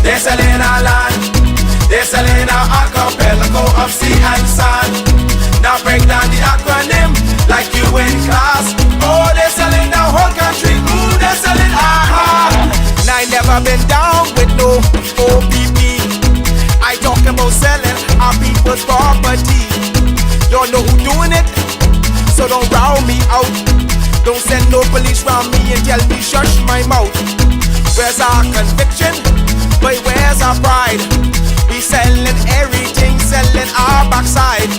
They're selling our land, they're selling our archipelago of sea and sand. Now break down the acronym like you in class. Oh, they're selling the whole country. Ooh, they're selling And I never been down with no OPP. I talk about selling our people's property. Don't know who doing it, so don't row me out. Don't send no police round me and tell me shush my mouth. Where's our conviction? But where's our pride? We selling everything, selling our backside.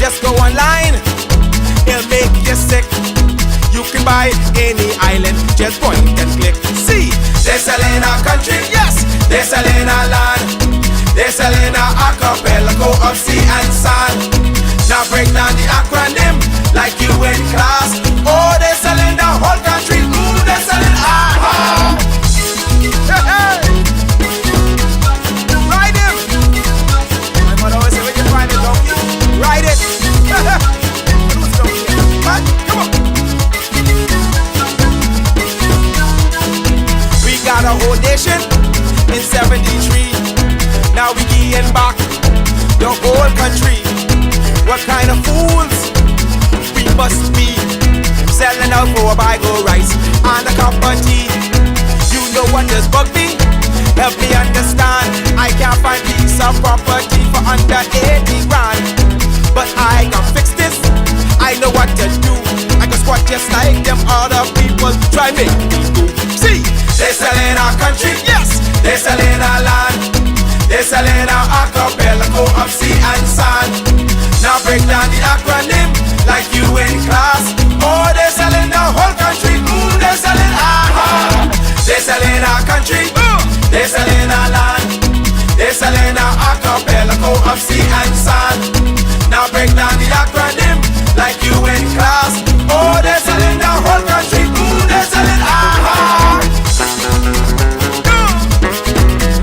Just go online, it'll make you sick. You can buy any island, just point and click. See, they're selling our country, yes, they're selling our land. They're selling our archipelago of sea and sand. Now break down the acronym like you in class. Oh, they're selling the whole country. Ooh, they're selling Ride him. My mother always say when you find a donkey, ride it. Come on. We got a whole nation in 73. Now we getting back the whole country. What kind of fools we must be, selling out for a bag of rice and a cup of tea. You know what does bug me? Help me understand. I can't find piece of property for under 80 grand, but I can fix this. I know what to do. I can squat just like them other people try make me do. See, they're selling our country, yes, they're selling our land. They're selling our archipelago of sea and sand. Now break down the acronym like you in class. Oh, they're selling the whole country. Ooh, they're selling They're selling our country. They're selling our land. They're selling our archipelago of sea and sand. Now break down the acronym like you in class. Oh, they're selling the whole country. Ooh, they're selling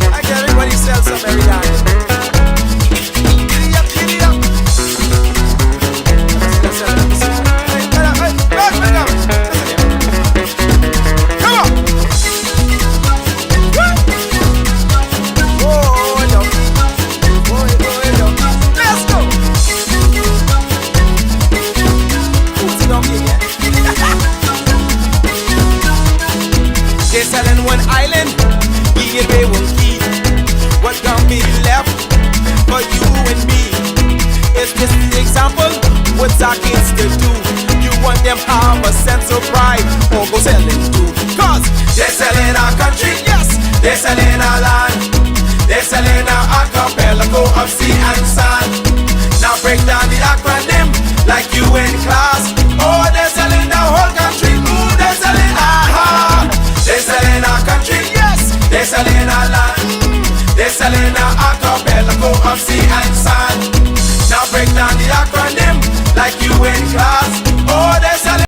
I get everybody sell some every day. They're selling one island, they won't keep. What can be left for you and me? Is this the example? What's our kids to do? You want them have a sense of pride, or go selling too? Cause they're selling our country, yes, they're selling our land. They're selling our archipelago of sea and sand. Now break down the acronym like you in class. Oh, they're selling the whole country. Ooh, they're selling They're selling our country, yes, they're selling our land. They're selling our archipelago of sea and sand. Now break down the acronym like you in class. Oh, they're selling.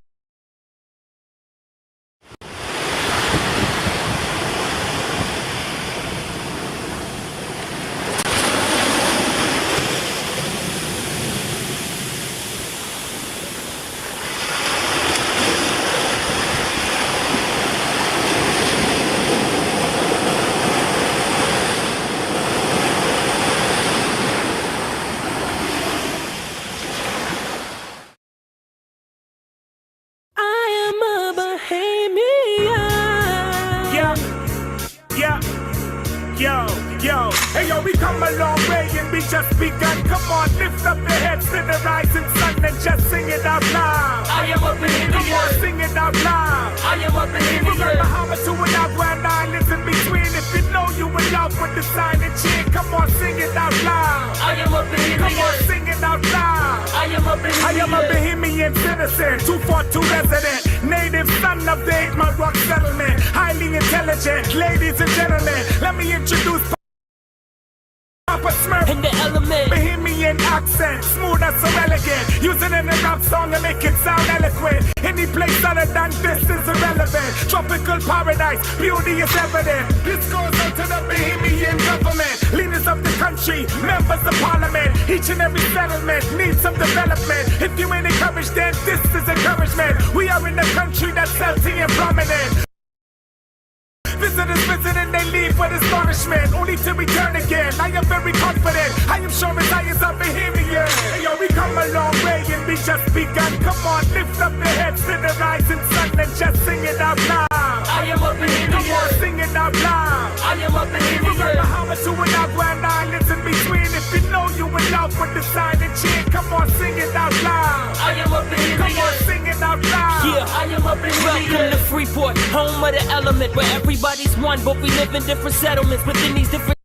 Yo, hey yo, we come a long way and we just begun. Come on, lift up the heads to the rising sun and just sing it out loud. I am a Bahamian. Come on, sing it out loud. I am a Bahamian. From the Bahamas to an outland islands in between. If you know you in love with the sign and cheer, come on, sing it out loud. I am a Bahamian. Come on, sing it out loud. I am a Bahamian. I am a Bahamian citizen, 242 resident, native son of the 8 Mile Rock settlement, highly intelligent, ladies and gentlemen. Let me introduce Papa Smurf in the element. Bahamian accent, smooth and so elegant. Use it in a rap song and make it sound eloquent. Any place other than this is irrelevant. Tropical paradise, beauty is evident. This goes out to the Bahamian government, leaders of the country, members of parliament. Each and every settlement needs some development. If you ain't encouraged, then this is encouragement. We are in a country that's healthy and prominent. Visitors visit season and they leave with astonishment, only to return again. I am very confident, I am sure as I is a Bahamian. Hey, yo, we come a long way and we just begun. Come on, lift up your heads to the rising sun and just sing it out loud. I am a Bahamian. Come on, sing it out loud. I am a Bahamian. From the Bahamas to an Grand Islands in between. If you know you in love with the sign and cheer, come on, sing it out loud. I am a Bahamian. Come on, sing it out loud. Yeah, I am a Bahamian. Welcome to Freeport, home of the element, where everybody's one, but we live in different settlements. Within these different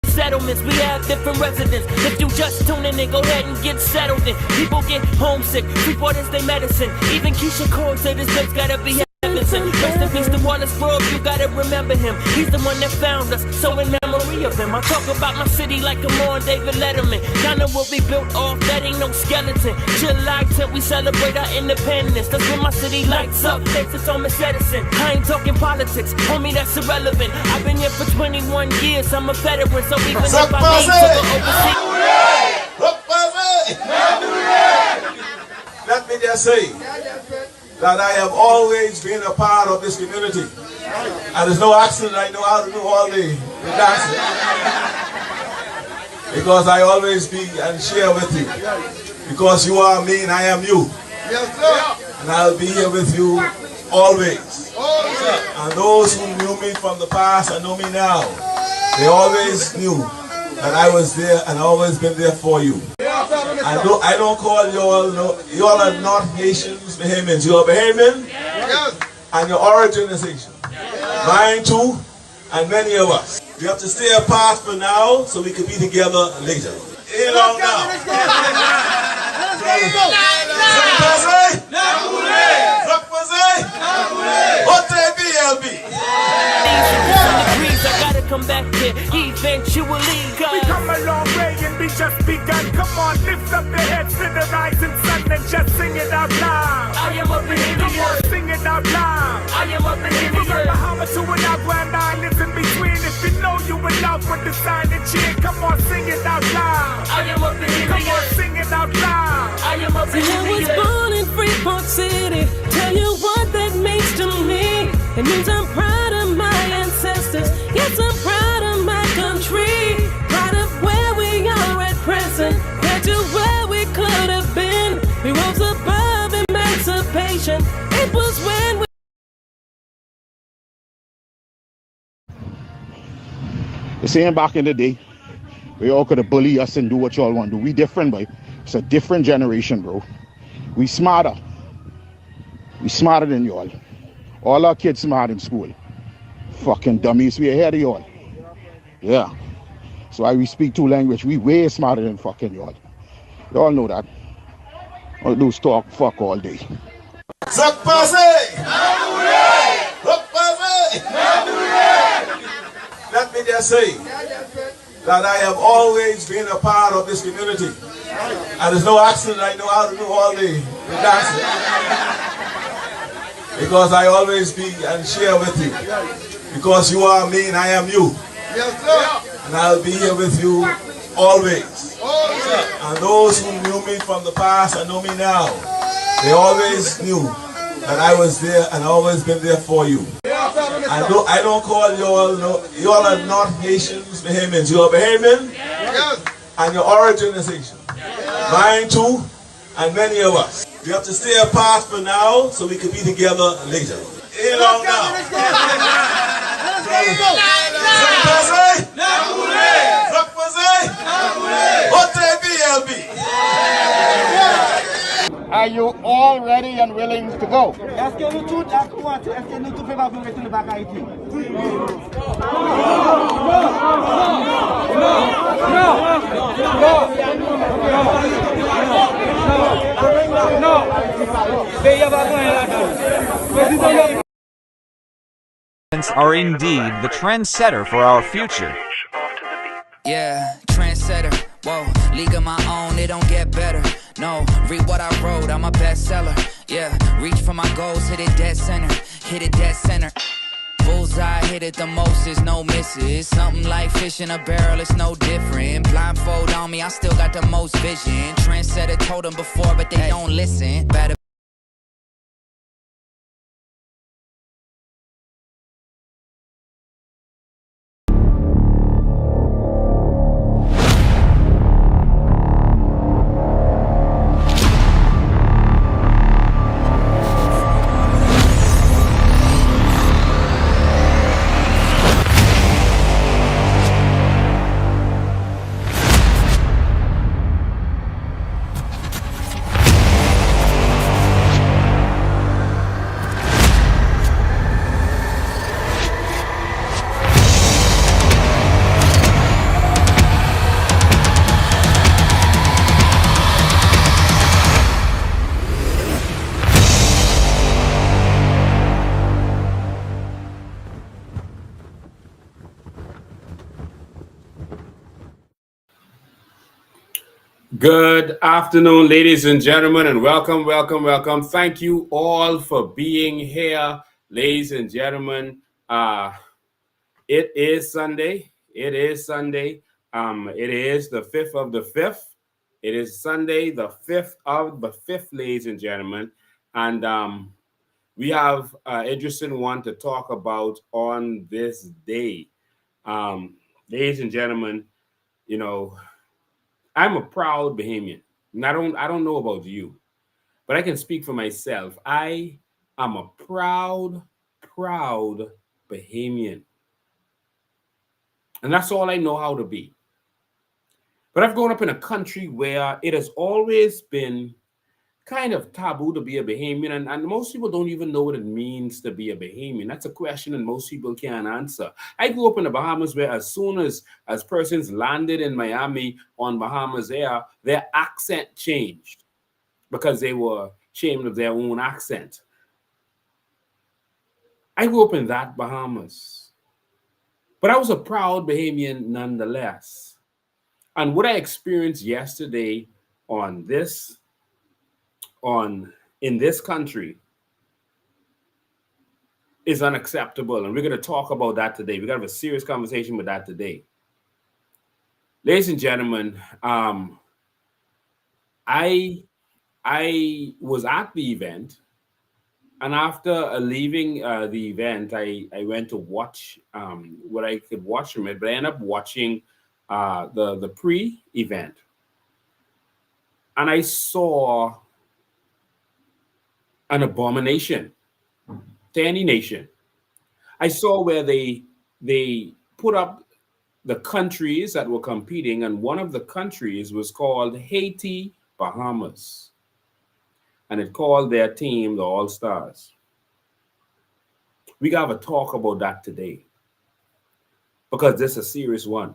settlements, we have different residents. If you just tune in, then go ahead and get settled in. People get homesick, Freeport is their medicine. Even Keisha Cole said this place gotta be heaven. Rest in peace to Wallace Grove, you gotta remember him. He's the one that found us, so in memory of him, I talk about my city like I'm on David Letterman. Ghana will be built off, that ain't no skeleton. July 10th, we celebrate our independence. That's when my city lights up, thanks to Thomas Edison. I ain't talking politics, homie, that's irrelevant. I've been here for 21 years, I'm a veteran, so even if I need to go overseas. Let me just say that I have always been a part of this community. And there's no accident I know how to do all the dancing. Because I always be and share with you. Because you are me and I am you. Yes, sir. And I'll be here with you always. And those who knew me from the past and know me now, they always knew that I was there and always been there for you. I don't call you all, no, you all are not Haitians, Bahamians. You are Bahamian, Yes. and your origin is Haitian. Mine too, and many of us. We have to stay apart for now so we can be together later. In long now. I gotta come back here eventually. We come a long way and we just begun. Come on, lift up your heads to the rising sun and just sing it out loud. I am a Bahamian. Come on, sing it out loud. I am a From the Bahamian. Bahamas to an Grand Islands in between. If you know you in love with the sign and cheer, come on, sing it out loud. I am a Bahamian. Come on, sing it out loud. I am a See, I was Bahamian. born in Freeport City. Tell you what that means to me. It means I'm proud of my ancestors. Yes, I'm proud of my country. Proud of where we are at present. Proud to where we could have been. We rose above emancipation. It was when we. The same back in the day, we all could have bully us and do what y'all want to do. We different, boy. It's a different generation, bro. We smarter. We smarter than y'all. All our kids smart in school. Fucking dummies, we ahead of y'all. Yeah. So we speak two languages. We way smarter than fucking y'all. Y'all know that. All do is talk fuck all day. Let me just say that I have always been a part of this community. And there's no accident I know how to do all the dancing. Because I always be and share with you. Because you are me and I am you. Yes, sir. And I'll be here with you always. And those who knew me from the past and know me now, they always knew that I was there and always been there for you. I don't call you all, no, you all are not Haitians, Bahamians. You are Bahamian, Yes. and your origin is Haitian. Mine too, and many of us. We have to stay apart for now so we can be together later. In long now. Are you all ready and willing to go? Est-ce que nous tous, est-ce que nous tous faisons pour retourner back à Haïti? Are indeed the trendsetter for our future. Yeah, trendsetter, whoa, league of my own, it don't get better. No, read what I wrote, I'm a bestseller. Yeah, reach for my goals, hit it dead center, hit it dead center. Bullseye, hit it the most, is no misses. Something like fish in a barrel, it's no different. Blindfold on me, I still got the most vision. Trendsetter told them before, but they don't listen. Better Good afternoon, ladies and gentlemen, and welcome, welcome, welcome. Thank you all for being here, ladies and gentlemen. It is Sunday. It is Sunday. It is the 5th of the 5th. It is Sunday, the 5th of the 5th, ladies and gentlemen. And we have an interesting one to talk about on this day. Ladies and gentlemen, you know, I'm a proud Bahamian. And I don't know about you, but I can speak for myself. I am a proud Bahamian. And that's all I know how to be. But I've grown up in a country where it has always been kind of taboo to be a Bahamian, and most people don't even know what it means to be a Bahamian. That's a question that most people can't answer. I grew up in the Bahamas where as soon as persons landed in Miami on Bahamas Air, their accent changed because they were ashamed of their own accent. I grew up in that Bahamas, but I was a proud Bahamian nonetheless. And what I experienced yesterday on this on in this country is unacceptable, and we're going to talk about that today. We're going to have a serious conversation with that today. Ladies and gentlemen, I was at the event, and after leaving the event, I went to watch what I could watch from it, but I ended up watching the pre-event, and I saw an abomination to any nation. I saw where they put up the countries that were competing, and one of the countries was called Haiti, Bahamas, and it called their team the All Stars. We gotta talk about that today because this is a serious one.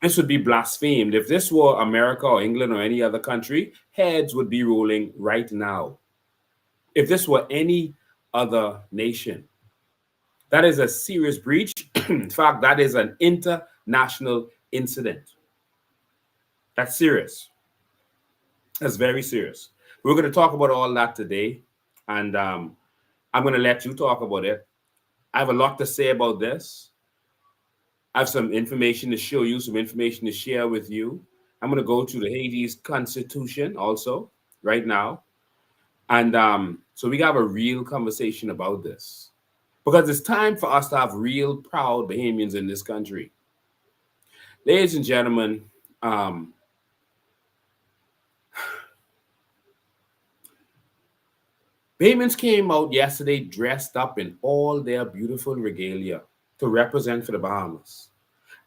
This would be blasphemed if this were America or England or any other country. Heads would be rolling right now. If this were any other nation, that is a serious breach. In fact, that is an international incident. That's serious. That's very serious. We're going to talk about all that today, and I'm going to let you talk about it. I have a lot to say about this. I have some information to show you, some information to share with you. I'm going to go to the Haiti's constitution also right now. And so we got a real conversation about this because it's time for us to have real proud Bahamians in this country. Ladies and gentlemen, Bahamians came out yesterday dressed up in all their beautiful regalia to represent for the Bahamas.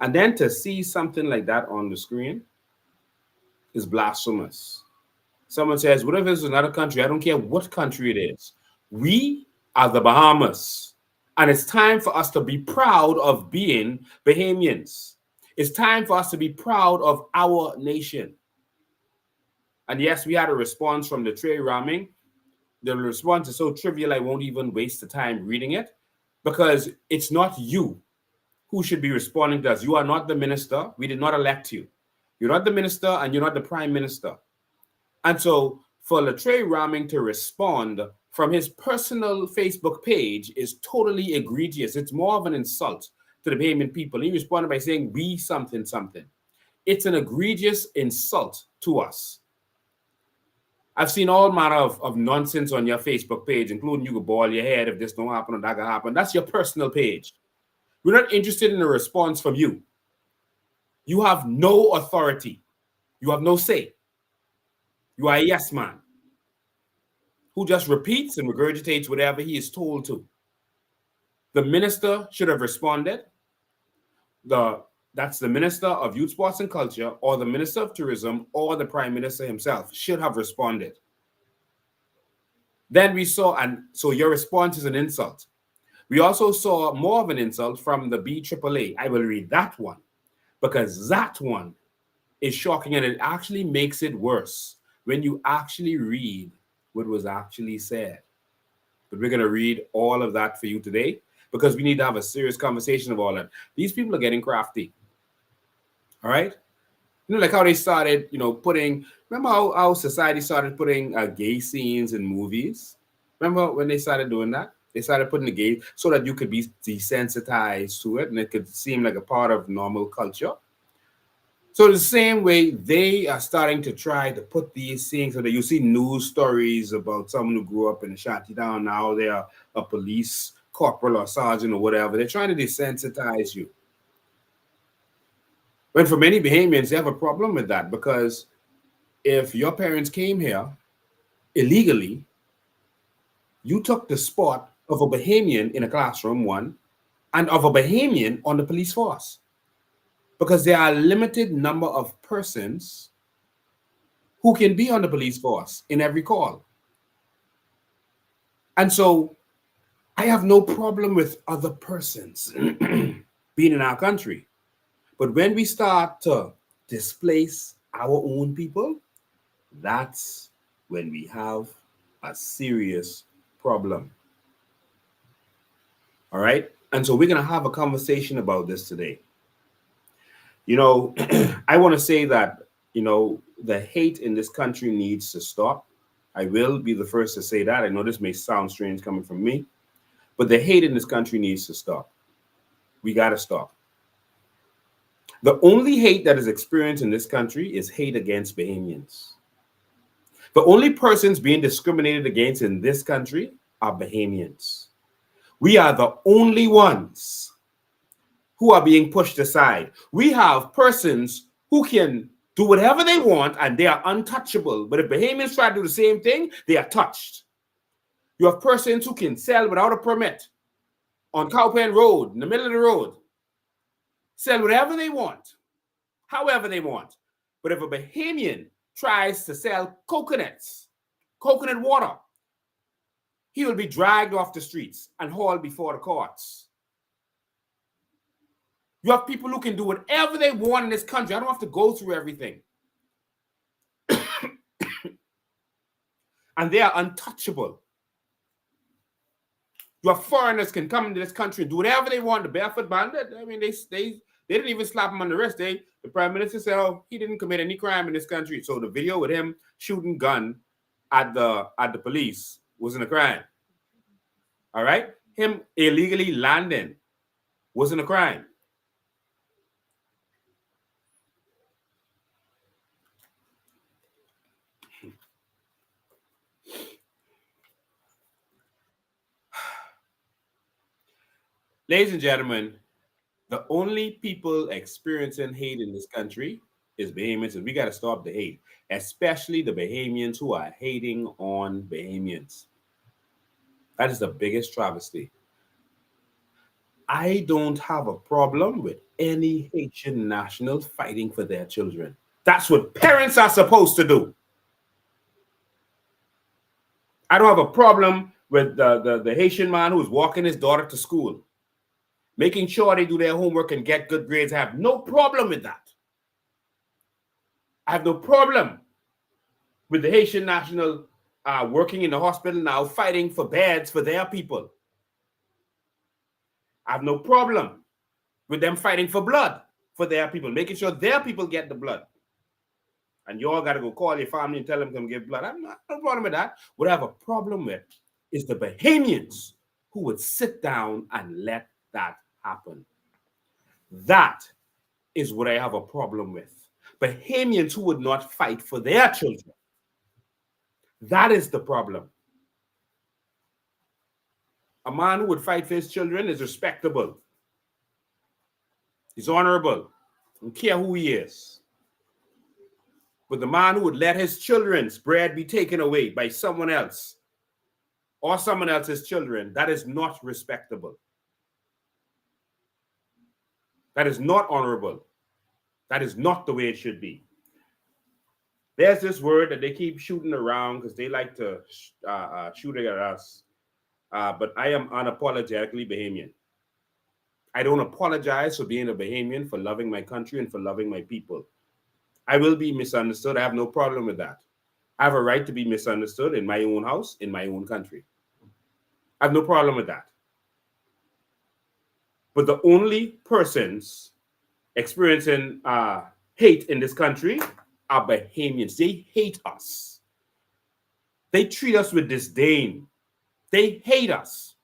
And then to see something like that on the screen is blasphemous. Someone says, what if it's another country? I don't care what country it is. We are the Bahamas. And it's time for us to be proud of being Bahamians. It's time for us to be proud of our nation. And yes, we had a response from the Trey Ramming. The response is so trivial, I won't even waste the time reading it because it's not you who should be responding to us. You are not the minister. We did not elect you. You're not the minister and you're not the prime minister. And so for Latrey Ramming to respond from his personal Facebook page is totally egregious. It's more of an insult to the Bahamian people. He responded by saying, we something, something. It's an egregious insult to us. I've seen all manner of nonsense on your Facebook page, including you could ball your head if this don't happen or that can happen. That's your personal page. We're not interested in a response from you. You have no authority. You have no say. You are a yes man who just repeats and regurgitates whatever he is told to. The minister should have responded. That's the Minister of Youth, Sports and Culture, or the Minister of Tourism, or the Prime Minister himself should have responded. Then we saw, and so your response is an insult. We also saw more of an insult from the BAAA. I will read that one because that one is shocking and it actually makes it worse when you actually read what was actually said. But we're going to read all of that for you today because we need to have a serious conversation of all that. These people are getting crafty. All right? You know, like how they started, you know, putting. Remember how society started putting gay scenes in movies? Remember when they started doing that? They started putting the gay so that you could be desensitized to it and it could seem like a part of normal culture. So the same way they are starting to try to put these things so that you see news stories about someone who grew up in a shanty town, now they are a police corporal or sergeant or whatever. They're trying to desensitize you. But for many Bahamians, they have a problem with that because if your parents came here illegally, you took the spot of a Bahamian in a classroom, one, and of a Bahamian on the police force. Because there are a limited number of persons who can be on the police force in every call. And so I have no problem with other persons being in our country. But when we start to displace our own people, that's when we have a serious problem. All right. And so we're going to have a conversation about this today. You know, I want to say that, you know, the hate in this country needs to stop. I will be the first to say that. I know this may sound strange coming from me, but the hate in this country needs to stop. We got to stop. The only hate that is experienced in this country is hate against Bahamians. The only persons being discriminated against in this country are Bahamians. We are the only ones who are being pushed aside. We have persons who can do whatever they want and they are untouchable. But if Bahamians try to do the same thing, they are touched. You have persons who can sell without a permit on Cowpen Road, in the middle of the road. Sell whatever they want, however they want. But if a Bahamian tries to sell coconuts, coconut water, he will be dragged off the streets and hauled before the courts. You have people who can do whatever they want in this country. I don't have to go through everything. And they are untouchable. You have foreigners can come into this country and do whatever they want. The barefoot bandit, I mean, they didn't even slap him on the wrist. The prime minister said, oh, he didn't commit any crime in this country. So the video with him shooting gun at the police wasn't a crime. All right? Him illegally landing wasn't a crime. Ladies and gentlemen, the only people experiencing hate in this country is Bahamians, and we got to stop the hate, especially the Bahamians who are hating on Bahamians. That is the biggest travesty. I don't have a problem with any Haitian national fighting for their children. That's what parents are supposed to do. I don't have a problem with the Haitian man who's walking his daughter to school, making sure they do their homework and get good grades. I have no problem with that. I have no problem with the Haitian national working in the hospital now, fighting for beds for their people. I have no problem with them fighting for blood for their people, making sure their people get the blood. And you all got to go call your family and tell them to come give blood. I have no problem with that. What I have a problem with is the Bahamians who would sit down and let that happen. That is what I have a problem with. Bahamians who would not fight for their children. That is the problem. A man who would fight for his children is respectable. He's honorable. Don't care who he is. But the man who would let his children's bread be taken away by someone else or someone else's children, that is not respectable. That is not honorable. That is not the way it should be. There's this word that they keep shooting around because they like to shoot at us. But I am unapologetically Bahamian. I don't apologize for being a Bahamian, for loving my country and for loving my people. I will be misunderstood. I have no problem with that. I have a right to be misunderstood in my own house, in my own country. I have no problem with that. But the only persons experiencing hate in this country are Bahamians. They hate us. They treat us with disdain. They hate us.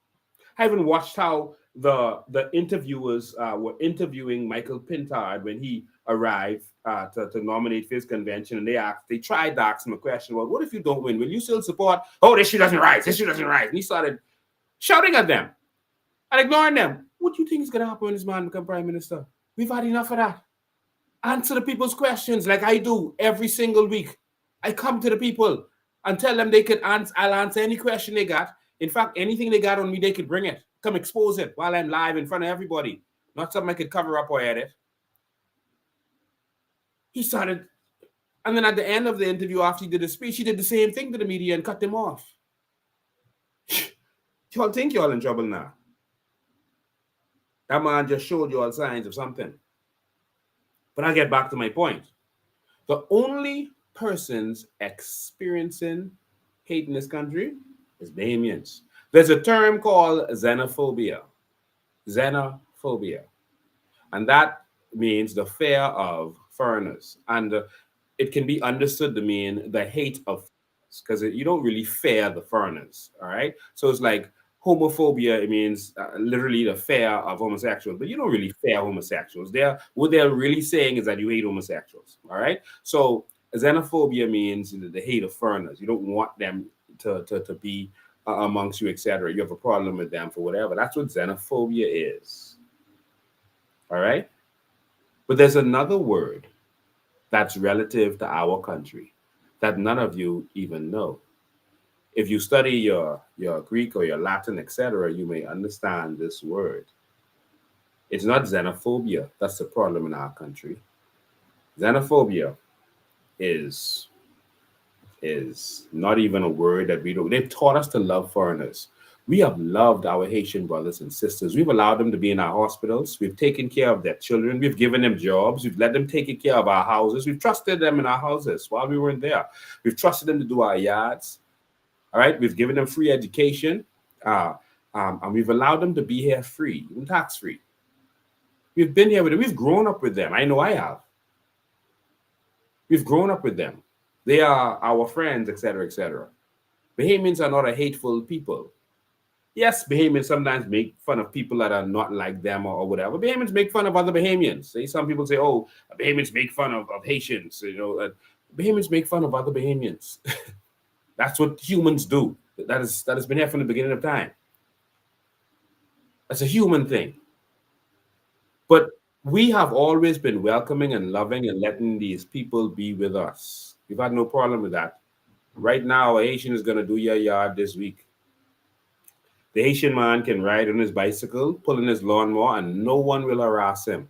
I haven't watched how the interviewers were interviewing Michael Pintard when he arrived to nominate for his convention, and they tried to ask him a question. Well, what if you don't win? Will you still support? Oh, this shit doesn't rise. This shit doesn't rise. And he started shouting at them and ignoring them. What do you think is going to happen when this man becomes prime minister? We've had enough of that. Answer the people's questions like I do every single week. I come to the people and tell them they could answer. I'll answer any question they got. In fact, anything they got on me, they could bring it. Come expose it while I'm live in front of everybody. Not something I could cover up or edit. He started, and then at the end of the interview, after he did his speech, he did the same thing to the media and cut them off. Y'all think y'all in trouble now? That man just showed you all signs of something. But I'll get back to my point. The only persons experiencing hate in this country is Bahamians. There's a term called xenophobia. Xenophobia. And that means the fear of foreigners. And it can be understood to mean the hate of foreigners, because you don't really fear the foreigners, all right? So it's like homophobia, it means literally the fear of homosexuals, but you don't really fear homosexuals. What they're really saying is that you hate homosexuals, all right? So xenophobia means the hate of foreigners. You don't want them to be amongst you, etc. You have a problem with them for whatever. That's what xenophobia is, all right? But there's another word that's relative to our country that none of you even know. If you study your Greek or your Latin, etc., you may understand this word. It's not xenophobia. That's the problem in our country. Xenophobia is not even a word that we don't. They've taught us to love foreigners. We have loved our Haitian brothers and sisters. We've allowed them to be in our hospitals. We've taken care of their children. We've given them jobs. We've let them take care of our houses. We've trusted them in our houses while we weren't there. We've trusted them to do our yards. All right, we've given them free education, and we've allowed them to be here free, even tax-free. We've been here with them. We've grown up with them. I know I have. We've grown up with them. They are our friends, etc., etc. Bahamians are not a hateful people. Yes, Bahamians sometimes make fun of people that are not like them or whatever. Bahamians make fun of other Bahamians. Some people say, oh, Bahamians make fun of Haitians. Bahamians make fun of other Bahamians. That's what humans do. That has been here from the beginning of time. That's a human thing. But we have always been welcoming and loving and letting these people be with us. We've had no problem with that. Right now, a Haitian is going to do your yard this week. The Haitian man can ride on his bicycle, pulling his lawnmower, and no one will harass him.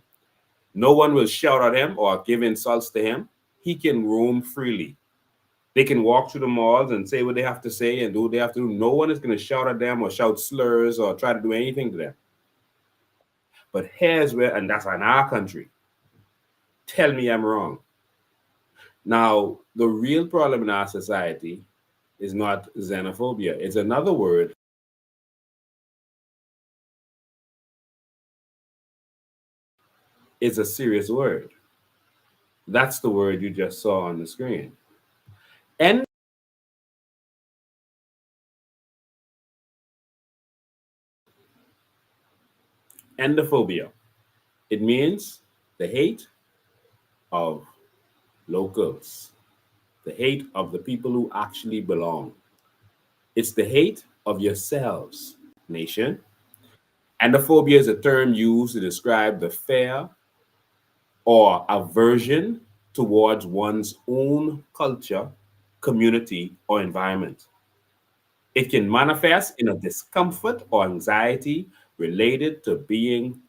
No one will shout at him or give insults to him. He can roam freely. They can walk through the malls and say what they have to say and do what they have to do. No one is going to shout at them or shout slurs or try to do anything to them. But here's where, and that's in our country. Tell me I'm wrong. Now, the real problem in our society is not xenophobia. It's another word. It's a serious word. That's the word you just saw on the screen. Endophobia. It means the hate of locals, the hate of the people who actually belong. It's the hate of yourselves, nation. Endophobia is a term used to describe the fear or aversion towards one's own culture, community, or environment. It can manifest in a discomfort or anxiety related to being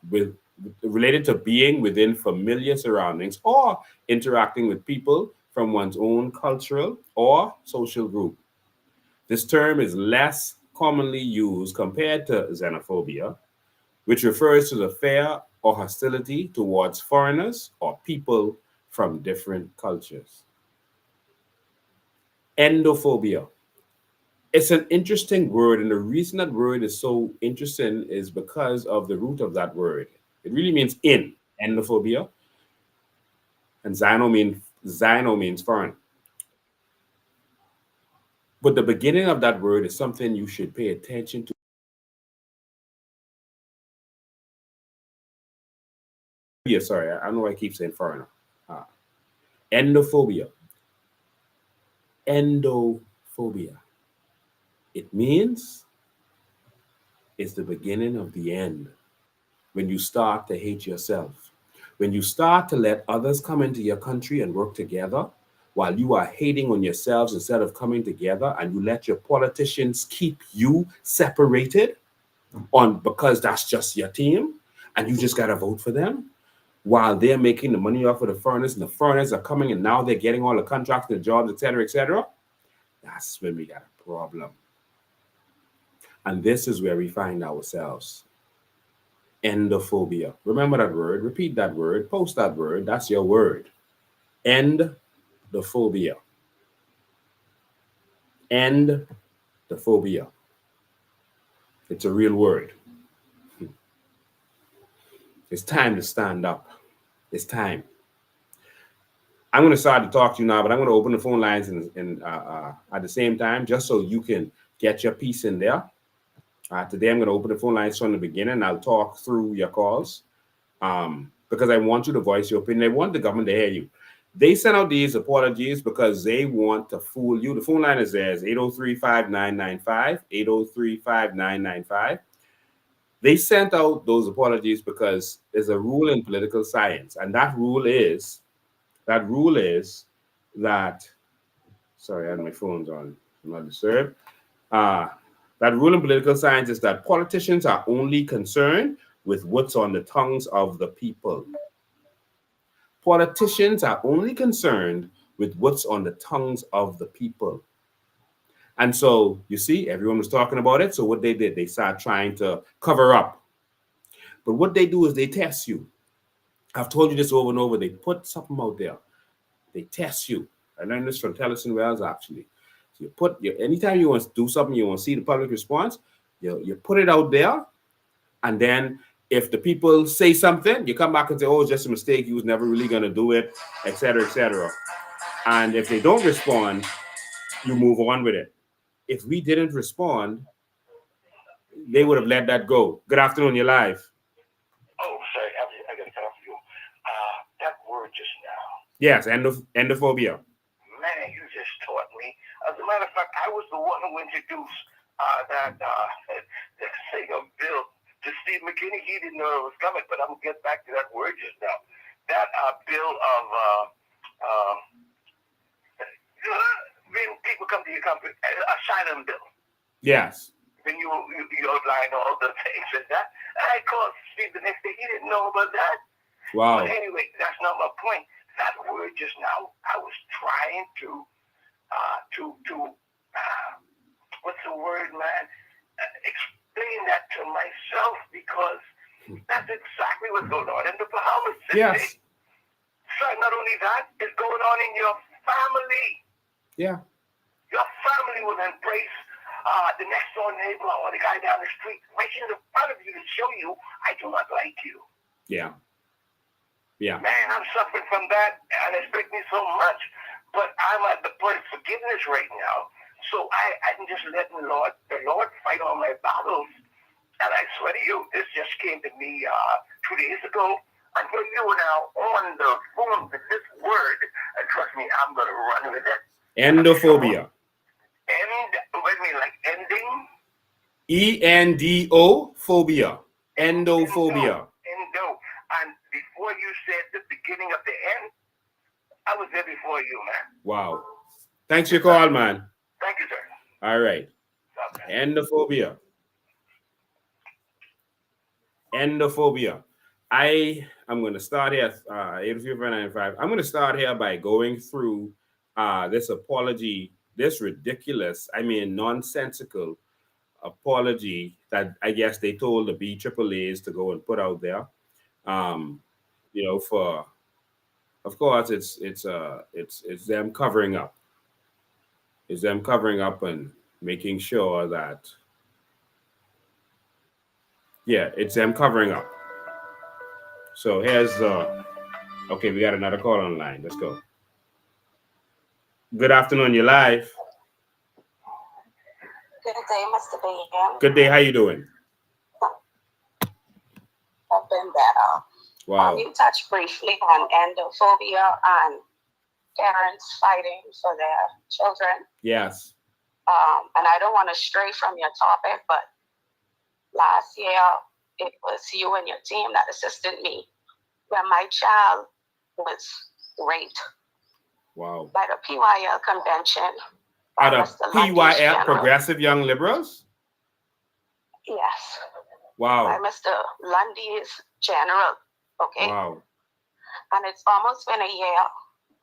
within familiar surroundings or interacting with people from one's own cultural or social group. This term is less commonly used compared to xenophobia, which refers to the fear or hostility towards foreigners or people from different cultures. Endophobia. It's an interesting word, and the reason that word is so interesting is because of the root of that word. It really means in, endophobia. and Xino means foreign. But the beginning of that word is something you should pay attention to. Yeah, sorry, I know I keep saying foreigner. Endophobia. Endophobia. It means it's the beginning of the end. When you start to hate yourself, when you start to let others come into your country and work together while you are hating on yourselves instead of coming together, and you let your politicians keep you separated on because that's just your team and you just got to vote for them while they're making the money off of the foreigners, and the foreigners are coming and now they're getting all the contracts, the jobs, etc., etc. That's when we got a problem. And this is where we find ourselves. Endophobia. Remember that word, repeat that word, post that word. That's your word. Endophobia. Endophobia. It's a real word. It's time to stand up. It's time. I'm going to start to talk to you now, but I'm going to open the phone lines at the same time, just so you can get your piece in there. Today, I'm going to open the phone lines from the beginning. I'll talk through your calls because I want you to voice your opinion. I want the government to hear you. They sent out these apologies because they want to fool you. The phone line is there. It's 803-5995, 803-5995. They sent out those apologies because there's a rule in political science, and that rule is that, sorry, I had my phones on, I'm not disturbed. That rule in political science is that politicians are only concerned with what's on the tongues of the people. Politicians are only concerned with what's on the tongues of the people. And so, you see, everyone was talking about it. So what they did, they started trying to cover up. But what they do is they test you. I've told you this over and over. They put something out there. They test you. I learned this from Tellison Wells, actually. So you put anytime you want to do something, you want to see the public response, you put it out there, and then if the people say something, you come back and say, "Oh, it's just a mistake. He was never really going to do it," etc., etc. And if they don't respond, you move on with it. If we didn't respond, they would have let that go. Good afternoon, you're live. Oh, sorry, I got to cut off you. That word just now. Yes, endophobia. Man, you just taught me. As a matter of fact, I was the one who introduced that singer bill to Steve McKinney. He didn't know it was coming, but I'm going to get back to that word just now. That bill of when people come to your company, asylum bill. Yes. Then you outline all the things and that. I called Steve the next day. He didn't know about that. Wow. But anyway, that's not my point. That word just now, I was trying to what's the word, man? Explain that to myself, because that's exactly what's going on in the Bahamas today. Yes. So not only that, it's going on in your family. Yeah. Your family will embrace the next door neighbor or the guy down the street right in front of you to show you, I do not like you. Yeah. Yeah. Man, I'm suffering from that, and it breaks me so much. But I'm at the point of forgiveness right now. So I'm just letting the Lord fight all my battles. And I swear to you, this just came to me 2 days ago. And here you are now on the phone with this word. And trust me, I'm going to run with it. Endophobia. Like ending? E-N-D-O, phobia. Endophobia. Endo. And before you said the beginning of the end, I was there before you, man. Wow. Thanks for your call, man. Thank you, sir. All right. Endophobia. Endophobia. I'm going to start here at 805. I'm going to start here by going through this apology, this ridiculous, nonsensical apology that I guess they told the BAAAs to go and put out there. Of course, it's them covering up. It's them covering up and making sure that, it's them covering up. So here's Okay, we got another call online. Let's go. Good afternoon. You're live. Good day, Mr. Bacon. Good day. How you doing? I've been better. Wow. You touched briefly on endophobia and parents fighting for their children. Yes. And I don't want to stray from your topic, but last year it was you and your team that assisted me when my child was raped. Wow. By the PYL convention. At a PYL, Progressive Young Liberals? Yes. Wow. By Mr. Lundy's general. Okay. Wow. And it's almost been a year,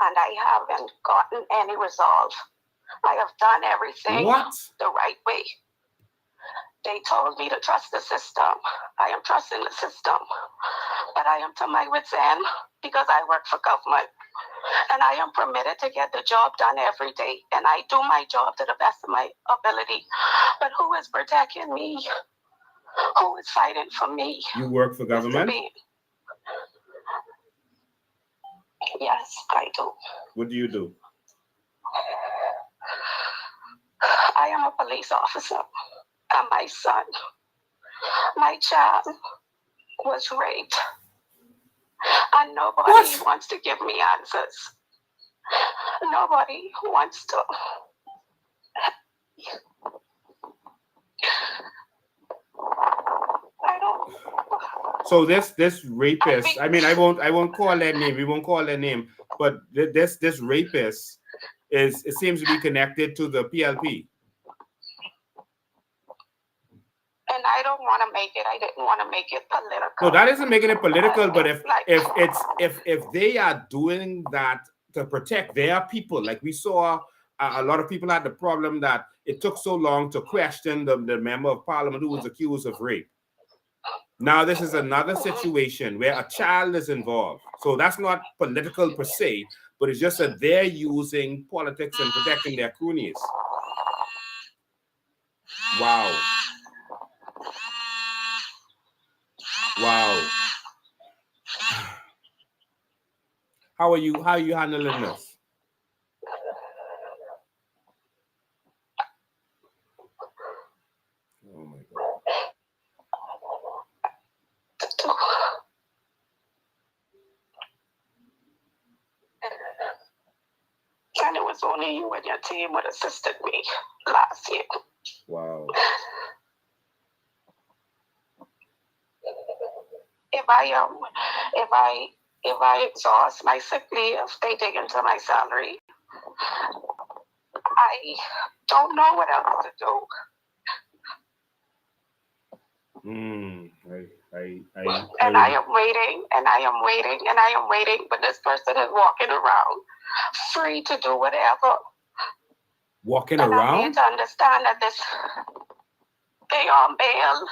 and I haven't gotten any resolve. I have done everything the right way. They told me to trust the system. I am trusting the system. But I am to my wit's end because I work for government. And I am permitted to get the job done every day. And I do my job to the best of my ability. But who is protecting me? Who is fighting for me? You work for government? Yes, I do. What do you do? I am a police officer. And my son, my child, was raped. And nobody wants to give me answers. Nobody wants to. I don't. So this rapist, I mean, I won't call their name. We won't call their name. But this rapist it seems to be connected to the PLP. And I don't want to make it. I didn't want to make it political. No, that isn't making it political. But if they are doing that to protect their people, like we saw a lot of people had the problem that it took so long to question the member of parliament who was accused of rape. Now this is another situation where a child is involved. So that's not political per se, but it's just that they're using politics and protecting their cronies. Wow. Wow. How are you handling this? Oh my God. And it was only you and your team would assisted me last year. Wow. If I exhaust my sick leave, they dig into my salary. I don't know what else to do. And I am waiting, and I am waiting, and I am waiting, but this person is walking around free to do whatever. Walking and around? I need to understand that they on bail.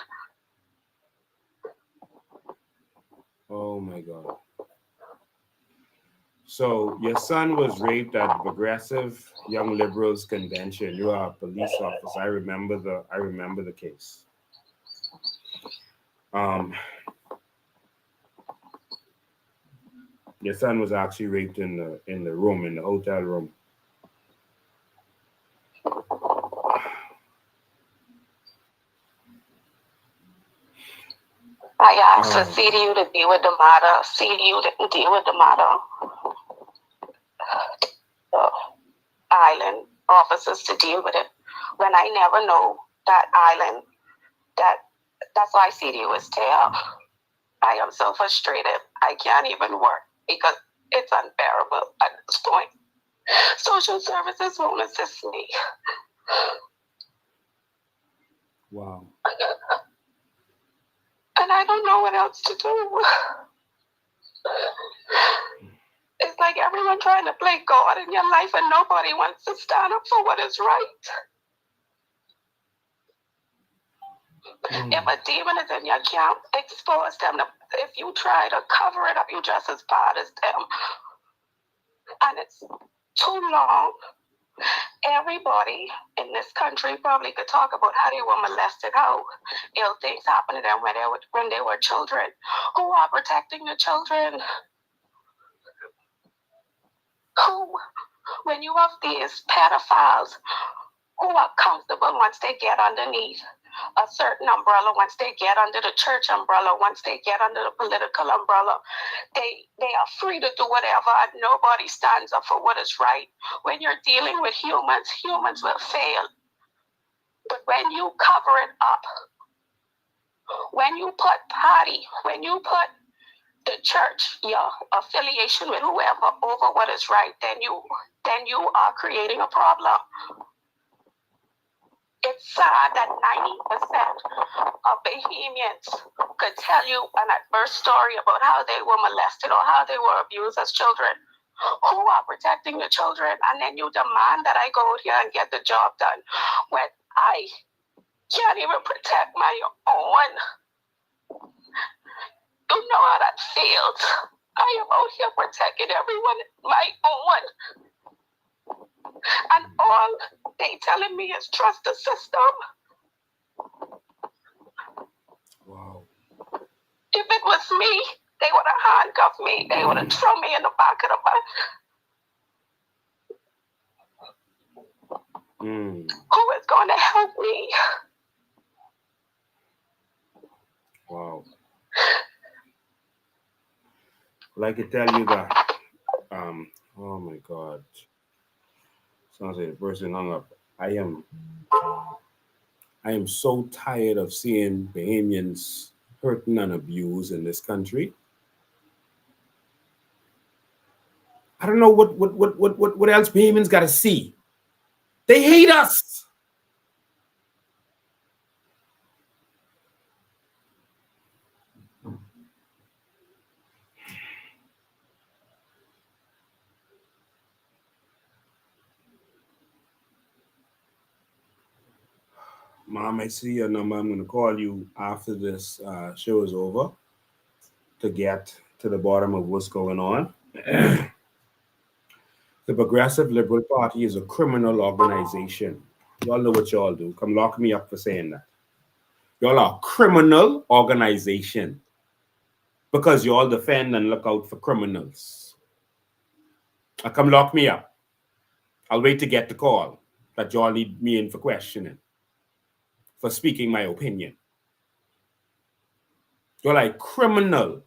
Oh my God. So your son was raped at the Progressive Young Liberals Convention. You are a police officer. I remember the case. Your son was actually raped in the hotel room. I asked the CDU to deal with the matter. CDU didn't deal with the matter. Island officers to deal with it. When I never know that island, that's why CDU is there. I am so frustrated. I can't even work because it's unbearable at this point. Social services won't assist me. Wow. And I don't know what else to do. It's like everyone trying to play God in your life and nobody wants to stand up for what is right. If a demon is in your camp, expose them. If you try to cover it up, you're just as bad as them. And it's too long. Everybody in this country probably could talk about how they were molested, how ill things happened to them when they were children. Who are protecting the children? When you have these pedophiles who are comfortable once they get underneath a certain umbrella, once they get under the church umbrella, once they get under the political umbrella, they are free to do whatever, and nobody stands up for what is right. When you're dealing with humans, humans will fail. But when you cover it up, when you put party, when you put the church, your affiliation with whoever over what is right, then you are creating a problem. It's sad that 90% of Bahamians could tell you an adverse story about how they were molested or how they were abused as children. Who are protecting the children? And then you demand that I go out here and get the job done when I can't even protect my own. You know how that feels. I am out here protecting everyone, my own. And all they telling me is trust the system. Wow. If it was me, they would have handcuffed me. They would have thrown me in the back of the bus. Who is going to help me? Wow. Like I tell you that, oh my God. Sounds like the person hung up. I am so tired of seeing Bahamians hurting and abused in this country. I don't know what else Bahamians got to see. They hate us. Mom, I see your number. I'm going to call you after this show is over to get to the bottom of what's going on. The Progressive Liberal Party is a criminal organization. Y'all know what y'all do. Come lock me up for saying that. Y'all are a criminal organization because y'all defend and look out for criminals. Come lock me up. I'll wait to get the call that y'all need me in for questioning, for speaking my opinion. You're like criminal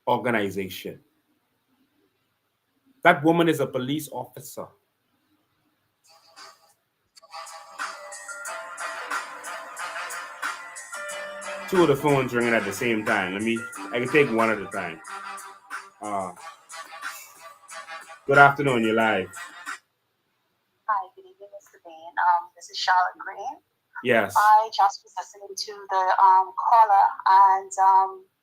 organization. That woman is a police officer. Two of the phones ringing at the same time. I can take one at a time. Good afternoon, you're live. Hi, good evening, Mr. Bain. This is Charlotte Green. Yes. I just was listening to the caller, and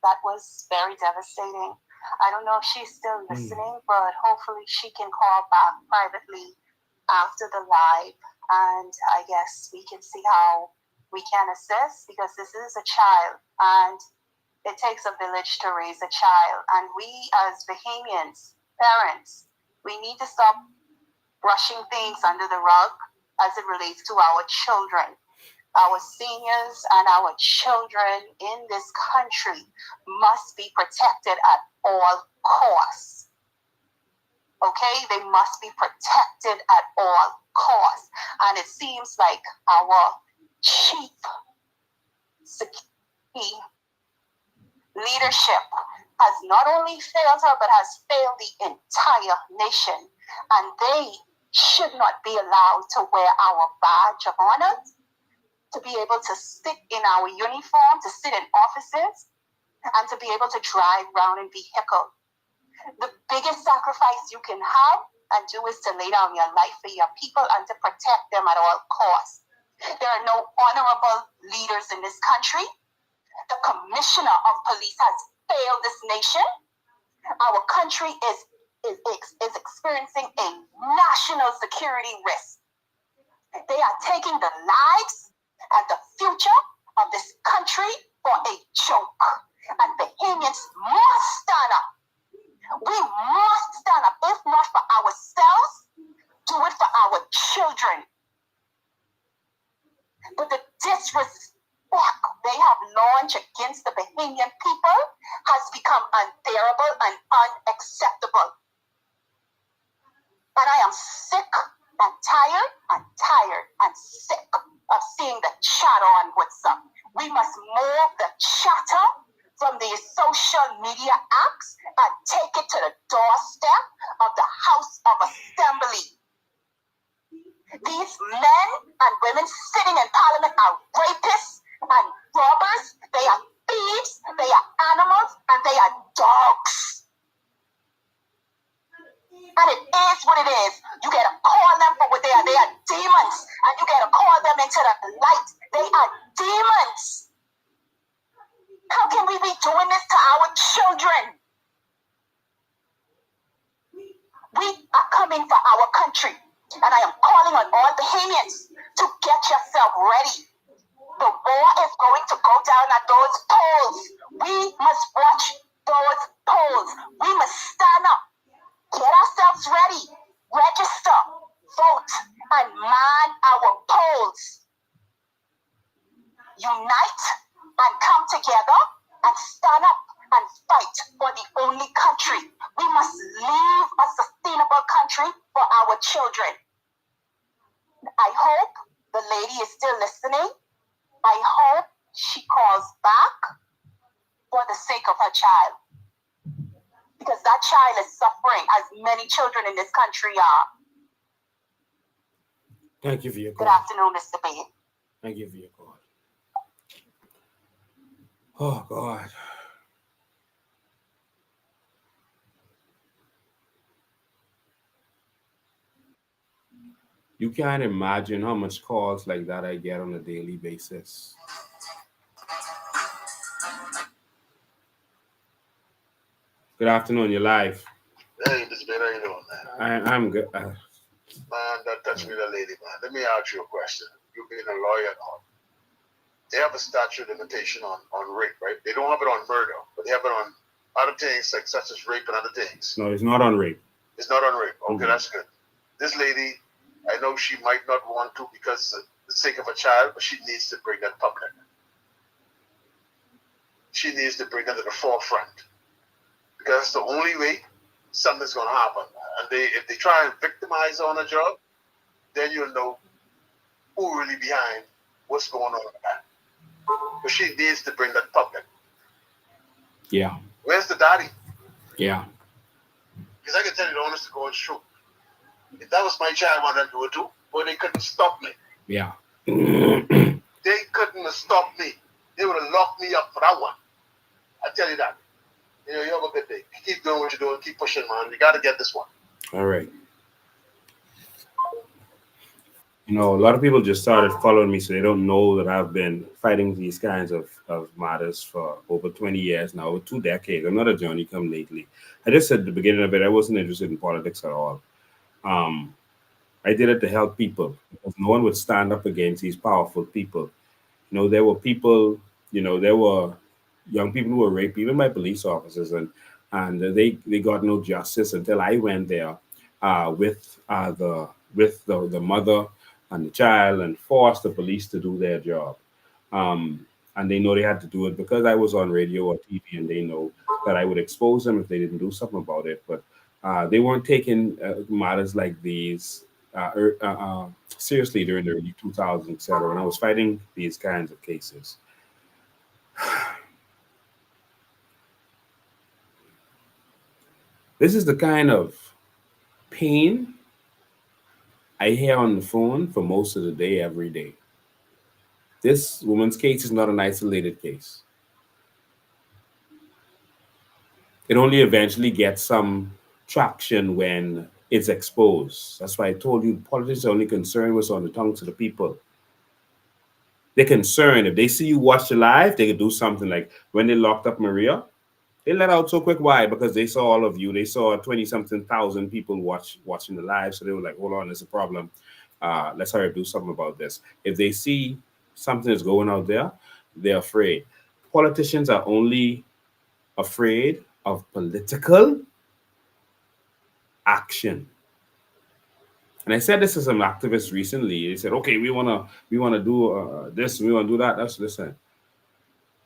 that was very devastating. I don't know if she's still listening, but hopefully she can call back privately after the live, and I guess we can see how we can assist, because this is a child, and it takes a village to raise a child. And we as Bahamians, parents, we need to stop brushing things under the rug as it relates to our children. Our seniors and our children in this country must be protected at all costs. Okay? They must be protected at all costs. And it seems like our chief security leadership has not only failed her, but has failed the entire nation. And they should not be allowed to wear our badge of honor, to be able to sit in our uniform, to sit in offices, and to be able to drive around in vehicle. The biggest sacrifice you can have and do is to lay down your life for your people and to protect them at all costs. There are no honorable leaders in this country. The commissioner of police has failed this nation. Our country is experiencing a national security risk. They are taking the lives and the future of this country for a joke. And Bahamians must stand up. We must stand up. If not for ourselves, do it for our children. But the disrespect they have launched against the Bahamian people has become unbearable and unacceptable. And I am sick and tired and sick of seeing the chatter on WhatsApp. We must move the chatter from these social media apps and take it to the doorstep of the House of Assembly. These men and women sitting in Parliament are rapists and robbers. They are thieves, they are animals, and they are dogs. And it is what it is. You gotta call them for what they are. They are demons. And you gotta call them into the light. They are demons. How can we be doing this to our children? We are coming for our country. And I am calling on all Bahamians to get yourself ready. The war is going to go down at those polls. We must watch those polls. We must stand up, get ourselves ready, register, vote, and man our polls. Unite and come together and stand up and fight for the only country. We must leave a sustainable country for our children. I hope the lady is still listening. I hope she calls back for the sake of her child. Because that child is suffering, as many children in this country are. Thank you for your call. Good afternoon, Mr. Bain. Thank you for your call. Oh, God. You can't imagine how much calls like that I get on a daily basis. Good afternoon, you're live. Hey, Mr. Bain, how you doing, man? I'm good. Man, don't touch me, the lady, man. Let me ask you a question. You being a lawyer now, they have a statute of limitation on rape, right? They don't have it on murder, but they have it on other things, like such as rape and other things. No, it's not on rape. It's not on rape. Okay, Mm-hmm. That's good. This lady, I know she might not want to because of the sake of a child, but she needs to bring that public. She needs to bring that to the forefront. Because that's the only way something's going to happen. And if they try and victimize her on a job, then you'll know who really behind what's going on with that. But she needs to bring that public. Yeah. Where's the daddy? Yeah. Because I can tell you the honest to God truth. If that was my child, I wanted to do it too, but they couldn't stop me. Yeah. They couldn't have stopped me. They would have locked me up for that one. I tell you that. You know, you have a good day. Keep doing what you're doing. Keep pushing, man. You got to get this one. All right. You know, a lot of people just started following me, so they don't know that I've been fighting these kinds of matters for over 20 years now, over 2 decades. I'm not a Johnny come lately. I just said at the beginning of it, I wasn't interested in politics at all. I did it to help people, because no one would stand up against these powerful people. You know, there were people, you know, there were young people who were raped even by police officers, and they got no justice until I went there with the mother and the child and forced the police to do their job. And they know they had to do it because I was on radio or TV, and they know that I would expose them if they didn't do something about it. But they weren't taking matters like these seriously during the early 2000s, etc. When I was fighting these kinds of cases. This is the kind of pain I hear on the phone for most of the day, every day. This woman's case is not an isolated case. It only eventually gets some traction when it's exposed. That's why I told you politics are only concerned what's on the tongues of the people. They're concerned. If they see you watch the live, they could do something like when they locked up Maria. They let out so quick. Why? Because they saw all of you. They saw 20-something thousand people watching the live. So they were like, hold on, there's a problem. Let's hurry up, do something about this. If they see something is going out there, they're afraid. Politicians are only afraid of political action. And I said this to some activists recently. They said, okay, we wanna do this, we wanna do that. Listen.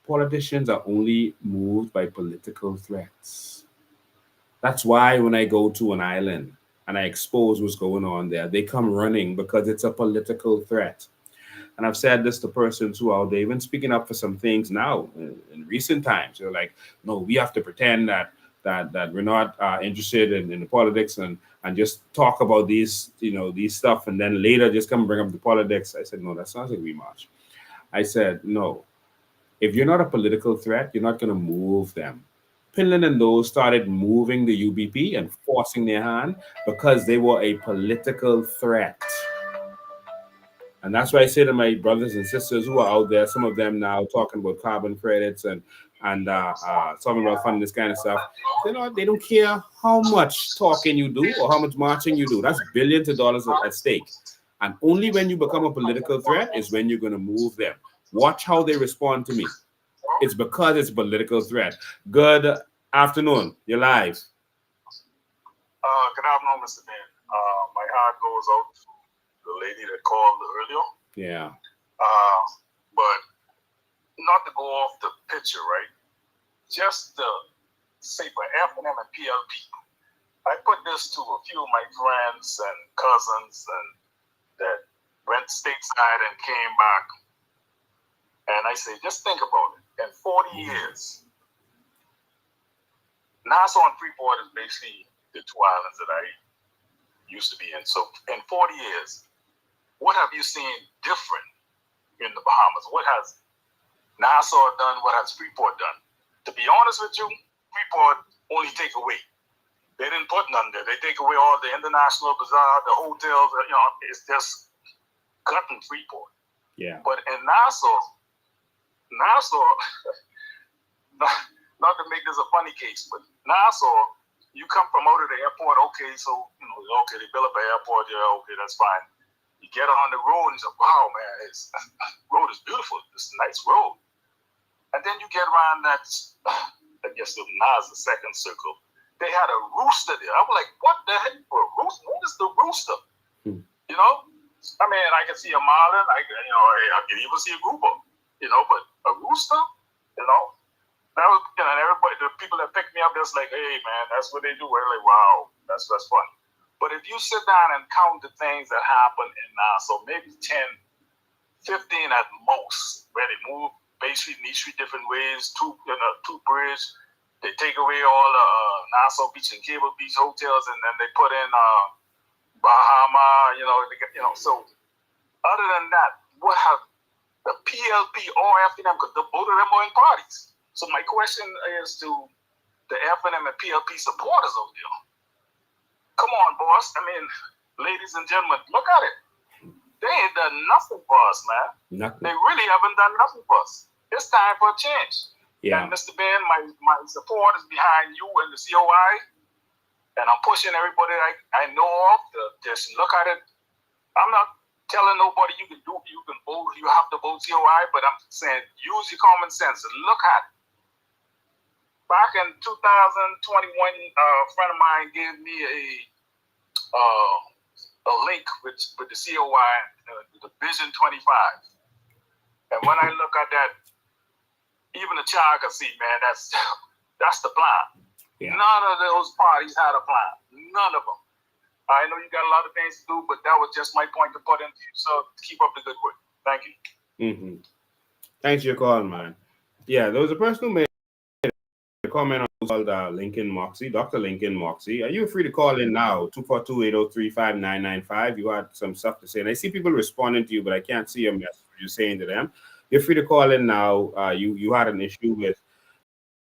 Politicians are only moved by political threats. That's why when I go to an island and I expose what's going on there, they come running because it's a political threat. And I've said this to persons who are even speaking up for some things now in recent times. They're like, no, we have to pretend that we're not interested in the politics and just talk about these, these stuff, and then later just come bring up the politics. I said, no, that sounds like we march. I said, no, if you're not a political threat, you're not going to move them. Finland and those started moving the UBP and forcing their hand because they were a political threat. And that's why I say to my brothers and sisters who are out there, some of them now talking about carbon credits and talking about funding this kind of stuff, they don't care how much talking you do or how much marching you do. That's billions of dollars at stake. And only when you become a political threat is when you're going to move them. Watch how they respond to me. It's because it's a political threat. Good afternoon. You're live. Good afternoon, Mr. Ben. My heart goes out to the lady that called earlier. Yeah. But not to go off the picture, right? Just to say for F&M and PLP, I put this to a few of my friends and cousins and that went stateside and came back. And I say, just think about it. In 40 years, Nassau and Freeport is basically the two islands that I used to be in. So in 40 years, what have you seen different in the Bahamas? What has Nassau done? What has Freeport done? To be honest with you, Freeport only take away. They didn't put none there. They take away all the international bazaar, the hotels. It's just cutting Freeport. Yeah. But in Nassau, not to make this a funny case, but Nassau, you come from out of the airport, okay, so, okay, they build up an airport, yeah, okay, that's fine. You get on the road and you say, wow, man, this road is beautiful. It's a nice road. And then you get around that, I guess the second circle. They had a rooster there. I'm like, what the heck for a rooster? What is the rooster? I mean, I can see a marlin, I can even see a grouper, but a rooster, that was, and everybody, the people that picked me up, that's like, hey, man, that's what they do. We're like, wow, that's funny. But if you sit down and count the things that happen in Nassau, maybe 10, 15 at most, where they move Bay Street and East Street different ways, two bridge, they take away all Nassau Beach and Cable Beach hotels, and then they put in Bahamas, So other than that, what have the PLP or F&M, because both of them are in parties. So my question is to the F&M and PLP supporters over there. Come on, boss. I mean, ladies and gentlemen, look at it. They ain't done nothing for us, man. Nothing. They really haven't done nothing for us. It's time for a change. Yeah. And Mr. Ben, my support is behind you and the COI. And I'm pushing everybody I know of to just look at it. I'm not telling nobody you can vote, you have to vote COI, but I'm saying use your common sense and look at it. Back in 2021, a friend of mine gave me a link with the COI, the Vision 25. And when I look at that, even a child can see, man, that's the plan. Yeah. None of those parties had a plan. None of them. I know you got a lot of things to do, but that was just my point to put into you. So keep up the good work. Thank you. Mm-hmm. Thanks for your call, man. Yeah, there was a person who made a comment on called Lincoln Moxie, Dr. Lincoln Moxie. Are you free to call in now? 242-803-5995. You had some stuff to say. And I see people responding to you, but I can't see your message you're saying to them. You're free to call in now. You had an issue with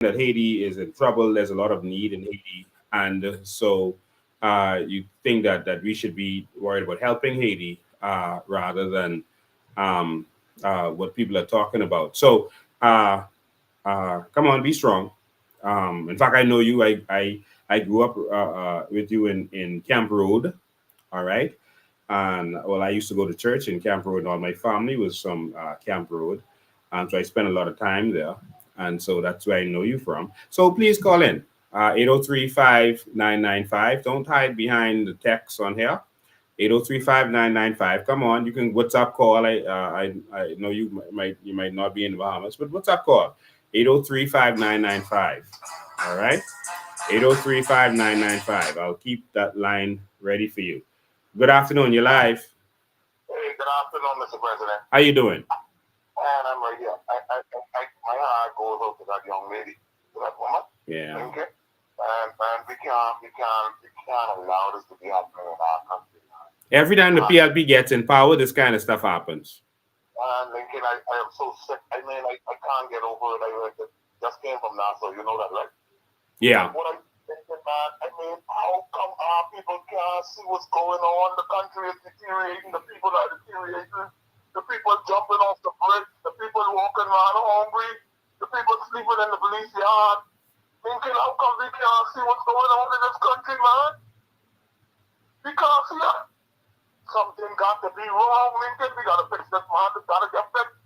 that Haiti is in trouble. There's a lot of need in Haiti. And so you think that we should be worried about helping Haiti rather than what people are talking about. So come on, be strong. In fact, I know you. I grew up with you in Camp Road. All right. And well, I used to go to church in Camp Road, and all my family was from Camp Road. So I spent a lot of time there. And so that's where I know you from. So please call in 803-5995. Don't hide behind the text on here. 803-5995. Come on, you can WhatsApp call. I know you might not be in the Bahamas, but WhatsApp call 803-5995. All right, 803-5995. I'll keep that line ready for you. Good afternoon. You're live. Hey, good afternoon, Mr. President. How you doing? And I'm right here. My heart goes out to that young lady, to that woman. Yeah. Okay. And we can't allow this to be happening in our country. Every time the PLP gets in power, this kind of stuff happens. And Lincoln, I am so sick. I mean, I can't get over it. I just came from Nassau. You know that, right? Yeah. What I'm thinking, man, I mean, how come our people can't see what's going on? The country is deteriorating. The people are deteriorating. The people jumping off the bridge. The people walking around hungry. The people sleeping in the police yard. Thinking, how come we can't see what's going on in this country, man? We can't see it. Something got to be wrong, Lincoln. We got to fix this, man. We got to get fixed.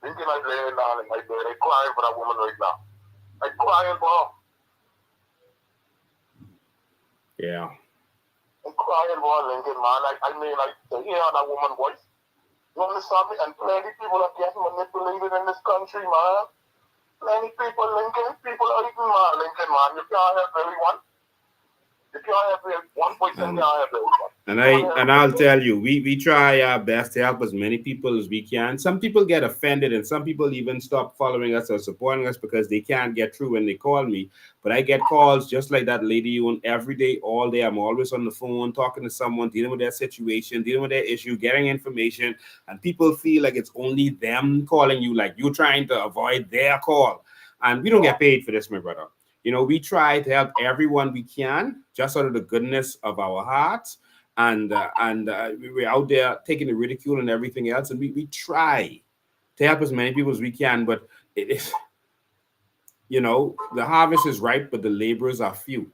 Lincoln, I'm laying down in my bed. I'm crying for that woman right now. I'm crying for her. Yeah. I'm crying for her, Lincoln, man. I mean, to hear that woman's voice. You understand me? And plenty people are getting manipulated in this country, man. Plenty people, Lincoln. People are eating, man, Lincoln, man. You can't help everyone. You can't help one person, you can't help everyone. And I'll tell you, we try our best to help as many people as we can. Some people get offended, and some people even stop following us or supporting us because they can't get through when they call me. But I get calls just like that lady on every day, all day. I'm always on the phone talking to someone, dealing with their situation, dealing with their issue, getting information. And people feel like it's only them calling you, like you're trying to avoid their call. And we don't get paid for this, my brother. You know, we try to help everyone we can, just out of the goodness of our hearts. And we're out there taking the ridicule and everything else. And we try to help as many people as we can. But it is, you know, the harvest is ripe, but the laborers are few.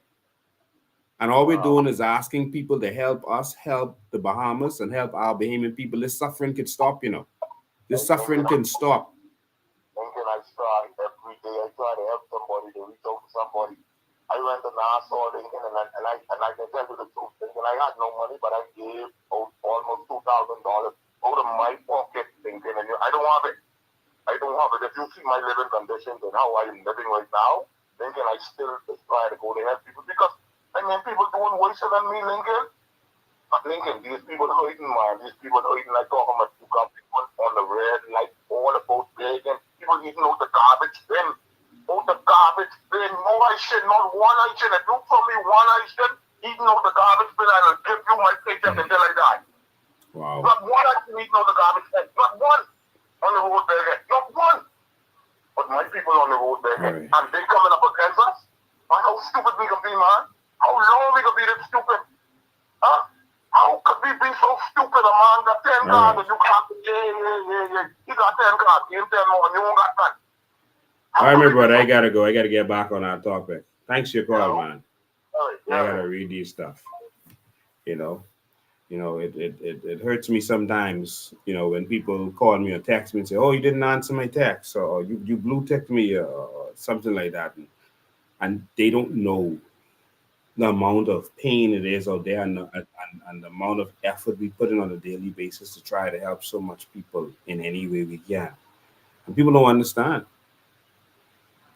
And all we're doing is asking people to help us help the Bahamas and help our Bahamian people. This suffering can stop, you know. This suffering can stop. When can I try every day? I try to help somebody, to reach out to somebody. I went to Nassau, and I can tell you the truth, thinking I had no money, but I gave out almost $2,000 out of my pocket, thinking, and I don't have it. I don't have it. If you see my living conditions and how I am living right now, thinking I still just try to go to help people, because, I mean, people doing worse than me, Lincoln. Lincoln, these people hurting, man. These people hurting, like talking about you got people on the red light, all about begging. People eating out the garbage bin. Out the garbage bin. No, I should not one I should. If you tell me one I should, eating out the garbage bin, I will give you my paycheck until I die. Wow. Not one I should eating out the garbage bin. Not one on the road begging. Not one. But my people on the road begging. Right. And they coming up against us. Man, how stupid we can be, man. How long we can be this stupid? Huh? How could we be so stupid? A man got 10 cards and you can't. Yeah. You got 10 cards. You 10 more and you won't got that. All right, my brother, I got to go. I got to get back on our topic. Thanks for your call, man. I got to read these stuff. You know, it hurts me sometimes, you know, when people call me or text me and say, oh, you didn't answer my text, or you blue ticked me, or something like that. And they don't know the amount of pain it is out there, and the amount of effort we put in on a daily basis to try to help so much people in any way we can. And people don't understand.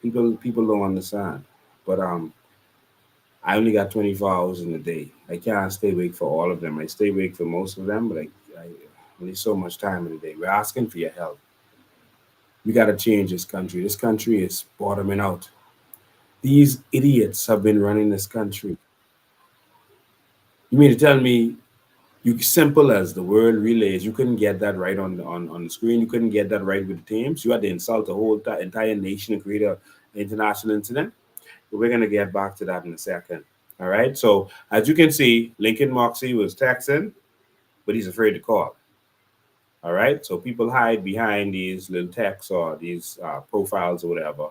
People don't understand. But I only got 24 hours in a day. I can't stay awake for all of them. I stay awake for most of them, but I only so much time in a day. We're asking for your help. We got to change this country. This country is bottoming out. These idiots have been running this country. You mean to tell me, you simple as the word relays, you couldn't get that right on the screen? You couldn't get that right with the teams? You had to insult the whole entire nation and create an international incident? But we're going to get back to that in a second. All right? So, as you can see, Lincoln Moxie was texting, but he's afraid to call. All right? So, people hide behind these little texts or these profiles or whatever.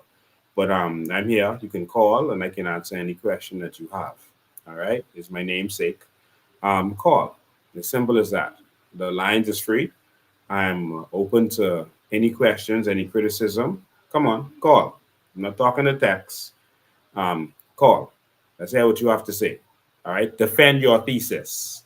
But I'm here. You can call, and I can answer any question that you have. All right? It's my namesake. Call. As simple as that. The lines is free. I'm open to any questions, any criticism. Come on, call. I'm not talking to text. Call. Let's hear what you have to say. All right? Defend your thesis.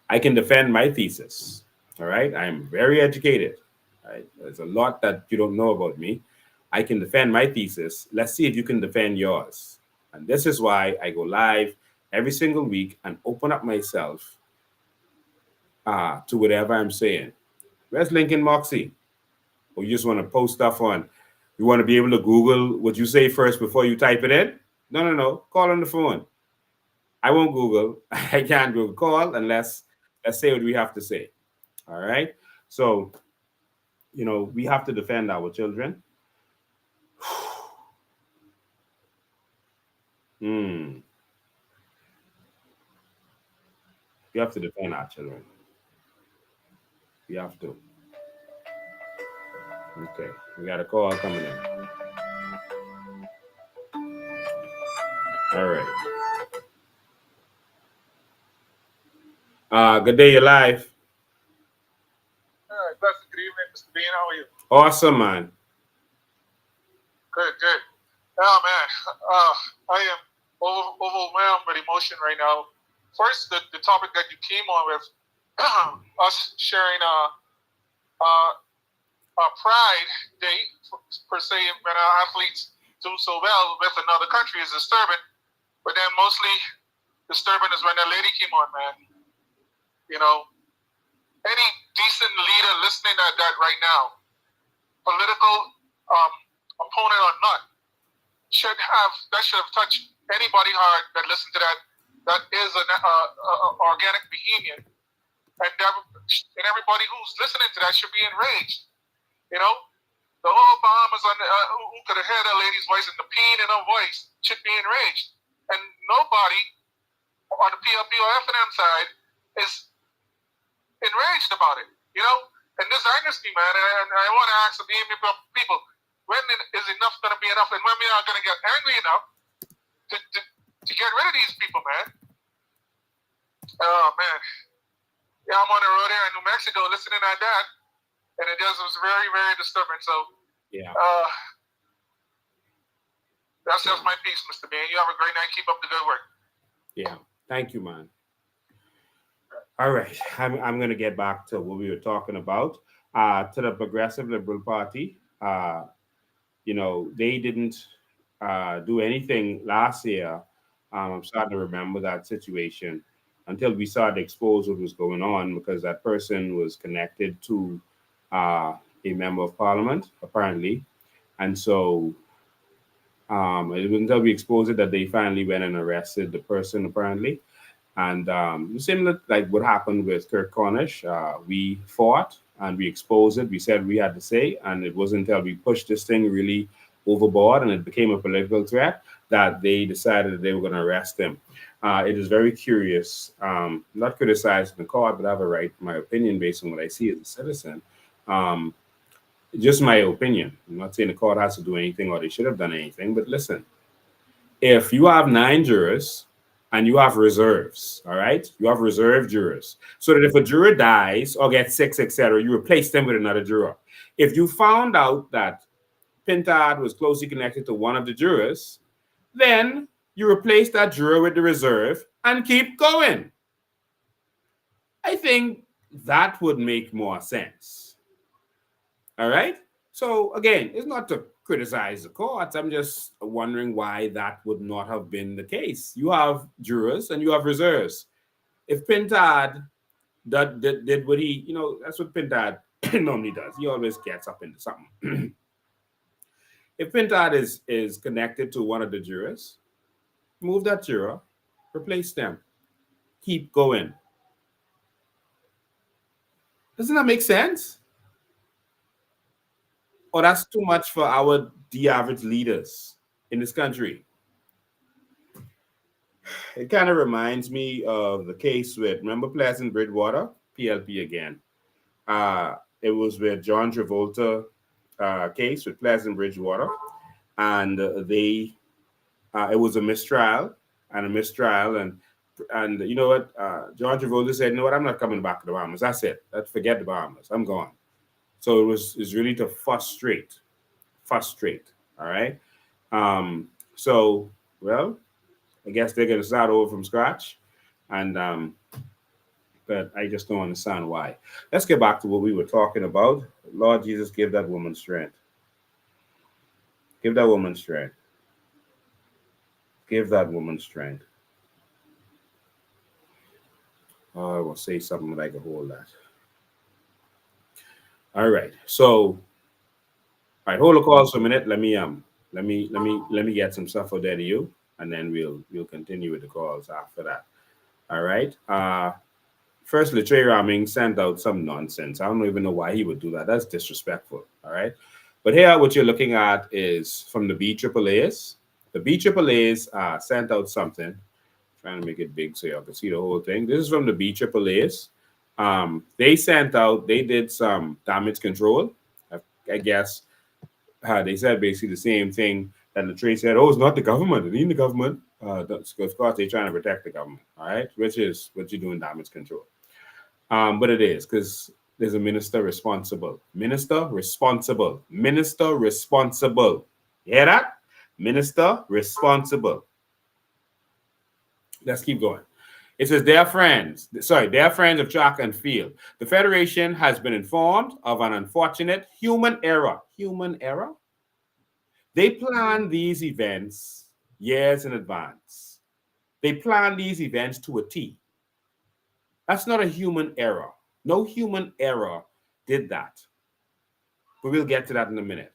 I can defend my thesis. All right? I'm very educated. All right? There's a lot that you don't know about me. I can defend my thesis. Let's see if you can defend yours. And this is why I go live every single week and open up myself to whatever I'm saying. Where's Lincoln Moxie? Or you just want to post stuff on? You want to be able to Google what you say first before you type it in? No. Call on the phone. I won't Google. I can't Google. Call and let's say what we have to say. All right. So, we have to defend our children. We have to defend our children. We have to. Okay. We got a call coming in. All right. Good day, you're live. All right, blessed good evening, Mr. Bean. How are you? Awesome, man. Good. Oh, man, I am overwhelmed with emotion right now. First, the topic that you came on with, us sharing our Pride Day, per se, when our athletes do so well with another country is disturbing. But then mostly disturbing is when that lady came on, man. Any decent leader listening to that right now, political opponent or not, should have touched anybody hard that listened to that. That is an organic behavior, and everybody who's listening to that should be enraged. The whole Bahamas who could have heard that lady's voice and the pain in her voice should be enraged, and nobody on the PLP or F&M side is enraged about it. And this angers me, man. And I want to ask the people, when is enough going to be enough, and when we are going to get angry enough to get rid of these people, man? Oh, man. Yeah, I'm on the road here in New Mexico listening to that, and it just was very, very disturbing. So, yeah. That's just my piece, Mr. Bean. You have a great night. Keep up the good work. Yeah. Thank you, man. All right. I'm going to get back to what we were talking about. To the Progressive Liberal Party, they didn't do anything last year. I'm starting to remember that situation until we started to expose what was going on, because that person was connected to a member of parliament, apparently. And so it was until we exposed it that they finally went and arrested the person, apparently. And similar like what happened with Kirk Cornish, we fought and we exposed it. We said we had to say, and it wasn't until we pushed this thing really overboard and it became a political threat that they decided that they were going to arrest him. It is very curious, not criticizing the court, but I have a right to my opinion based on what I see as a citizen. Just my opinion. I'm not saying the court has to do anything or they should have done anything, but listen, if you have 9 jurors and you have reserves, all right? You have reserve jurors, so that if a juror dies or gets sick, etc., you replace them with another juror. If you found out that Pintard was closely connected to one of the jurors, then you replace that juror with the reserve and keep going. I think that would make more sense. All right? So again, it's not to criticize the courts. I'm just wondering why that would not have been the case. You have jurors and you have reserves. If Pintard did what he, that's what Pintard normally does. He always gets up into something. If Pintard is connected to one of the jurors, move that juror, replace them, keep going. Doesn't that make sense? Or that's too much for our average leaders in this country? It kind of reminds me of the case with, remember Pleasant Bridgewater? PLP again. It was with John Travolta case with Pleasant Bridgewater. And it was a mistrial. And you know what? John Travolta said, you know what? I'm not coming back to the Bahamas. That's it. Forget the Bahamas. I'm gone. So it's really to frustrate. All right. So, well, I guess they're going to start over from scratch. And, but I just don't understand why. Let's get back to what we were talking about. Lord Jesus, give that woman strength. Give that woman strength. Give that woman strength. I will say something like a whole lot. All right. So, all right, hold the calls for a minute. Let me get some stuff for there to you, and then we'll continue with the calls after that. All right. First, Latrey Raming sent out some nonsense. I don't even know why he would do that. That's disrespectful. All right. But here, what you're looking at is from the BAAAs. The BAAAs sent out something. Trying to make it big so y'all can see the whole thing. This is from the BAAAs. They did some damage control. I guess they said basically the same thing that the trade said. Oh, it's not the government. It ain't the government. Of course, they're trying to protect the government. All right, which is what you do in damage control. But it is because there's a minister responsible. Minister responsible. Minister responsible. You hear that? Minister responsible. Let's keep going. It says, dear friends of track and field, the Federation has been informed of an unfortunate human error. Human error? They plan these events years in advance. They plan these events to a T. That's not a human error. No human error did that. But we'll get to that in a minute.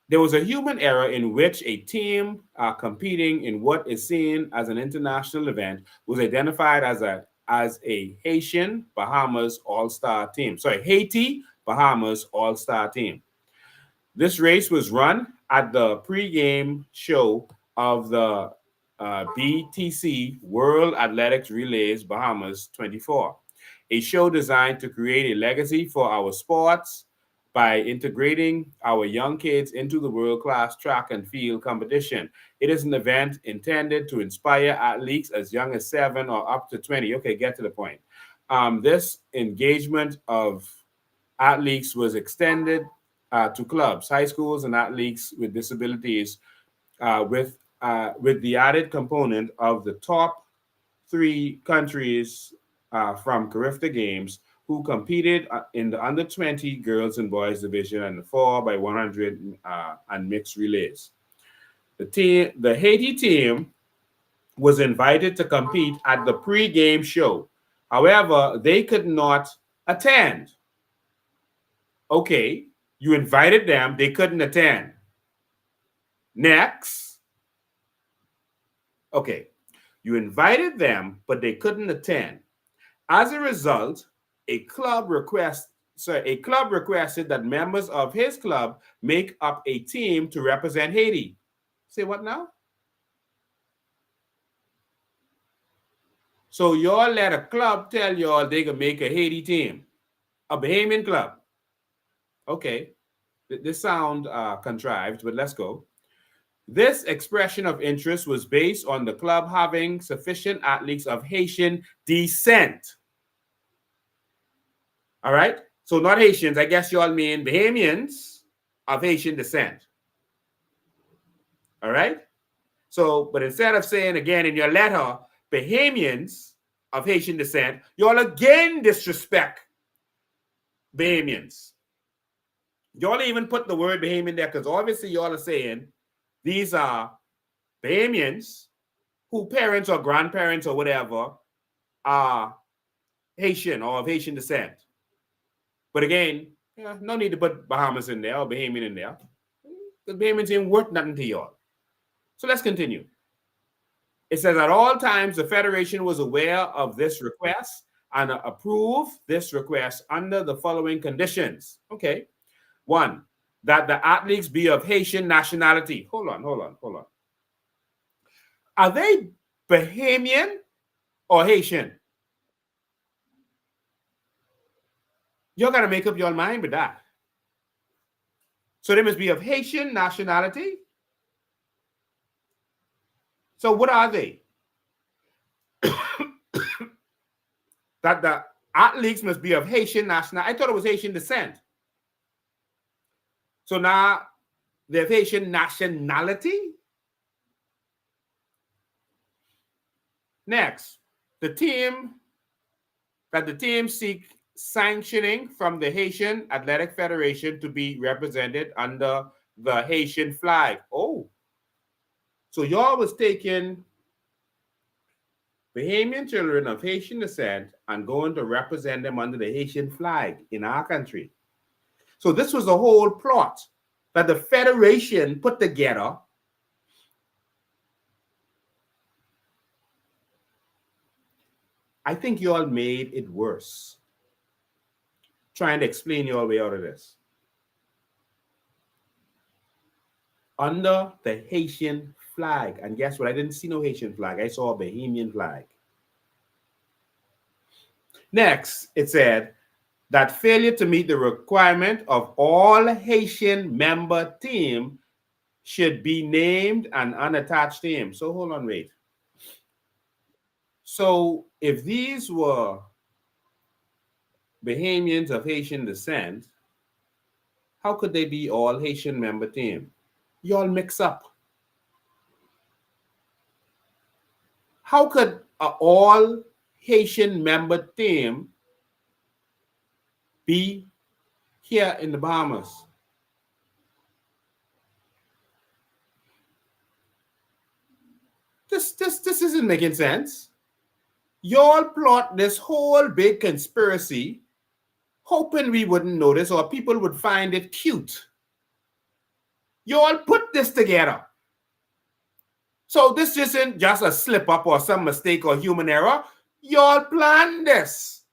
There was a human error in which a team competing in what is seen as an international event was identified as a Haitian Bahamas All-Star team. Sorry, Haiti Bahamas All-Star team. This race was run at the pre-game show of the BTC World Athletics Relays Bahamas 24, a show designed to create a legacy for our sports by integrating our young kids into the world-class track and field competition. It is an event intended to inspire athletes as young as 7 or up to 20. Okay, get to the point. This engagement of athletes was extended to clubs, high schools, and athletes with disabilities with the added component of the top 3 countries from Carifta Games who competed in the under-20 girls and boys division and the 4x100 and mixed relays. The Haiti team was invited to compete at the pre-game show. However, they could not attend. Okay, you invited them, they couldn't attend. Next. Okay, you invited them, but they couldn't attend. As a result, a club requested that members of his club make up a team to represent Haiti. Say what now? So y'all let a club tell y'all they can make a Haiti team, a Bahamian club. Okay, this sound contrived, but let's go. This expression of interest was based on the club having sufficient athletes of Haitian descent. All right? So not Haitians. I guess y'all mean Bahamians of Haitian descent. All right? So, but instead of saying again in your letter, Bahamians of Haitian descent, y'all again disrespect Bahamians. Y'all even put the word Bahamian there because obviously y'all are saying these are Bahamians who parents or grandparents or whatever are Haitian or of Haitian descent. But again, no need to put Bahamas in there or Bahamian in there. The Bahamians ain't worth nothing to y'all. So let's continue. It says at all times the Federation was aware of this request and approved this request under the following conditions. Okay. 1, that the athletes be of Haitian nationality. Hold on. Are they Bahamian or Haitian? Y'all got to make up your mind with that. So they must be of Haitian nationality. So what are they? That the athletes must be of Haitian nationality. I thought it was Haitian descent. So now they have Haitian nationality. Next, the team seek sanctioning from the Haitian Athletic Federation to be represented under the Haitian flag. Oh, so y'all was taking Bahamian children of Haitian descent and going to represent them under the Haitian flag in our country. So this was a whole plot that the Federation put together. I think you all made it worse. Trying to explain your way out of this. Under the Haitian flag. And guess what? I didn't see no Haitian flag. I saw a Bahamian flag. Next, it said that failure to meet the requirement of all Haitian member team should be named an unattached team. So hold on, wait. So if these were Bahamians of Haitian descent, how could they be all Haitian member team? You all mix up. How could an all Haitian member team be here in the Bahamas? This isn't making sense. Y'all plot this whole big conspiracy hoping we wouldn't notice or people would find it cute. Y'all put this together. So this isn't just a slip up or some mistake or human error. Y'all planned this.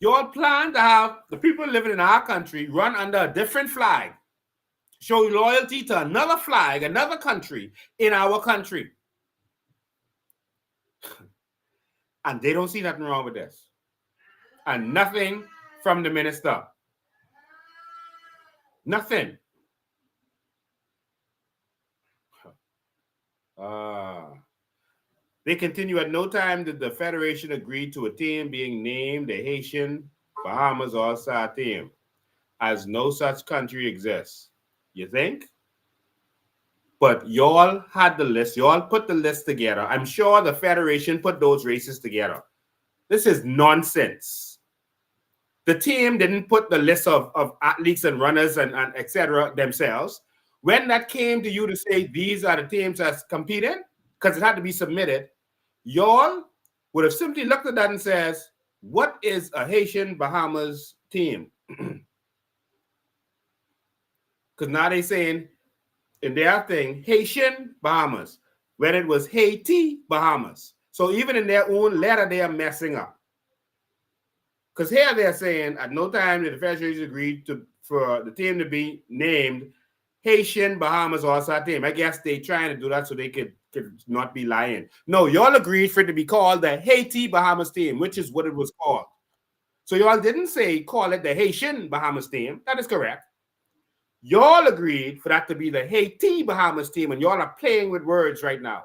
Y'all plan to have the people living in our country run under a different flag, show loyalty to another flag, another country in our country. And they don't see nothing wrong with this. And nothing from the minister. Nothing. They continue, at no time did the Federation agree to a team being named the Haitian Bahamas All-Star team, as no such country exists. You think? But y'all had the list. Y'all put the list together. I'm sure the Federation put those races together. This is nonsense. The team didn't put the list of athletes and runners and etc. themselves. When that came to you to say these are the teams that's competing, because it had to be submitted, y'all would have simply looked at that and says, what is a Haitian Bahamas team? Because now they're saying in their thing, Haitian Bahamas, when it was Haiti Bahamas. So even in their own letter, they are messing up. Because here they're saying at no time did the Federation agree for the team to be named Haitian Bahamas All-Star team. I guess they trying to do that so they could not be lying. No, y'all agreed for it to be called the Haiti Bahamas team, which is what it was called. So y'all didn't say call it the Haitian Bahamas team. That is correct. Y'all agreed for that to be the Haiti Bahamas team, and y'all are playing with words right now.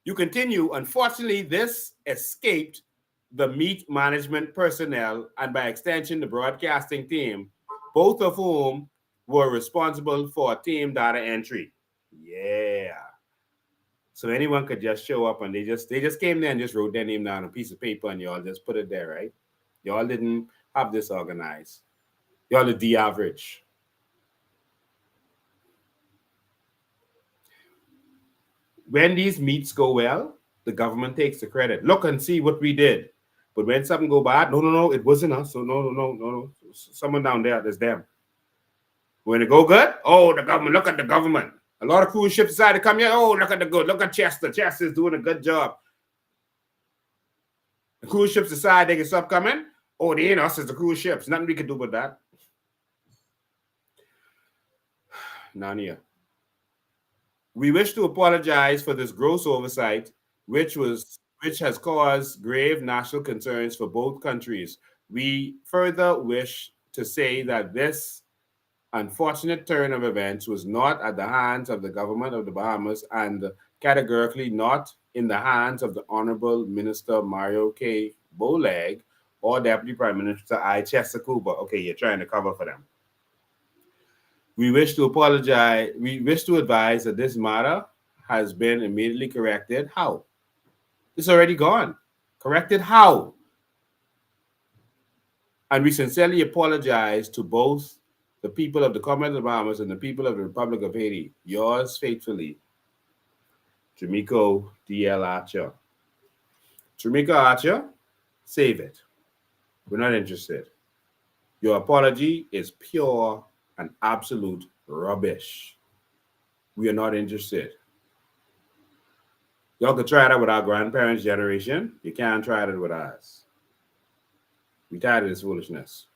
You continue, unfortunately, this escaped the meet management personnel and by extension, the broadcasting team, both of whom were responsible for team data entry. Yeah. So anyone could just show up and they just came there and just wrote their name down on a piece of paper and y'all just put it there, right? Y'all didn't have this organized. Y'all are the average. When these meets go well, the government takes the credit. Look and see what we did. But when something go bad, no, it wasn't us. So no. Someone down there, there's them. When it go good, oh, the government, look at the government. A lot of cruise ships decided to come here. Oh, look at the good. Look at Chester. Chester is doing a good job. The cruise ships decide they can stop coming. Oh, they ain't us, it's the cruise ships. Nothing we can do with that. Nania. We wish to apologize for this gross oversight, which has caused grave national concerns for both countries. We further wish to say that this unfortunate turn of events was not at the hands of the government of the Bahamas and categorically not in the hands of the Honorable Minister Mario K. Boleg or Deputy Prime Minister I. Chester Cooper. Okay, you're trying to cover for them. We wish to apologize. We wish to advise that this matter has been immediately corrected. How? It's already gone. Corrected how? And we sincerely apologize to both the people of the Commonwealth of Bahamas and the people of the Republic of Haiti. Yours faithfully, Jamiko D.L. Archer. Jamaica Archer, save it. We're not interested. Your apology is pure and absolute rubbish. We are not interested. Y'all could try that with our grandparents' generation. You can't try that with us. We tired of this foolishness.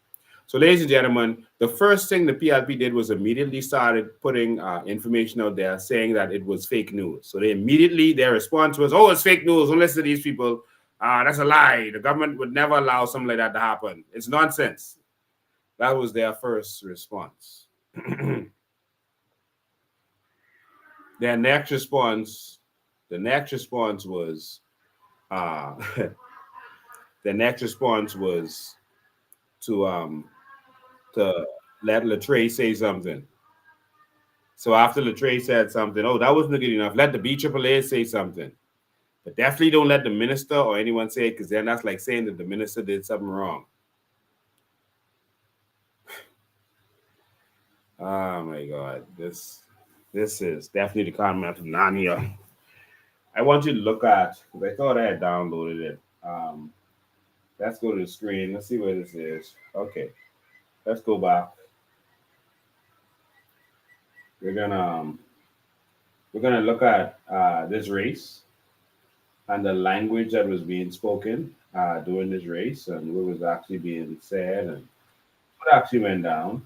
So, ladies and gentlemen, the first thing the PLP did was immediately started putting information out there saying that it was fake news. So their response was, oh, it's fake news. Don't listen to these people. That's a lie. The government would never allow something like that to happen. It's nonsense. That was their first response. The next response was to let Latre say something. So after Latre said something, oh, that wasn't good enough. Let the BAAA say something. But definitely don't let the minister or anyone say it, because then that's like saying that the minister did something wrong. Oh my God. This is definitely the comment of Narnia. I want you to look at, because I thought I had downloaded it. Let's go to the screen. Let's see where this is. Okay. Let's go back. We're gonna look at this race and the language that was being spoken during this race and what was actually being said and what actually went down.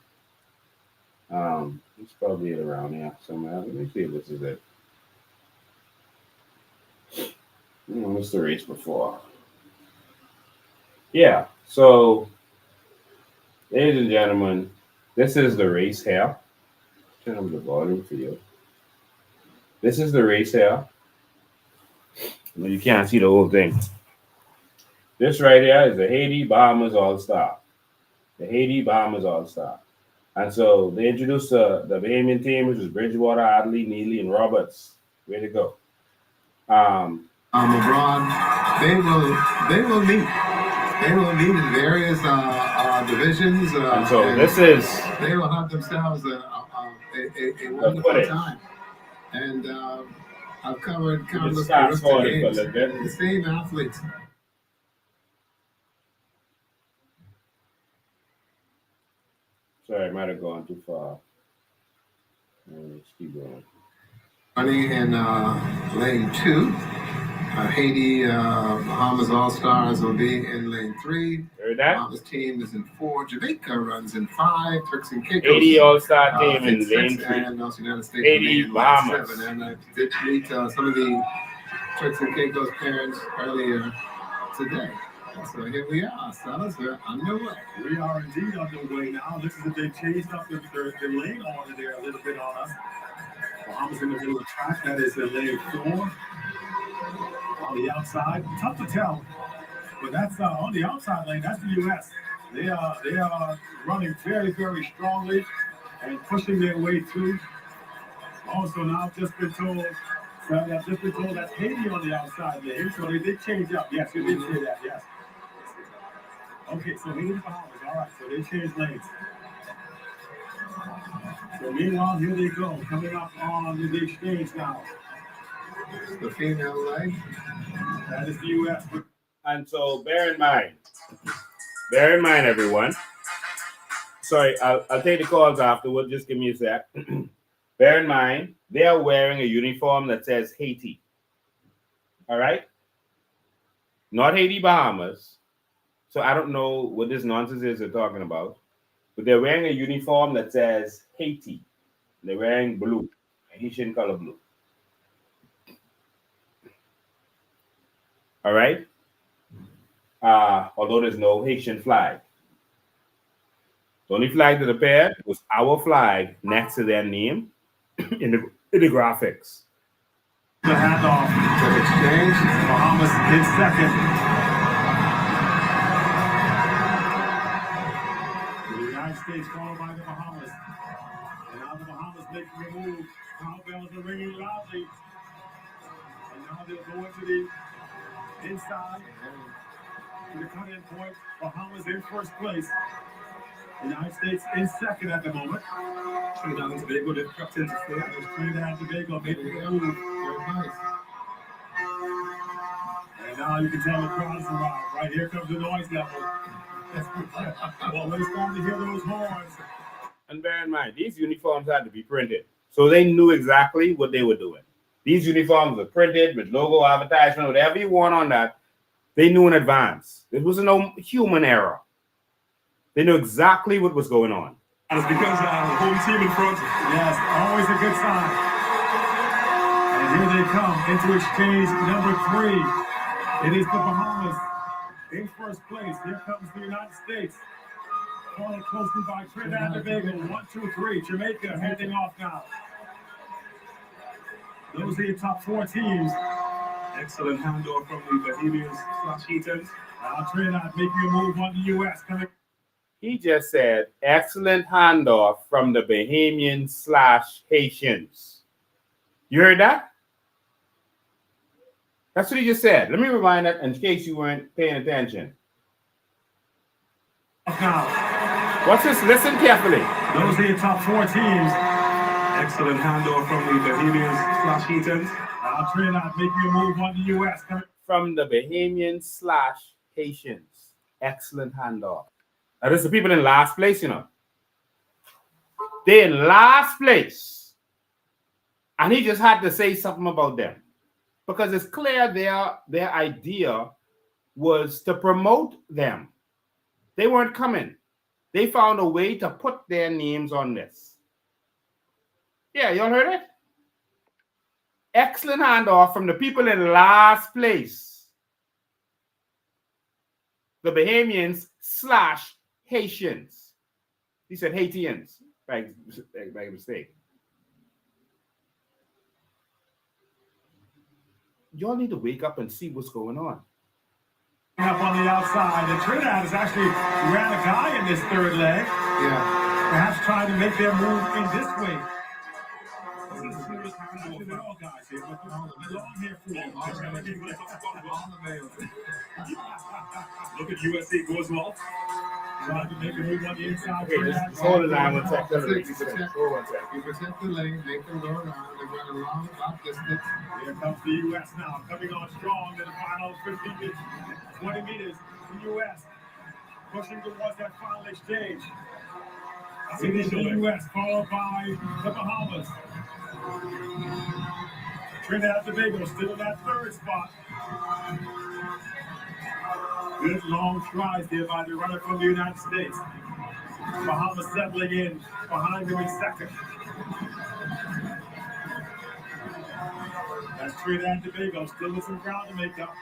It's probably around here somewhere. Let me see if this is it. What's the race before? Yeah. So, ladies and gentlemen, this is the race here. Turn up the volume for you. This is the race here. You can't see the whole thing. This right here is the Haiti Bahamas All-Star. The Haiti Bahamas All-Star. And so they introduced the Bahamian team, which is Bridgewater, Adley, Neely, and Roberts. Way to go. LeBron, they will meet. They will meet in various divisions. And so this is. They will have themselves a wonderful time. And I've covered countless games. The same athletes. Sorry, I might have gone too far. Let's keep going. Running in lane 2. Haiti Bahamas All-Stars will be in lane 3. Bahamas team is in 4. Jamaica runs in 5. Turks and Caicos. Haiti All-Star team in lane 3. And also United States Haiti Bahamas. 7. And I did meet some of the Turks and Caicos parents earlier today. So here we are, fellas. We're underway. We are indeed underway now. This is if they changed up the lane order there a little bit on us. Bahamas in the middle of the track. That is in lane 4. On the outside, tough to tell, but that's on the outside lane. That's the U.S. They are running very, very strongly and pushing their way through. Also, now I've just been told that's Haiti on the outside lane. So they did change up. Yes, you did say that. Yes. Okay, so Haiti Bahamas. All right, so they changed lanes. So meanwhile, here they go, coming up on the exchange now. The female leg. That is the U.S. And so bear in mind, everyone. Sorry, I'll take the calls afterward. Just give me a sec. Bear in mind, they are wearing a uniform that says Haiti. All right? Not Haiti Bahamas. So I don't know what this nonsense is they're talking about. But they're wearing a uniform that says Haiti. They're wearing blue, Haitian color blue. All right? Although there's no Haitian flag. The only flag that appeared was our flag next to their name in the graphics. The handoff. The exchange. Bahamas in second. The United States followed by the Bahamas. And now the Bahamas making a move. Cowbells are ringing loudly. And now they'll go into the inside. The cut-in point, Bahamas in first place. The United States in second at the moment. Trinidad and Tobago, they've crept into third. Trinidad and Tobago made a move. Very nice. And now you can tell the crowd's around. Right here comes the noise level. Well, we're starting to hear those horns. And bear in mind, these uniforms had to be printed. So they knew exactly what they were doing. These uniforms were printed with logo, advertisement, whatever you want on that. They knew in advance. It was no human error. They knew exactly what was going on. And it's because the home team in front. Yes, always a good sign. And here they come into exchange number 3. It is the Bahamas in first place. Here comes the United States. Followed closely by Trinidad and Tobago. 1, 2, 3. Jamaica heading off now. Those are your top 4 teams. Excellent handoff from the Bahamians/Haitians. Now Trinidad making a move on the U.S. coming. He just said, excellent handoff from the Bahamians/Haitians. You heard that? That's what he just said. Let me rewind that in case you weren't paying attention. Now, watch this. Listen carefully. Those are your top 4 teams. Excellent handoff from the Bahamians/Haitians. Now Trinidad making a move on the U.S. coming from the Bahamians/Haitians. Excellent handoff. Now, this is the people in last place, you know. They're in last place. And he just had to say something about them. Because it's clear their idea was to promote them. They weren't coming. They found a way to put their names on this. Yeah, y'all heard it? Excellent handoff from the people in last place. The Bahamians/Haitians. He said Haitians by mistake. Y'all need to wake up and see what's going on. Up on the outside, and Trinidad has actually ran a guy in this third leg. Yeah. Perhaps trying to make their move in this way. Look at USA goes well. Trying to make a move on the inside. Hold the line one second. You protect the lane, make them go around, they run along about distance. Here comes the U.S. now, coming on strong in the final 20 meters. The U.S. pushing towards that final exchange. The U.S. followed by the Bahamas. Trinidad and Tobago still in that third spot. Good long strides there by the runner from the United States. Bahamas settling in behind him in second. That's Trinidad and Tobago still with some ground to make up.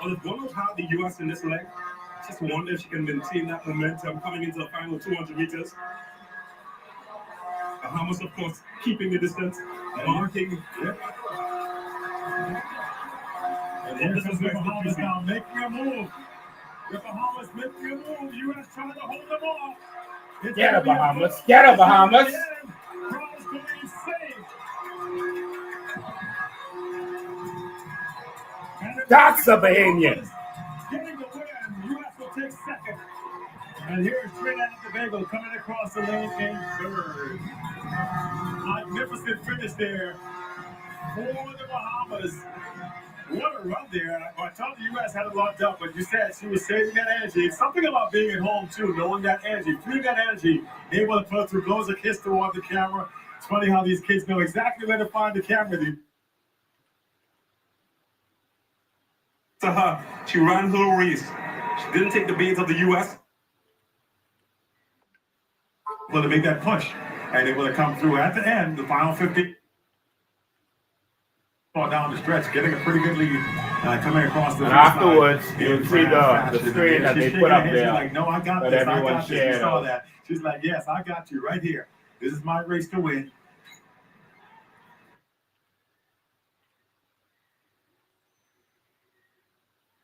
Well, it's going to have the U.S. in this leg. Just wonder if she can maintain that momentum coming into the final 200 meters. Bahamas, of course, keeping the distance, marking. And here comes the Bahamas now making a move. The Bahamas making a move. U.S. trying to hold them off. Get a Bahamas. Get a Bahamas. Crowd's going insane. That's the Bahamian. Getting the win. U.S. will take second. And here's Trinidad and Tobago coming across the lane in third. Magnificent finish there for the Bahamas. What a run there. I thought the U.S. had it locked up, but you said she was saving that energy. It's something about being at home, too, knowing that energy, feeling that energy, able to put through, blows a kiss toward the camera. It's funny how these kids know exactly where to find the camera. To her, she ran her race. She didn't take the bait of the U.S. Able to make that push, and able to come through at the end, the final 50. Down the stretch, getting a pretty good lead, coming across the. And afterwards, you'll see the screen that they put up there. She's like, no, I got this. I got this. You saw that. She's like, yes, I got you right here. This is my race to win.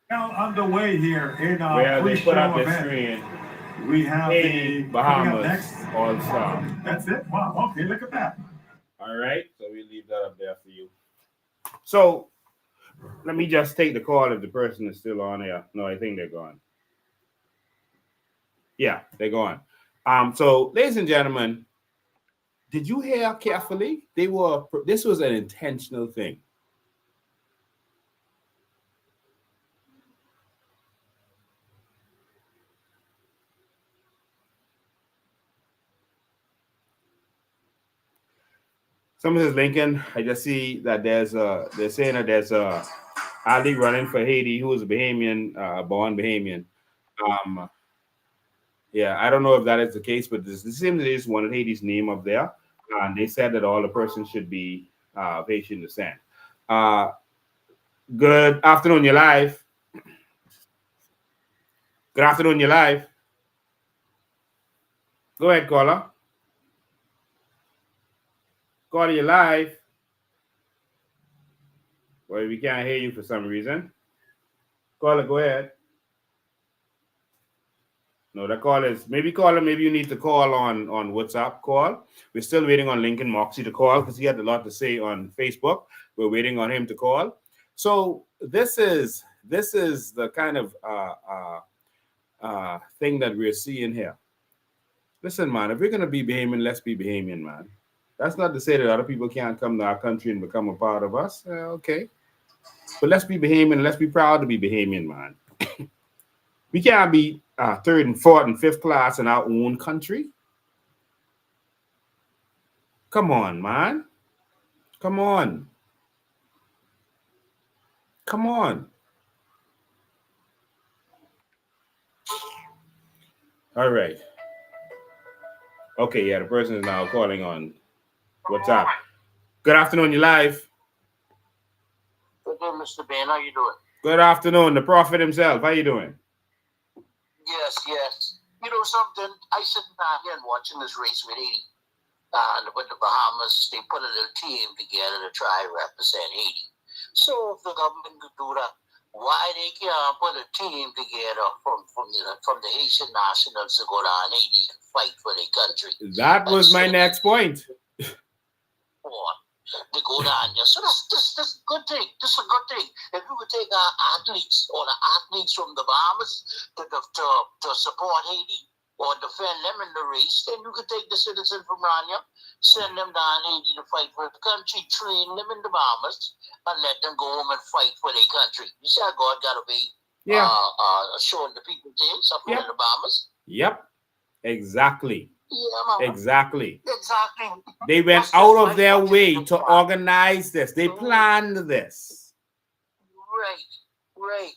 Now underway here in our pre-show event. We have HAITI, the Bahamas All-Star. That's it. Wow. Okay, look at that. All right, so we leave that up there for you. So Let me just take the call if the person is still on here. No, I think they're gone. Yeah, they're gone. So, ladies and gentlemen, did you hear carefully? This was an intentional thing. Someone says Lincoln. I just see that they're saying that there's a Ali running for Haiti, who is a Bahamian, born Bahamian. Yeah, I don't know if that is the case, but this seems it is one of Haiti's name up there. And they said that all the persons should be of Haitian descent. Good afternoon, you're live. Good afternoon, you're live. Go ahead, caller. Caller, you're live. Well, we can't hear you for some reason. Caller, go ahead. No, the call is maybe you need to call on WhatsApp call. We're still waiting on Lincoln Moxie to call because he had a lot to say on Facebook. We're waiting on him to call. So this is the kind of thing that we're seeing here. Listen, man, if we're gonna be Bahamian, let's be Bahamian, man. That's not to say that other people can't come to our country and become a part of us. Okay. But let's be Bahamian. Let's be proud to be Bahamian, man. We can't be third and fourth and fifth class in our own country. Come on, man. Come on. Come on. All right. Okay, yeah, the person is now calling on WhatsApp. Good afternoon, you're live. Good day, Mr. Bain. How you doing? Good afternoon, the prophet himself. How you doing? Yes. You know something? I sitting down here and watching this race with Haiti. With the Bahamas, they put a little team together to try to represent Haiti. So if the government could do that, why they can't put a team together from the Haitian nationals to go down Haiti and fight for their country? That was my next point. To go down there. So this a good thing. This is a good thing. If you could take our athletes or the athletes from the Bahamas to support Haiti or defend them in the race, then you could take the citizen from Rania, send them down Haiti to fight for the country, train them in the Bahamas, and let them go home and fight for their country. You see how God got to be showing the people things up in the Bahamas? Yep. Exactly. Yeah, Exactly. Exactly. They went out of their way to organize this. They planned this. Right.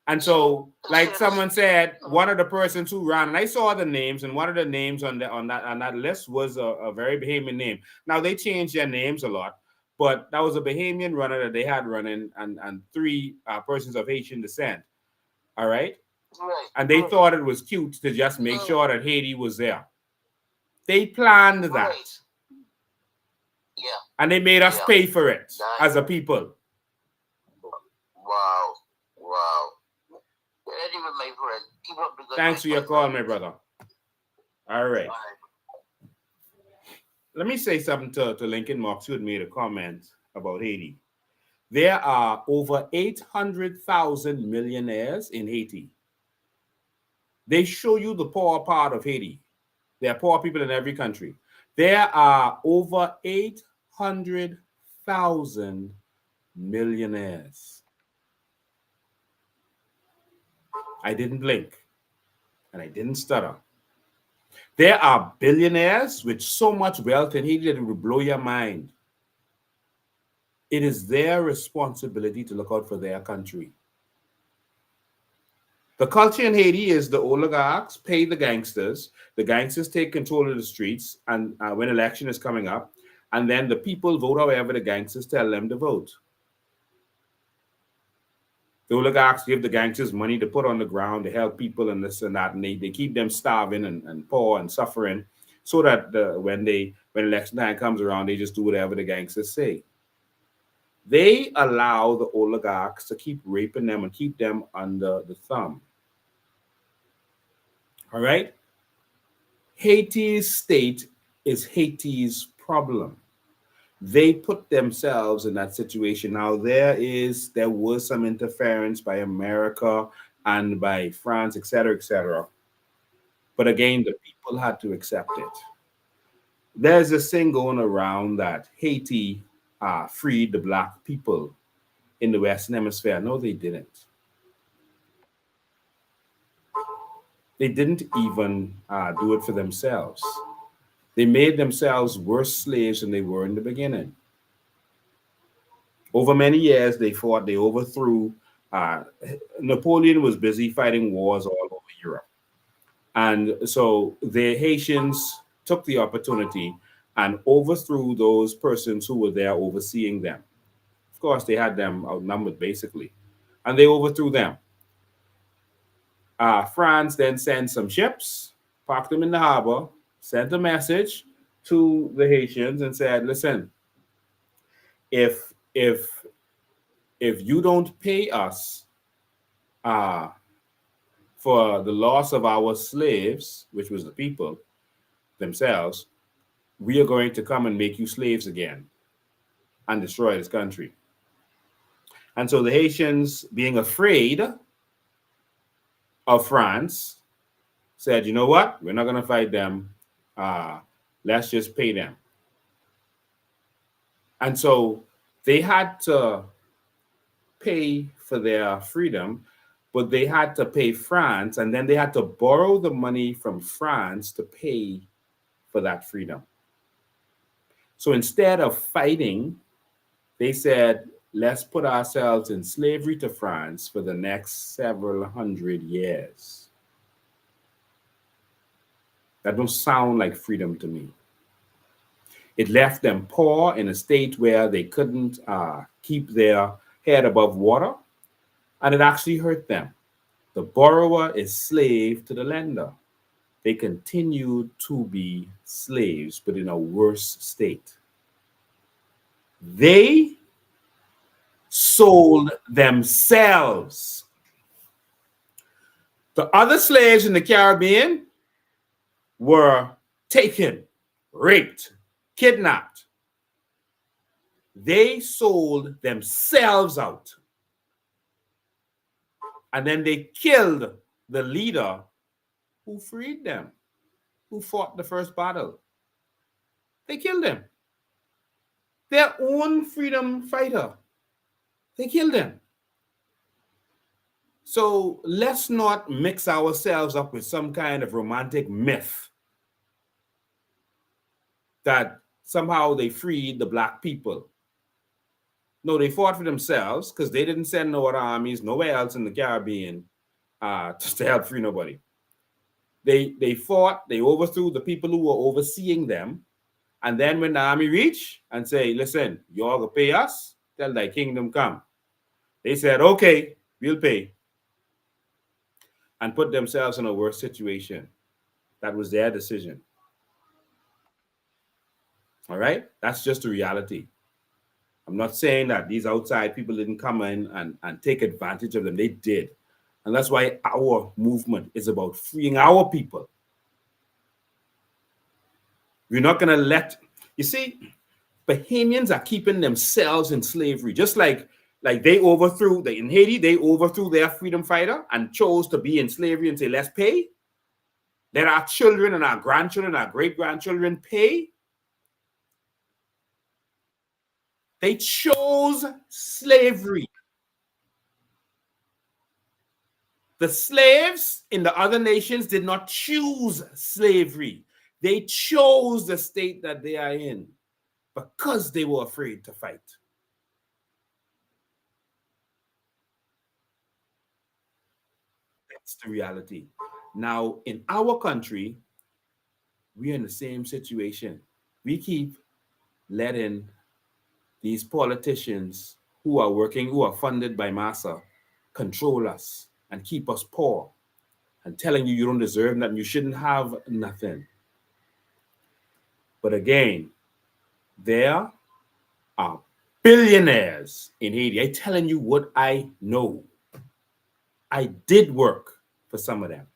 And so, like someone said, one of the persons who ran, and I saw the names, and one of the names on that list was a very Bahamian name. Now they changed their names a lot, but that was a Bahamian runner that they had running, and three persons of Haitian descent. All right. Right. And they thought it was cute to just make sure that Haiti was there. They planned that. Right. Yeah. And they made us pay for it as a people. Wow. Anyway, my friend, keep up the good. Thanks for your call, my brother. All right. Let me say something to Lincoln Marks, who had made a comment about Haiti. There are over 800,000 millionaires in Haiti. They show you the poor part of Haiti. There are poor people in every country. There are over 800,000 millionaires. I didn't blink and I didn't stutter. There are billionaires with so much wealth in Haiti that it will blow your mind. It is their responsibility to look out for their country. The culture in Haiti is the oligarchs pay the gangsters take control of the streets, and when election is coming up, and then the people vote however the gangsters tell them to vote. The oligarchs give the gangsters money to put on the ground to help people and this and that, and they keep them starving and poor and suffering, so that when election time comes around, they just do whatever the gangsters say. They allow the oligarchs to keep raping them and keep them under the thumb. All right? Haiti's state is Haiti's problem. they put themselves in that situation. Now there was some interference by America and by France, etc., etc. But again, the people had to accept it. There's this thing going around that Haiti freed the black people in the Western Hemisphere. No, they didn't. They didn't even do it for themselves. They made themselves worse slaves than they were in the beginning. Over many years, they fought, they overthrew. Napoleon was busy fighting wars all over Europe. And so the Haitians took the opportunity and overthrew those persons who were there overseeing them. Of course, they had them outnumbered basically, and they overthrew them. France then sent some ships, parked them in the harbor, sent a message to the Haitians and said, "Listen, if if if you don't pay us uh, for the loss of our slaves, which was the people themselves, we are going to come and make you slaves again and destroy this country." And so the Haitians, being afraid of France, said, "You know what? We're not going to fight them. Let's just pay them." And so they had to pay for their freedom, but they had to pay France, and then they had to borrow the money from France to pay for that freedom. So instead of fighting, they said, let's put ourselves in slavery to France for the next several hundred years. That don't sound like freedom to me. It left them poor in a state where they couldn't keep their head above water, and it actually hurt them. The borrower is slave to the lender. They continued to be slaves, but in a worse state. They sold themselves. The other slaves in the Caribbean were taken, raped, kidnapped. They sold themselves out. And then they killed the leader who freed them, who fought the first battle. They killed him. Their own freedom fighter. They killed him. So let's not mix ourselves up with some kind of romantic myth that somehow they freed the black people. No, they fought for themselves because they didn't send no other armies nowhere else in the Caribbean to help free nobody. They fought, they overthrew the people who were overseeing them. And then when the army reached and say, listen, you all gonna pay us, tell thy kingdom come. They said, okay, we'll pay. And put themselves in a worse situation. That was their decision. All right? That's just the reality. I'm not saying that these outside people didn't come in and take advantage of them. They did. And that's why our movement is about freeing our people. We're not going to let, you see, Bahamians are keeping themselves in slavery, just like they overthrew, in Haiti, they overthrew their freedom fighter and chose to be in slavery and say, let's pay. Let our children and our grandchildren, our great-grandchildren pay. They chose slavery. The slaves in the other nations did not choose slavery. They chose the state that they are in because they were afraid to fight. That's the reality. Now, in our country, we're in the same situation. We keep letting these politicians who are funded by massa, control us and keep us poor and telling you don't deserve nothing, you shouldn't have nothing. But again, there are billionaires in Haiti. I'm telling you what I know. I did work for some of them.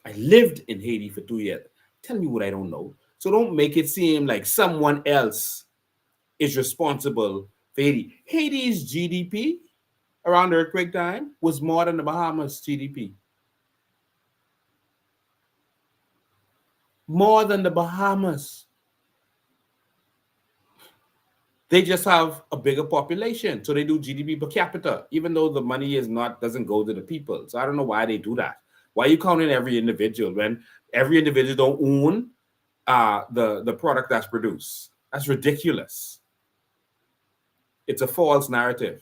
I lived in Haiti for 2 years. Tell me what I don't know. So don't make it seem like someone else is responsible for Haiti. Haiti's GDP around the earthquake time was more than the Bahamas GDP. More than the Bahamas. They just have a bigger population, so they do GDP per capita, even though the money doesn't go to the people. So I don't know why they do that. Why are you counting every individual when every individual don't own the product that's produced? That's ridiculous. It's a false narrative.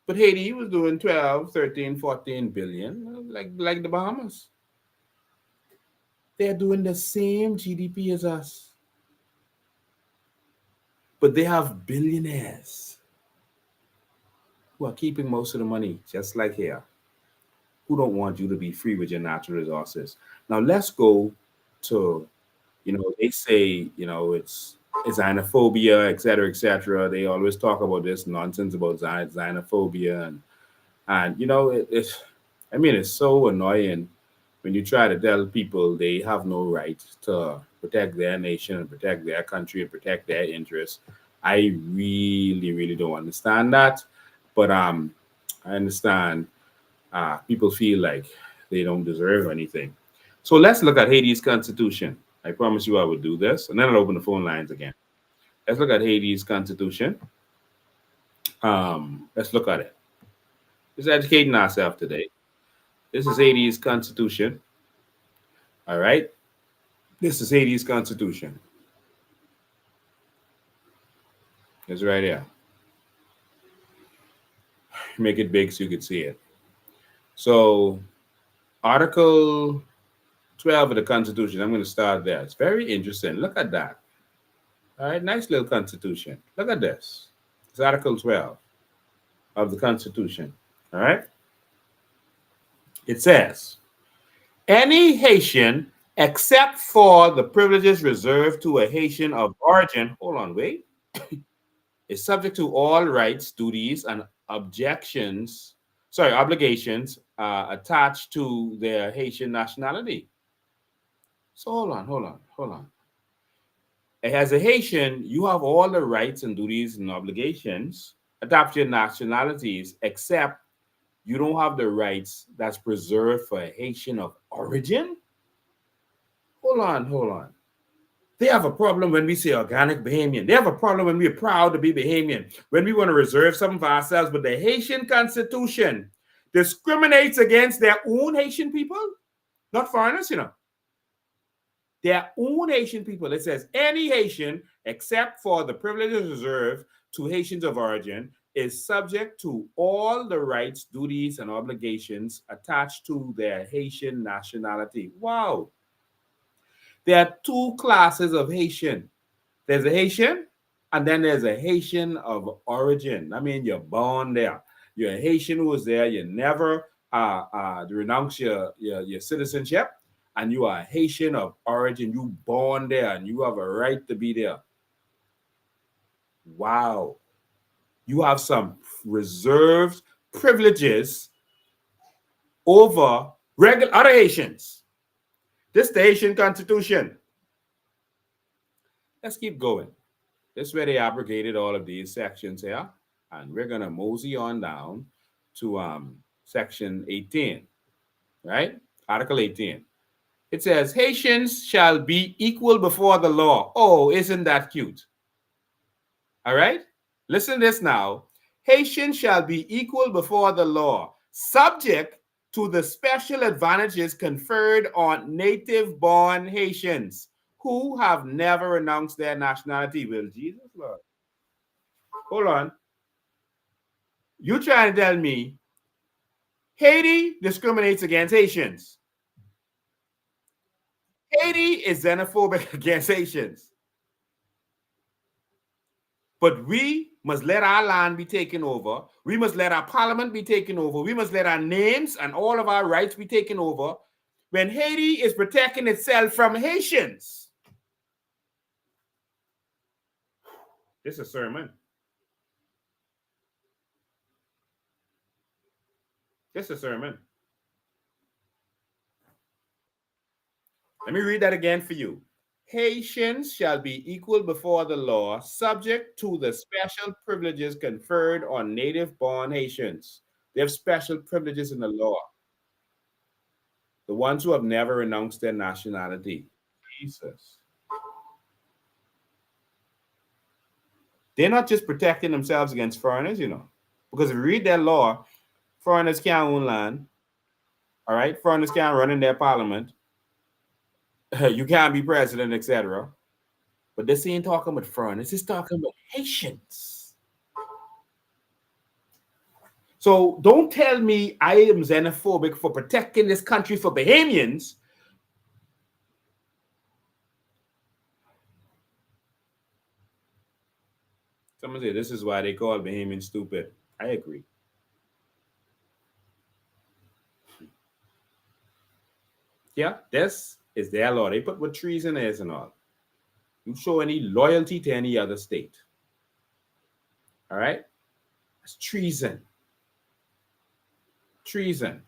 But Haiti was doing 12, 13, 14 billion, like the Bahamas. They're doing the same GDP as us. But they have billionaires who are keeping most of the money, just like here, who don't want you to be free with your natural resources. Now let's go to, they say, it's xenophobia, et cetera, et cetera. They always talk about this nonsense about xenophobia. And it's so annoying when you try to tell people they have no right to protect their nation and protect their country and protect their interests. I really, really don't understand that. But I understand people feel like they don't deserve anything. So let's look at Haiti's constitution. I promise you I will do this. And then I'll open the phone lines again. Let's look at Haiti's constitution. Let's look at it. Just educating ourselves today. This is Haiti's constitution. All right. This is Haiti's constitution. It's right here. Make it big so you can see it. So Article 12 of the Constitution, I'm going to start there. It's very interesting. Look at that. All right, nice little Constitution. Look at this. It's Article 12 of the Constitution. All right. It says, any Haitian, except for the privileges reserved to a Haitian of origin, hold on, wait, is subject to all rights, duties, and obligations attached to their Haitian nationality. So hold on. As a Haitian, you have all the rights and duties and obligations attached to your nationalities, except you don't have the rights that's preserved for a Haitian of origin. Hold on. They have a problem when we say organic Bahamian. They have a problem when we're proud to be Bahamian. When we want to reserve something for ourselves, but the Haitian Constitution discriminates against their own Haitian people, not foreigners, Their own Haitian people. It says any Haitian, except for the privileges reserved to Haitians of origin, is subject to all the rights, duties, and obligations attached to their Haitian nationality. Wow. There are two classes of Haitian. There's a Haitian, and then there's a Haitian of origin. I mean, you're born there. You're a Haitian who was there. You never renounce your citizenship, and you are a Haitian of origin. You born there, and you have a right to be there. Wow. You have some reserved privileges over regular other Haitians. This is the Haitian Constitution. Let's keep going. This is where they abrogated all of these sections here. And we're going to mosey on down to section 18, right? Article 18. It says, Haitians shall be equal before the law. Oh, isn't that cute? All right? Listen to this now. Haitians shall be equal before the law, subject to the special advantages conferred on native-born Haitians who have never renounced their nationality. Will Jesus, Lord? Hold on. You trying to tell me Haiti discriminates against Haitians? Haiti is xenophobic against Haitians. But we must let our land be taken over. We must let our parliament be taken over. We must let our names and all of our rights be taken over when Haiti is protecting itself from Haitians. This is a sermon. This is a sermon. Let me read that again for you. Haitians shall be equal before the law, subject to the special privileges conferred on native-born Haitians. They have special privileges in the law. The ones who have never renounced their nationality. Jesus. They're not just protecting themselves against foreigners, you know. Because if you read that law, foreigners can't own land. All right? Foreigners can't run in their parliament. You can't be president, etc. But this ain't talking about foreigners. It's talking about Haitians. So don't tell me I am xenophobic for protecting this country for Bahamians. Someone say this is why they call Bahamians stupid. I agree. Yeah, this is their law. They put what treason is and all. You show any loyalty to any other state. All right? That's treason. Treason.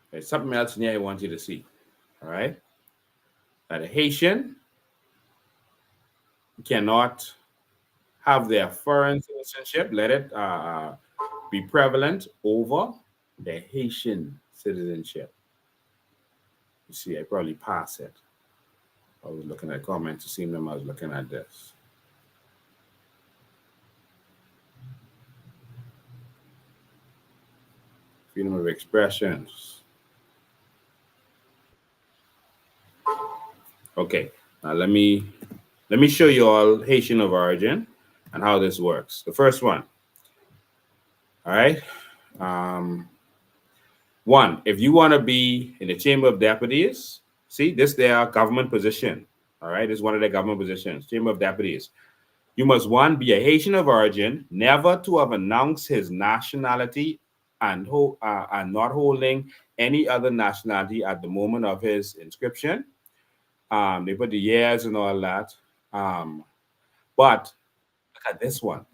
There's something else in here I want you to see. All right? That a Haitian cannot have their foreign citizenship, let it be prevalent over their Haitian citizenship. You see, I probably passed it. I was looking at comments to see them. I was looking at this. Freedom of expressions. Okay, now let me show you all Haitian of origin and how this works. The first one. All right. One, if you want to be in the Chamber of Deputies, see, this their government position. All right, this is one of their government positions, Chamber of Deputies. You must, one, be a Haitian of origin, never to have announced his nationality and not holding any other nationality at the moment of his inscription. They put the years and all that. But look at this one.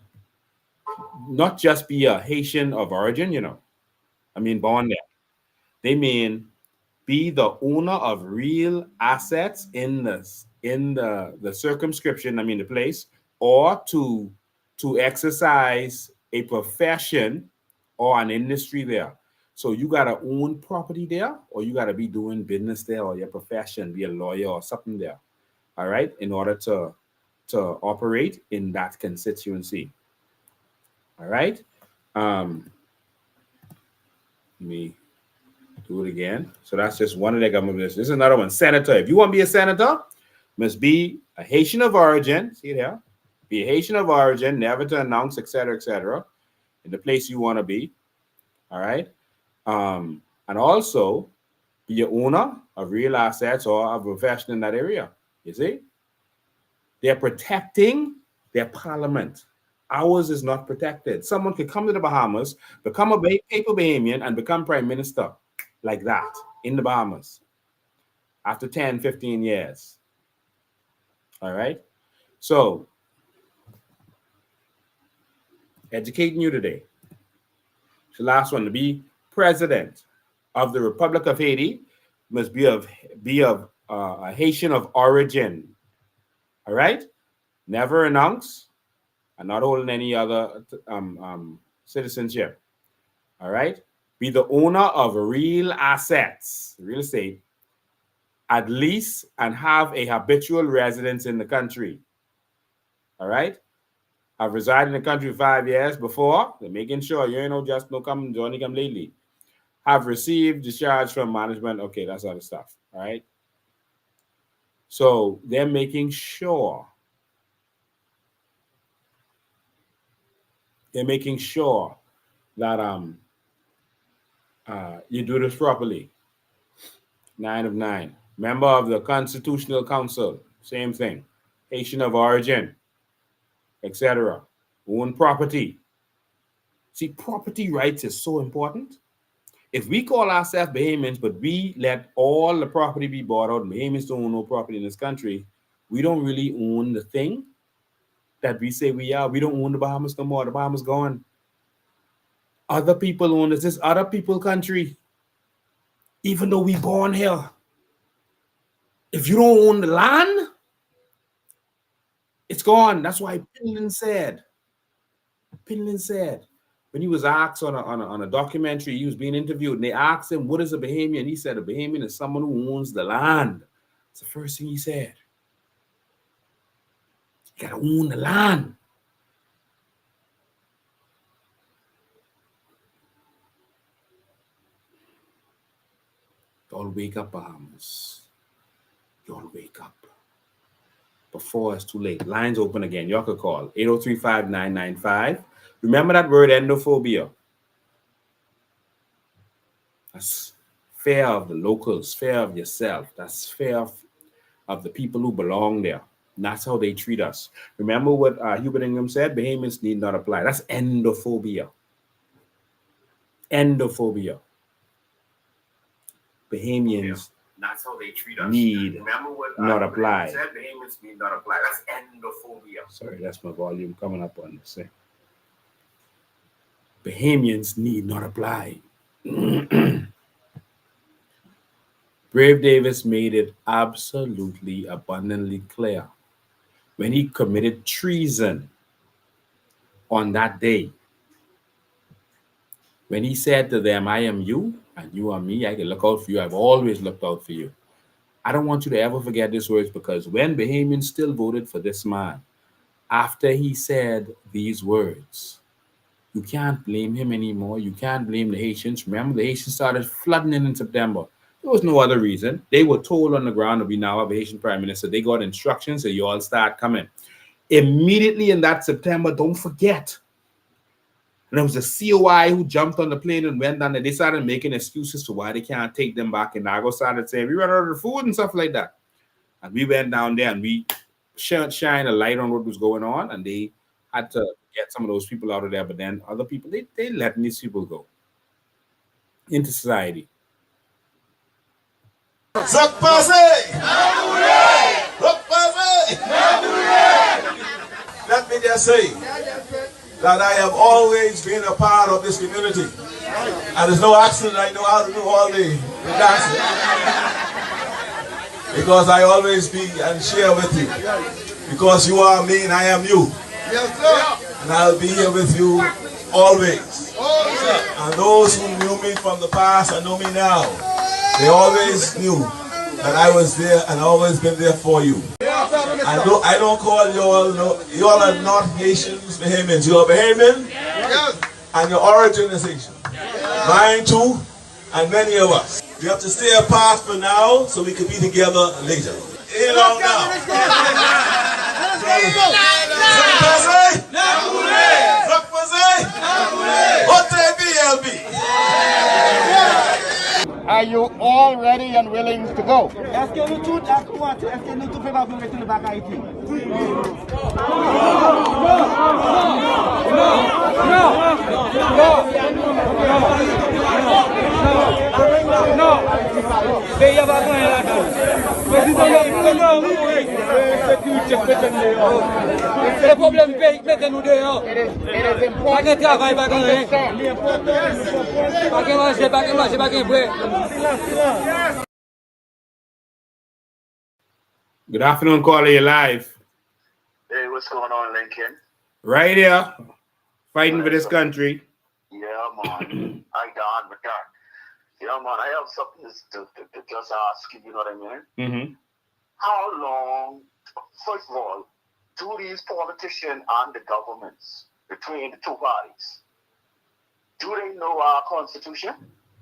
Not just be a Haitian of origin, you know. I mean, born there. They mean be the owner of real assets in the circumscription, I mean the place, or to exercise a profession or an industry there. So you gotta own property there, or you gotta be doing business there, or your profession, be a lawyer or something there. All right, in order to operate in that constituency. All right. Let me do it again. So that's just one of their government positions. This is another one. Senator. If you want to be a senator, must be a Haitian of origin. See there? Be a Haitian of origin, never to announce, etc., in the place you want to be. All right. And also be an owner of real assets or a profession in that area. You see? They're protecting their parliament. Ours is not protected. Someone could come to the Bahamas, become a paper Bahamian, and become prime minister like that in the Bahamas after 10, 15 years. All right? So, educating you today. The last one, to be president of the Republic of Haiti must be of a Haitian of origin. All right? Never announce and not holding any other citizenship. All right? Be the owner of real assets, real estate, at least, and have a habitual residence in the country. All right? I've resided in the country 5 years before. They're making sure you ain't just no come Johnny come lately. Have received discharge from management. Okay, that's other stuff. All right? So they're making sure. They're making sure that you do this properly. 9 of 9. Member of the Constitutional Council. Same thing. Haitian of origin, etc. Own property. See, property rights is so important. If we call ourselves Bahamians, but we let all the property be bought out, Bahamians don't own no property in this country, we don't really own the thing. that we say we are. We don't own the Bahamas no more. The Bahamas gone. Other people own this. This other people country. Even though we born here. If you don't own the land, it's gone. That's why Pinland said when he was asked on a documentary, he was being interviewed, and they asked him, what is a Bahamian? He said, a Bahamian is someone who owns the land. It's the first thing he said. You gotta own the land. Y'all wake up, Bahamas. Y'all wake up. Before it's too late. Lines open again. Y'all could call 803-5995. Remember that word, endophobia. That's fear of the locals, fear of yourself. That's fear of the people who belong there. And that's how they treat us. Remember what Hubert Ingham said? Bahamians need not apply. That's endophobia. Endophobia. Bahamians that's how they treat us. Need not apply. Said, Bahamians need not apply. That's endophobia. Sorry, that's my volume coming up on this thing. Bahamians need not apply. Brave Davis made it absolutely abundantly clear when he committed treason on that day. When he said to them, I am you and you are me, I can look out for you. I've always looked out for you. I don't want you to ever forget these words, because when Bahamians still voted for this man, after he said these words, you can't blame him anymore. You can't blame the Haitians. Remember, the Haitians started flooding in September. There was no other reason. They were told on the ground that we now have a Haitian prime minister. They got instructions that you all start coming. Immediately in that September, don't forget. And there was a COI who jumped on the plane and went down there. They started making excuses for why they can't take them back. And Nago started saying, we ran out of food and stuff like that. And we went down there and we shine a light on what was going on. And they had to get some of those people out of there. But then other people, they let these people go into society. Let me just say that I have always been a part of this community. And there's no accident I know how to do all the dancing. Because I always be and share with you. Because you are me and I am you. Yes, sir. And I'll be here with you always. And those who knew me from the past and know me now, they always knew that I was there and always been there for you. I don't call you all, no, you all are not Haitians, Bahamians. You are Bahamian, and your origin is Haitian. Mine too, and many of us. We have to stay apart for now so we can be together later. You know now. Are you all ready and willing to go? Est-ce que nous tous préparons pour retourner back à Haïti? Le problème pays, mettez-nous dehors. Pas de travail, pas de rien. Pas de manger, pas de manger, pas de boire. Good afternoon, caller. You live. Hey, what's going on, Lincoln? Right here, fighting for this country. Yeah, man. I done with that. Yeah, man, I have something to just ask you, you know what I mean? Mm-hmm. How long, first of all, do these politicians and the governments between the two parties, do they know our Constitution?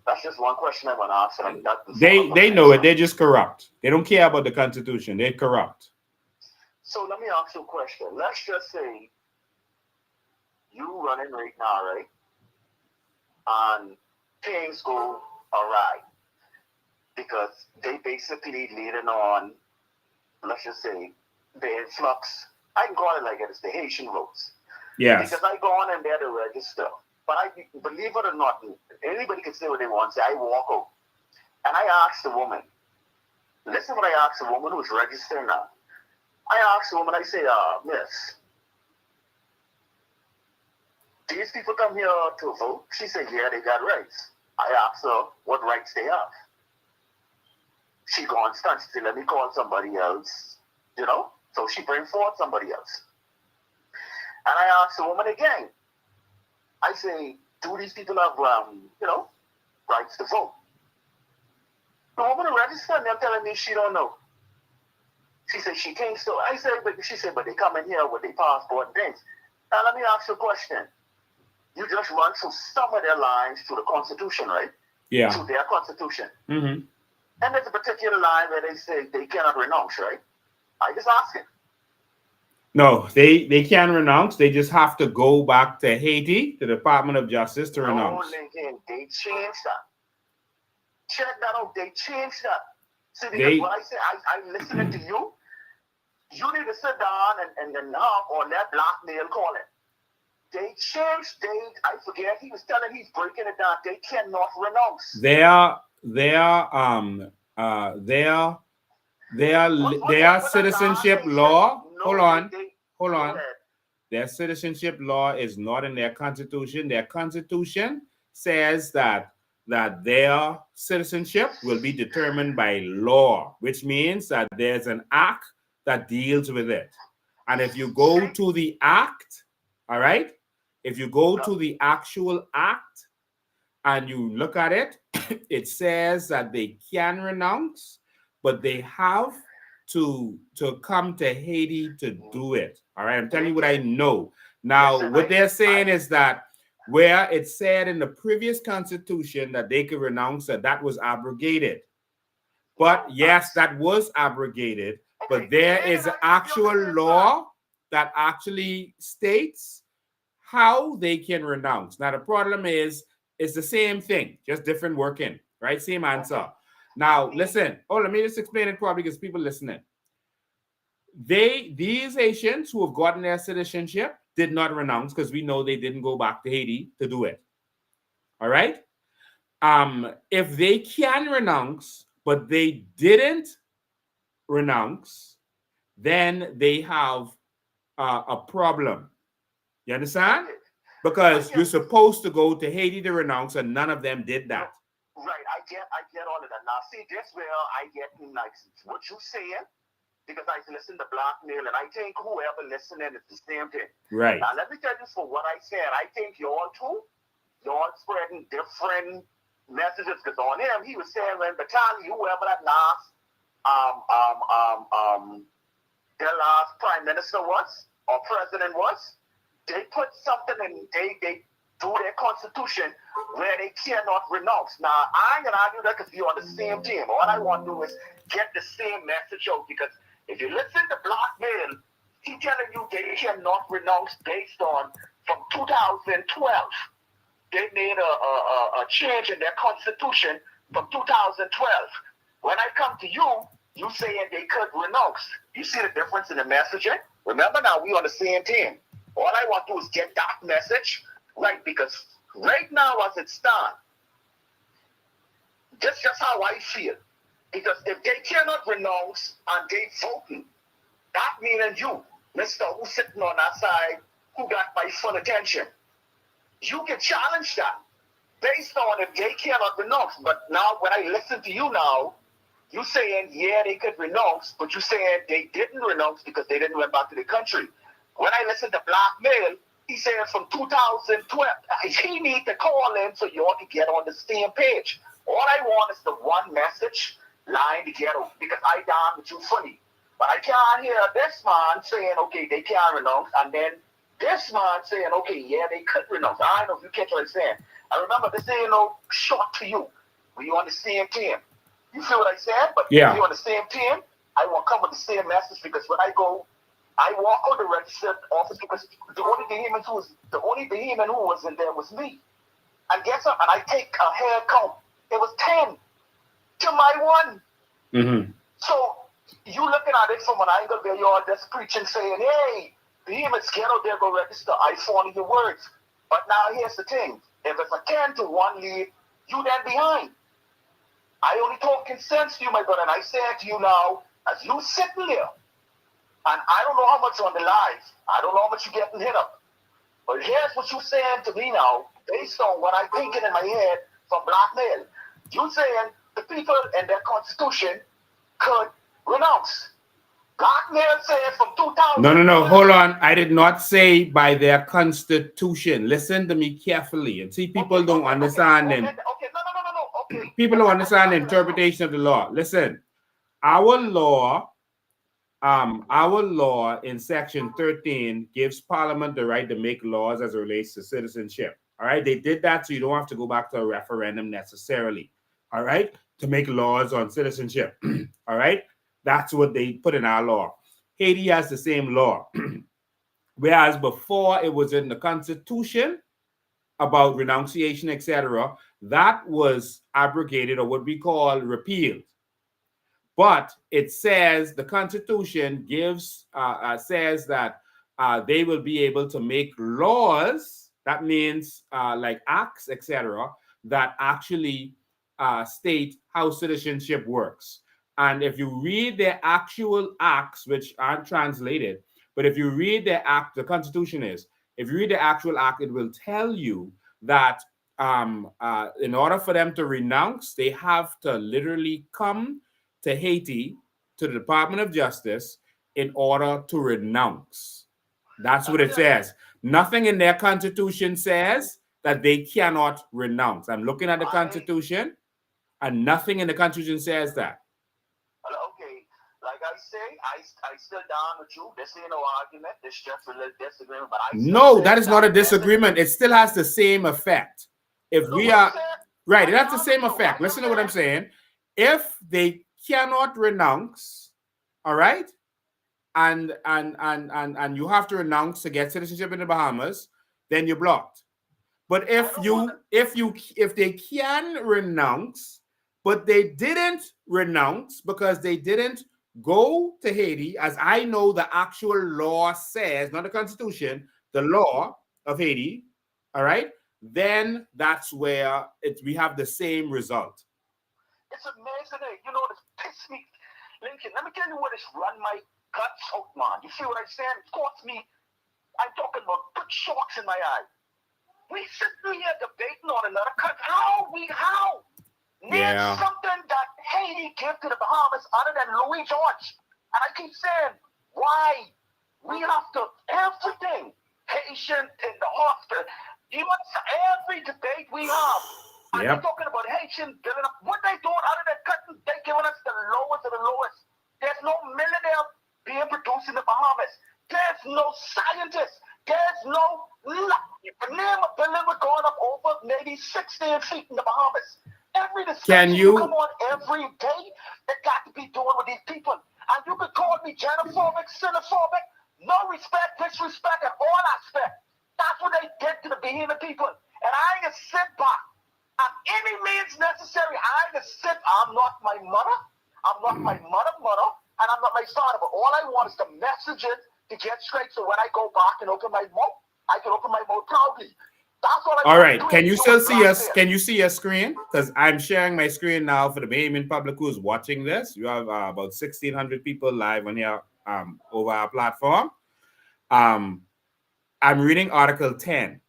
That's just one question I want to ask them. They know it. They're just corrupt. They don't care about the Constitution. They're corrupt. So let me ask you a question. Let's just say you running right now, right? And things go awry because they basically leading on, let's just say, the influx. I can call it like it. It's the Haitian votes. Yes. Because I go on and there to register. But I believe it or not, anybody can say what they want. Say, I walk out. And I asked the woman, listen what I asked the woman who's registering now. I asked the woman, I say, miss, these people come here to vote. She said, yeah, they got rights. I asked her what rights they have. She gone stunned. She said, let me call somebody else, you know? So she bring forward somebody else. And I asked the woman again. I say, do these people have, you know, rights to vote? The woman registered and they're telling me she don't know. She said she thinks so. I said, but she said, but they come in here with their passport and things. Now let me ask you a question. You just run through some of their lines to the Constitution, right? Yeah. To their Constitution. Mm-hmm. And there's a particular line where they say they cannot renounce, right? I just ask it. No, they can renounce. They just have to go back to Haiti, the Department of Justice, to renounce. No, Lincoln, they changed that. Check that out. They changed that. See, because when I say I'm listening to you, you need to sit down and knock on that blackmail calling. They changed. I forget. He was telling. He's breaking it down. They cannot renounce. Their citizenship law. Hold on. Their citizenship law is not in their constitution. Their constitution says that their citizenship will be determined by law, which means that there's an act that deals with it. And if you go to the act, all right, if you go to the actual act and you look at it, it says that they can renounce, but they have to come to Haiti to do it. All right, I'm telling you what I know. Now, what they're saying is that where it said in the previous constitution that they could renounce, that was abrogated. But yes, that was abrogated. But there is an actual law that actually states how they can renounce. Now, the problem is, it's the same thing, just different working, right? Same answer. Now, listen. Oh, let me just explain it probably because people listening. These Haitians who have gotten their citizenship did not renounce because we know they didn't go back to Haiti to do it. All right? If they can renounce, but they didn't renounce, then they have a problem. You understand? Because you're supposed to go to Haiti to renounce, and none of them did that. Right, I get all of that. Now, see, this where I get like what you saying, because I listen to blackmail, and I think whoever listening is the same thing. Right. Now, let me tell you for what I said. I think y'all spreading different messages, because on him, he was saying when Batali, whoever that last, their last prime minister was, or president was, they put something in, they do their constitution where they cannot renounce. Now, I ain't gonna argue that because you're on the same team. All I want to do is get the same message out, because if you listen to blackmail, he telling you they cannot renounce based on from 2012. They made a change in their constitution from 2012. When I come to you, you saying they could renounce. You see the difference in the messaging? Remember now, we on the same team. All I want to do is get that message right, because right now as it stands, that's just how I feel. Because if they cannot renounce and they voting, that meaning you, Mr. who's sitting on that side, who got my full attention, you can challenge that based on if they cannot renounce. But now when I listen to you now, you saying, yeah, they could renounce, but you saying they didn't renounce because they didn't went back to the country. When I listen to blackmail, he said from 2012, he need to call in so you all can get on the same page. All I want is the one message line to get on, because I down with you funny. But I can't hear this man saying, okay, they can't renounce, and then this man saying, okay, yeah, they could renounce. I don't know if you catch what I'm saying. I remember this ain't no short to you. We on the same team. You feel what I said? But if you're on the same team, I want to come with the same message, because when I go, I walk out the registered office, because the only behemoth who was in there was me. And guess what? And I take a hair count. It was 10 to my 1. Mm-hmm. So you looking at it from an angle where you're just preaching, saying, hey, behemoths, get out there, go register. I follow your words. But now here's the thing. If it's a 10 to 1 lead, you then behind. I only talking sense to you, my brother. And I say to you now, as you sitting there, and I don't know how much on the live, I don't know how much you're getting hit up, But here's what you're saying to me now, based on what I'm thinking in my head from blackmail. You're saying the people and their constitution could renounce. Blackmail said from 2000. No. Hold on. I did not say by their constitution. Listen to me carefully. And see, people don't understand them. Okay. People don't understand the interpretation of the law. Listen, our law in section 13 gives Parliament the right to make laws as it relates to citizenship. All right. They did that so you don't have to go back to a referendum necessarily. All right. To make laws on citizenship. All right. That's what they put in our law. Haiti has the same law. Whereas before it was in the Constitution about renunciation, etc., that was abrogated or what we call repealed. But it says the Constitution gives says that they will be able to make laws. That means like acts, etc., that actually state how citizenship works. And if you read their actual acts, which aren't translated, but if you read their act, the Constitution is, if you read the actual act, it will tell you that in order for them to renounce, they have to literally come to Haiti, to the Department of Justice, in order to renounce. That's what it says. Nothing in their Constitution says that they cannot renounce. I'm looking at the Constitution, and nothing in the Constitution says that. Okay, like I say, I still down with you. This ain't no argument. This just a little disagreement. But No, that is not a disagreement. It still has the same effect. If we are right, it has the same effect. Listen to what I'm saying. If they cannot renounce, all right, and you have to renounce to get citizenship in the Bahamas, then you're blocked. But if they can renounce, but they didn't renounce because they didn't go to Haiti, as I know the actual law says, not the Constitution, the law of Haiti, all right, then that's where we have the same result. It's amazing. You know, this piss me. Lincoln, let me tell you what it's run my guts out, man. You see what I'm saying? It cost me, I'm talking about put sharks in my eye. We sitting here debating on another country. How? Name something that Haiti gave to the Bahamas other than Louis George. And I keep saying, why? We have to, everything. Haitian in the hospital. You know, every debate we have. I'm talking about Haitian building up. What they doing other than cutting, they giving us the lowest of the lowest. There's no millionaire being produced in the Bahamas. There's no scientist. There's no, name a building we're going up over maybe 16 feet in the Bahamas. Every discussion you come on every day, they got to be doing with these people. And you could call me xenophobic, xenophobic, no respect, disrespect at all aspects. That's what they did to the Bahamian people. And I ain't gonna sit back. At any means necessary, I ain't gonna sit. I'm not my mother. I'm not my mother, and I'm not my father. But all I want is the messages to get straight. So when I go back and open my mouth, I can open my mouth proudly. That's what I All right. Can you still see us? Can you see your screen? Because I'm sharing my screen now for the Bahamian public who's watching this. You have about 1,600 people live on here over our platform. I'm reading Article 10.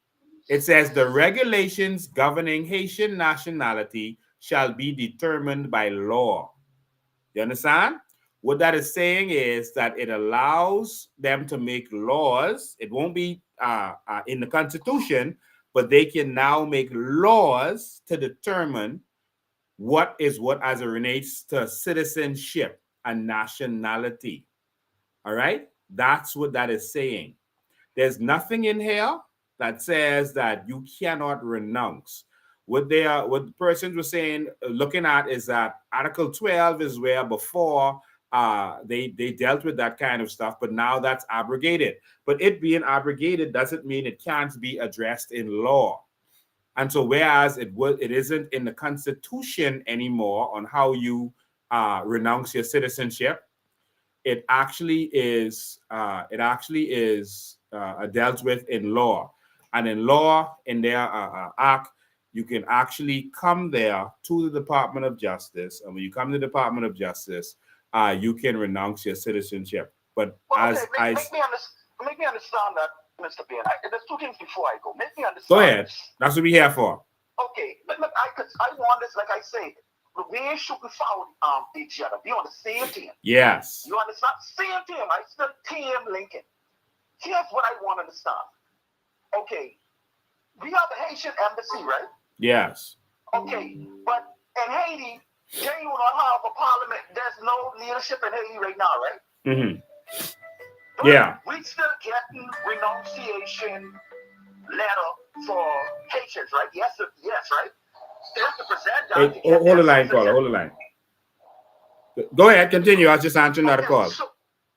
It says the regulations governing Haitian nationality shall be determined by law. You understand? What that is saying is that it allows them to make laws. It won't be in the Constitution, but they can now make laws to determine what is what as it relates to citizenship and nationality. All right? That's what that is saying. There's nothing in here that says that you cannot renounce. What the persons were saying, looking at, is that Article 12 is where before they dealt with that kind of stuff, but now that's abrogated. But it being abrogated doesn't mean it can't be addressed in law. And so whereas it isn't in the Constitution anymore on how you renounce your citizenship, it actually is dealt with in law. And in law, in their act, you can actually come there to the Department of Justice. And when you come to the Department of Justice, you can renounce your citizenship. But make me understand that Mr. Ben, there's two things before I go. Make me understand. Go ahead. That's what we're here for. Okay, but I want this, like I said, we should be found each other. Be on the same team. Yes. You understand? Same team. I still team Lincoln. Here's what I want to understand. Okay, we have the Haitian embassy, right? Yes. Okay, but in Haiti, they do not have a parliament. There's no leadership in Haiti right now, right? Mm-hmm. Yeah. We still getting renunciation letter for Haitians, right? Yes, right? They have to present that. Hey, hold the line, caller. Hold the line. Go ahead. Continue. I was just answering that call. So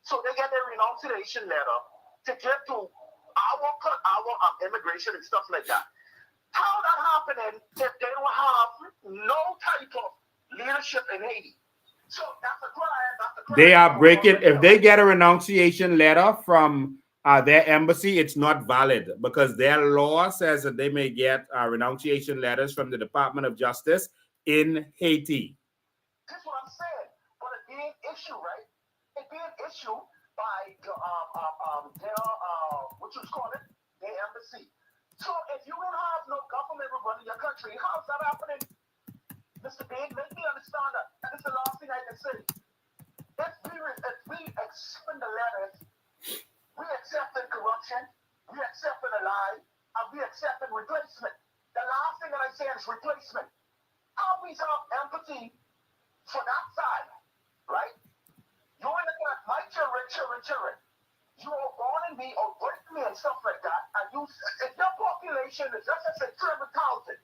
they get their renunciation letter to get to our immigration and stuff like that. How that happening if they don't have no type of leadership in Haiti? So that's a crime. They are breaking. If they get a renunciation letter from their embassy, it's not valid because their law says that they may get renunciation letters from the Department of Justice in Haiti. That's what I'm saying. But it being issued, right? It being issued by their what you call it, their embassy. So if you don't have no government running your country, how's that happening? Mr. Big, make me understand that. And it's the last thing I can say. If we accept the letters, we accepting corruption, we accepting a lie, and we accepting replacement. The last thing that I say is replacement. Always have empathy for that side, right? You in the class, my children. You are born in me or birth me and stuff like that, and if your population is just say 300,000,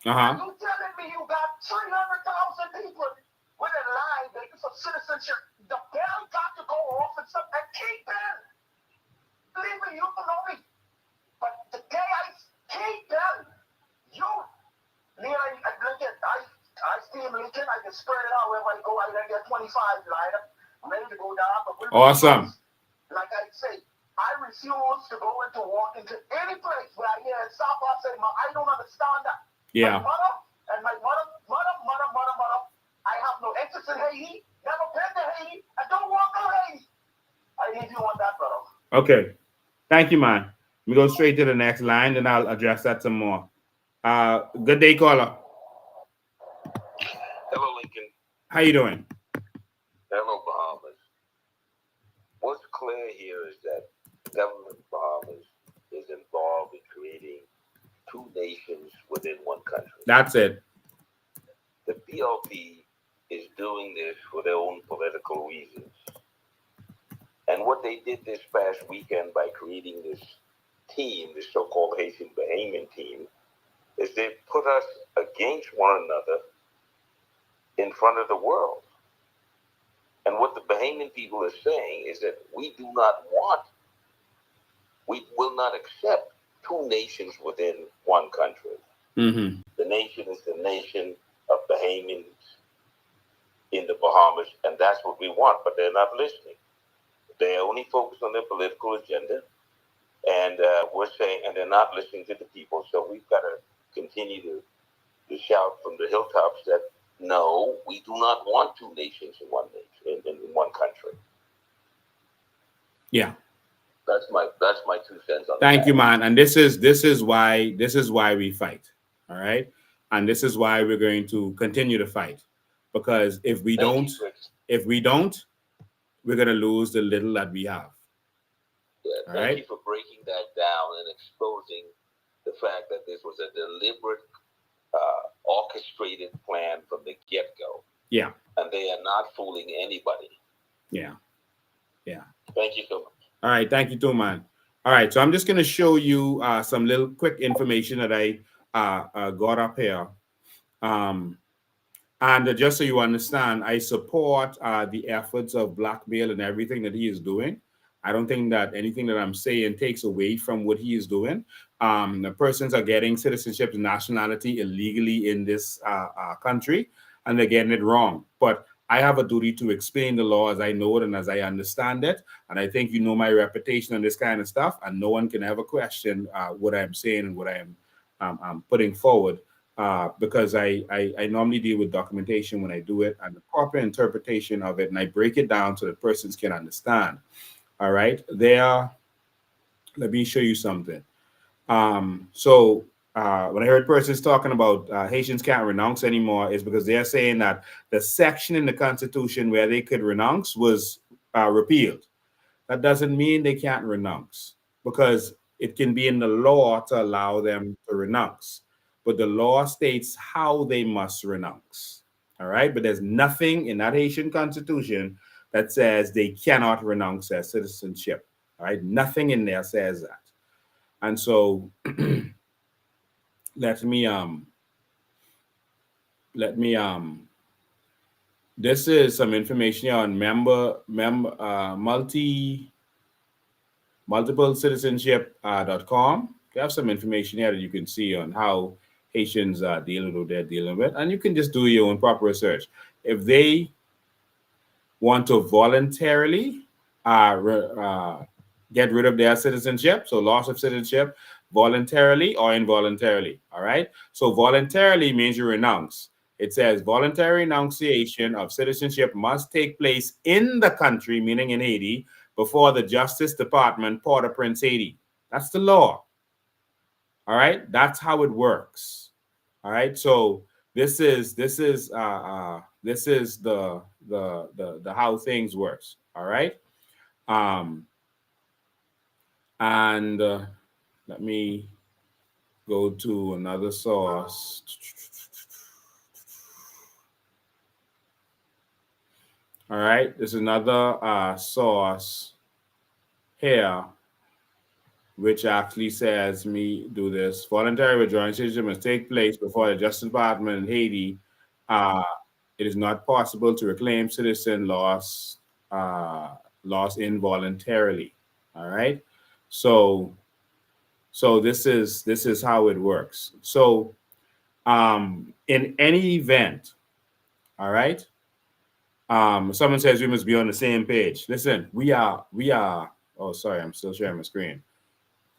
and you telling me you got 300,000 people with a line waiting for citizenship, the bell got to go off and stuff and keep it. Believe me, you don't know me. But the day I keep them, I stay in Lincoln, I can spread it out wherever I go. I get 25 line up, ready to go down. But awesome. Like I say, I refuse to go into walk into any place where I hear in South I say, I don't understand that. Yeah. My mother, I have no interest in Haiti, never been to Haiti, I don't want to Haiti. I need you on that, brother. Okay. Thank you, man. We go straight to the next line, and I'll address that some more. Good day, caller. Hello, Lincoln. How you doing? Hello, Bahamas. What's clear here is that the government of Bahamas is involved in creating two nations within one country. That's it. The PLP is doing this for their own political reasons. And what they did this past weekend by creating this team, this so-called Haitian Bahamian team, is they put us against one another in front of the world. And what the Bahamian people are saying is that we will not accept two nations within one country. Mm-hmm. The nation is the nation of Bahamians in the Bahamas, and that's what we want, but they're not listening. They're only focused on their political agenda, and we're saying, and they're not listening to the people, so we've got to continue to shout from the hilltops that no, we do not want two nations in one nation, in one country. Yeah. That's my 2 cents on that. Thank you, man. And this is why we fight. All right. And this is why we're going to continue to fight. Because if we don't, we're gonna lose the little that we have. Yeah, thank you for breaking that down and exposing the fact that this was a deliberate, orchestrated plan from the get-go. Yeah. And they are not fooling anybody. Yeah. Yeah. Thank you so much. All right. Thank you too, man. All right. So I'm just going to show you some little quick information that I got up here. And just so you understand, I support the efforts of blackmail and everything that he is doing. I don't think that anything that I'm saying takes away from what he is doing. The persons are getting citizenship and nationality illegally in this country, and they're getting it wrong. But I have a duty to explain the law as I know it and as I understand it. And I think you know my reputation on this kind of stuff, and no one can ever question what I'm saying and what I am putting forward. Because I normally deal with documentation when I do it and the proper interpretation of it, and I break it down so that persons can understand. All right. There let me show you something. So when I heard persons talking about Haitians can't renounce anymore, is because they're saying that the section in the Constitution where they could renounce was repealed. That doesn't mean they can't renounce, because it can be in the law to allow them to renounce. But the law states how they must renounce. All right. But there's nothing in that Haitian Constitution that says they cannot renounce their citizenship. All right. Nothing in there says that. And so let me this is some information on multiplecitizenship.com. We have some information here that you can see on how Haitians are dealing with what they're dealing with, and you can just do your own proper research. If they want to voluntarily get rid of their citizenship, so loss of citizenship, voluntarily or involuntarily, all right? So voluntarily means you renounce. It says voluntary renunciation of citizenship must take place in the country, meaning in Haiti, before the Justice Department, Port-au-Prince, Haiti. That's the law. All right, that's how it works. All right, so this is the how things works. All right, and let me go to another source. All right, there's another source here, which actually says me do this. Voluntary withdrawing citizenship must take place before the Justice Department in Haiti. It is not possible to reclaim citizen loss involuntarily. All right, so this is how it works. So in any event, all right. Someone says we must be on the same page. Listen, we are. Oh, sorry, I'm still sharing my screen.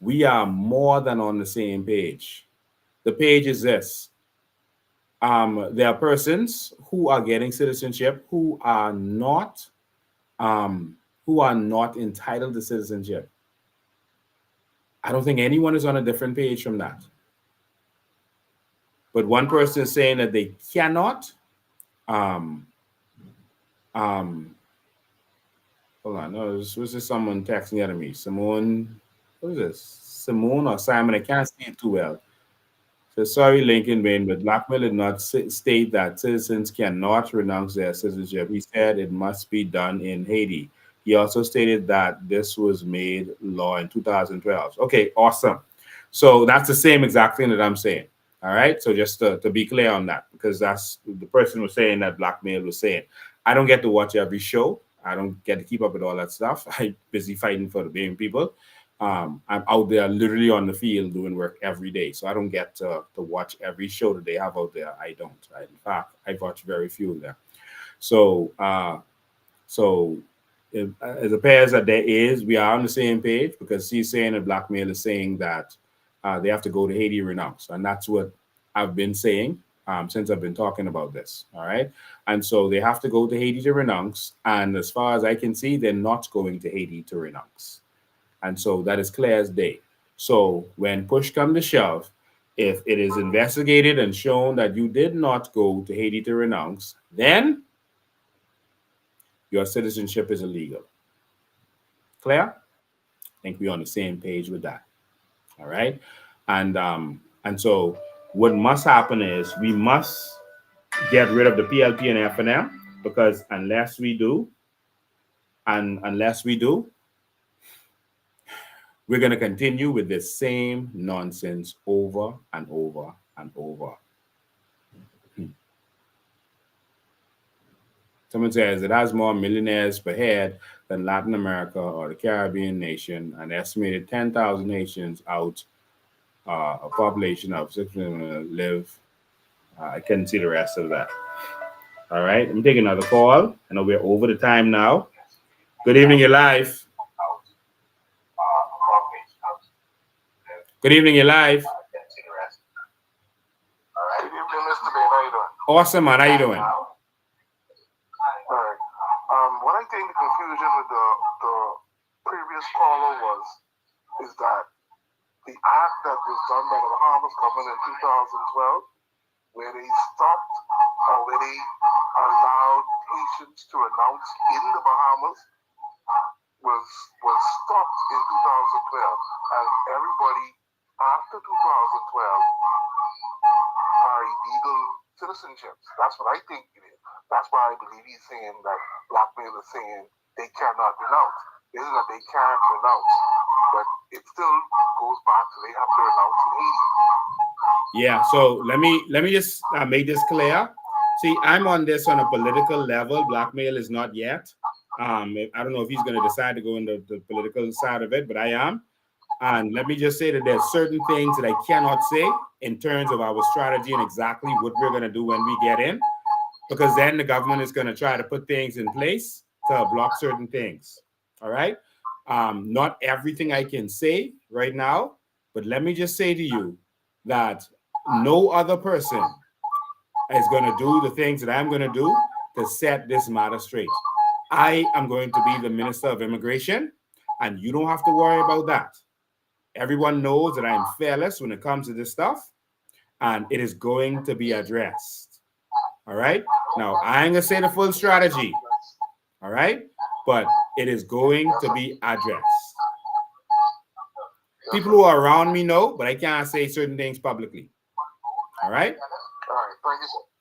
We are more than on the same page. The page is this. There are persons who are getting citizenship who are not entitled to citizenship. I don't think anyone is on a different page from that. But one person is saying that they cannot. Hold on, no, this was someone texting at me. Simone, what is this? Simone or Simon? I can't see it too well. So sorry, Lincoln Bain, but Blackmore did not state that citizens cannot renounce their citizenship. He said it must be done in Haiti. He also stated that this was made law in 2012. Okay, awesome. So that's the same exact thing that I'm saying. All right. So just to be clear on that, because that's the person was saying that Blackmail was saying. I don't get to watch every show. I don't get to keep up with all that stuff. I'm busy fighting for the Bain people. I'm out there literally on the field doing work every day. So I don't get to watch every show that they have out there. I don't. In fact, I watch very few of them. So, it appears that we are on the same page, because he's saying that Blackmail is saying that they have to go to Haiti renounce. And that's what I've been saying since I've been talking about this. All right. And so they have to go to Haiti to renounce. And as far as I can see, they're not going to Haiti to renounce. And so that is clear as day. So when push comes to shove, if it is investigated and shown that you did not go to Haiti to renounce, then your citizenship is illegal. Clear? I think we're on the same page with that. All right. And so what must happen is we must get rid of the PLP and FNM, because unless we do, we're going to continue with the same nonsense over and over and over. Someone says it has more millionaires per head than Latin America or the Caribbean nation, an estimated 10,000 nations out a population of 6 million live. I couldn't see the rest of that. All right, let me take another call. I know we're over the time now. Good evening, you're live. Good evening, you're live. Good evening, Mr. Bain. How you doing? Awesome, man. How you doing? All right. What I think the confusion with the previous caller was is that the act that was done by the Bahamas government in 2012, where they stopped or where they allowed Haitians to announce in the Bahamas was stopped in 2012, and everybody after 2012 are illegal citizenships. That's what I think it is. That's why I believe he's saying that Blackmail is saying they cannot renounce. It isn't that they can't renounce, but it still goes back to they have to renounce in Haiti. Yeah, so let me just make this clear. See, I'm on this on a political level. Blackmail is not yet. I don't know if he's going to decide to go into the political side of it, but I am. And let me just say that there's certain things that I cannot say in terms of our strategy and exactly what we're going to do when we get in, because then the government is going to try to put things in place to block certain things. All right. Not everything I can say right now, but let me just say to you that no other person is going to do the things that I'm going to do to set this matter straight. I am going to be the Minister of Immigration, and you don't have to worry about that. Everyone knows that I'm fearless when it comes to this stuff, and it is going to be addressed. All right. Now, I ain't going to say the full strategy. All right. But it is going to be addressed. People who are around me know, but I can't say certain things publicly. All right.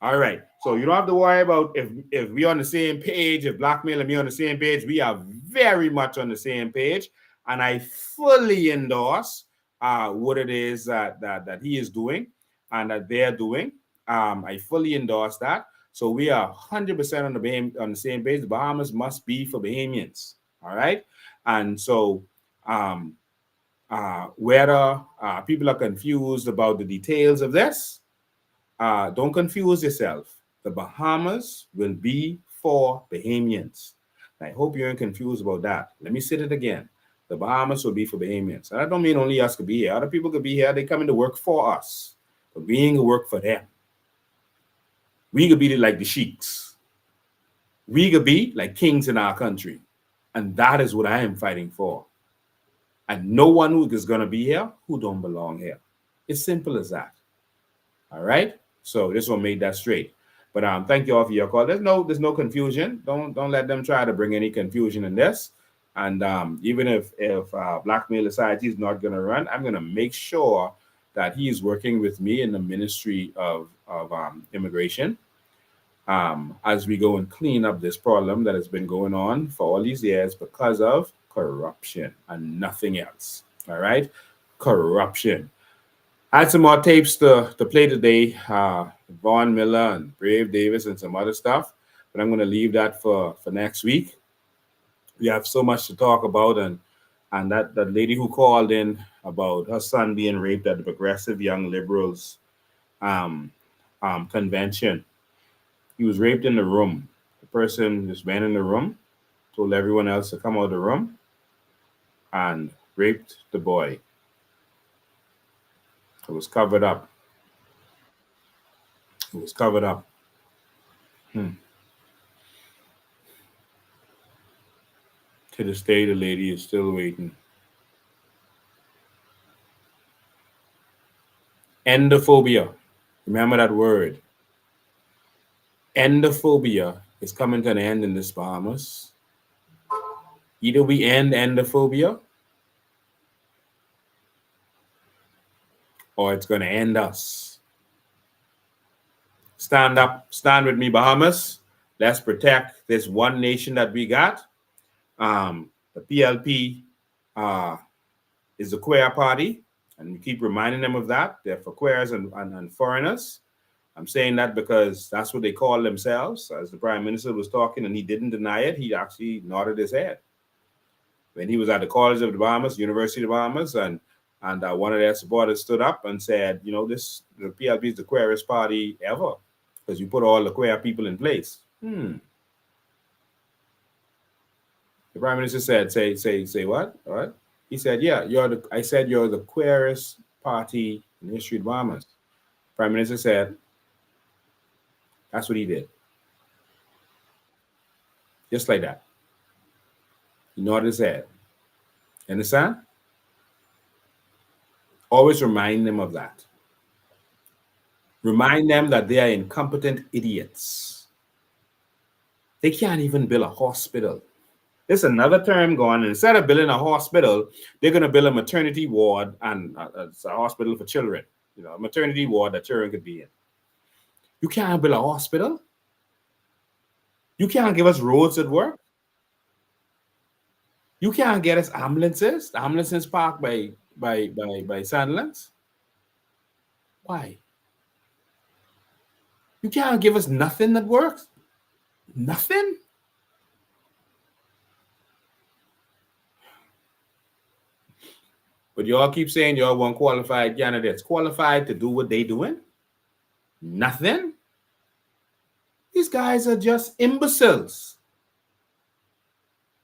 All right. So you don't have to worry about if we're on the same page, if Blackmail and me on the same page. We are very much on the same page. And I fully endorse what it is that he is doing and that they're doing. I fully endorse that. So we are 100% on the same page. The Bahamas must be for Bahamians. All right. And so whether people are confused about the details of this, don't confuse yourself. The Bahamas will be for Bahamians. I hope you aren't confused about that. Let me say it again. The Bahamas will be for Bahamians. And I don't mean only us could be here. Other people could be here. They come in to work for us. But we ain't gonna work for them. We could be like the sheiks. We could be like kings in our country. And that is what I am fighting for. And no one who is going to be here who don't belong here. It's simple as that. All right? So this one made that straight. But thank you all for your call. There's no confusion. Don't let them try to bring any confusion in this. And even if Blackmail decides he's not going to run, I'm going to make sure that he is working with me in the Ministry of Immigration as we go and clean up this problem that has been going on for all these years because of corruption and nothing else. All right? Corruption. I had some more tapes to play today. Vaughn Miller and Brave Davis and some other stuff. But I'm going to leave that for next week. We have so much to talk about. And that lady who called in about her son being raped at the Progressive Young Liberals convention. He was raped in the room. The person just went in the room, told everyone else to come out of the room, and raped the boy. It was covered up. It was covered up. To this day, the lady is still waiting. Endophobia. Remember that word. Endophobia is coming to an end in this Bahamas. Either we end endophobia or it's going to end us. Stand up. Stand with me, Bahamas. Let's protect this one nation that we got. The PLP is the queer party, and we keep reminding them of that. They're for queers and foreigners. I'm saying that because that's what they call themselves. As the Prime Minister was talking, and he didn't deny it, he actually nodded his head. When he was at the College of the Bahamas, University of the Bahamas, and one of their supporters stood up and said, you know, the PLP is the queerest party ever because you put all the queer people in place. The Prime Minister said, say what? All right. He said, yeah, I said you're the queerest party in the history of the Bahamas. Prime Minister said, that's what he did. Just like that. He nodded his head. You understand? Always remind them of that. Remind them that they are incompetent idiots. They can't even build a hospital. There's another term going. Instead of building a hospital, they're going to build a maternity ward and a hospital for children. You know, a maternity ward that children could be in. You can't build a hospital. You can't give us roads that work. You can't get us ambulances. The ambulances parked by Sandlands. Why? You can't give us nothing that works. Nothing. But y'all keep saying y'all want qualified candidates. Qualified to do what they doing? Nothing. These guys are just imbeciles.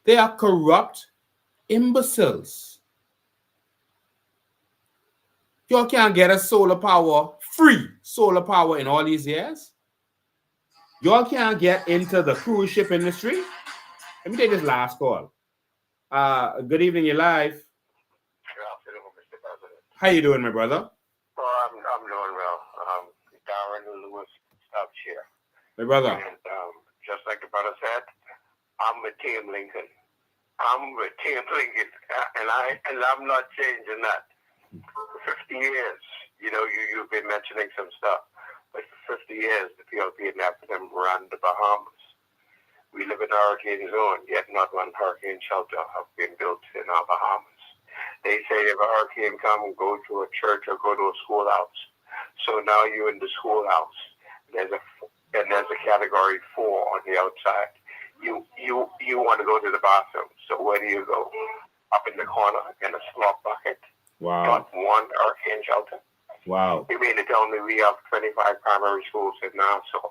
They are corrupt imbeciles. Y'all can't get us solar power, free solar power in all these years. Y'all can't get into the cruise ship industry. Let me take this last call. Good evening, you're live. How you doing, my brother? Oh, I'm doing well. Darren Lewis Stubbs here. My brother. And just like the brother said, I'm with Team Lincoln. I'm with Team Lincoln, and I'm not changing that. For 50 years, you know, you've been mentioning some stuff, but for 50 years, the PLP and them ran the Bahamas. We live in a hurricane zone, yet not one hurricane shelter have been built in our Bahamas. They say if a hurricane comes, go to a church or go to a schoolhouse. So now you're in the schoolhouse. There's a category 4 on the outside. You want to go to the bathroom. So where do you go? Up in the corner in a slop bucket. Wow. Not one hurricane shelter. Wow. You mean to tell me we have 25 primary schools in Nassau,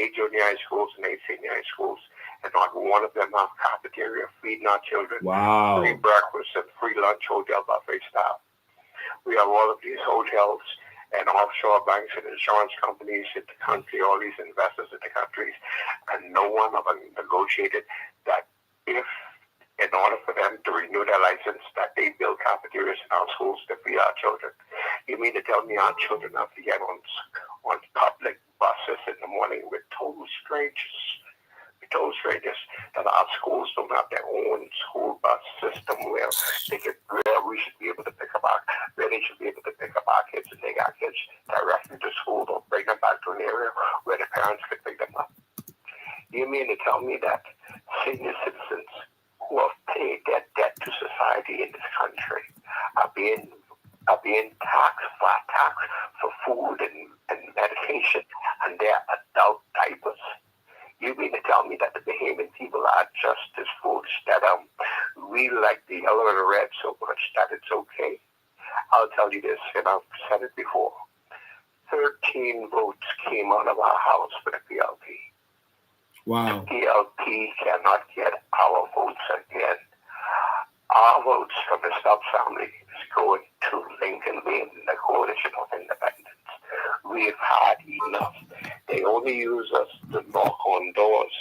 8 junior high schools and 8 senior high schools, and not one of them have cafeteria feeding our children. Wow. Free breakfast and free lunch hotel buffet style. We have all of these hotels and offshore banks and insurance companies in the country, all these investors in the countries, and no one of them negotiated that if, in order for them to renew their license, that they build cafeterias in our schools to feed our children. You mean to tell me our children have to get on public buses in the morning with total strangers? That our schools don't have their own school bus system where we should be able to pick up where they should be able to pick up our kids and take our kids directly to school or bring them back to an area where the parents could pick them up. You mean to tell me that senior citizens who have paid their debt to society in this country are being flat taxed for food and medication and their adult diapers? You mean to tell me that the Bahamian people are just as foolish that we like the yellow and the red so much that it's okay? I'll tell you this, and I've said it before. 13 votes came out of our house for the PLP. Wow. The PLP cannot get our votes again. Our votes from the Stubbs family is going to Lincoln being the coalition of independence. We've had enough. They only use us to knock on doors,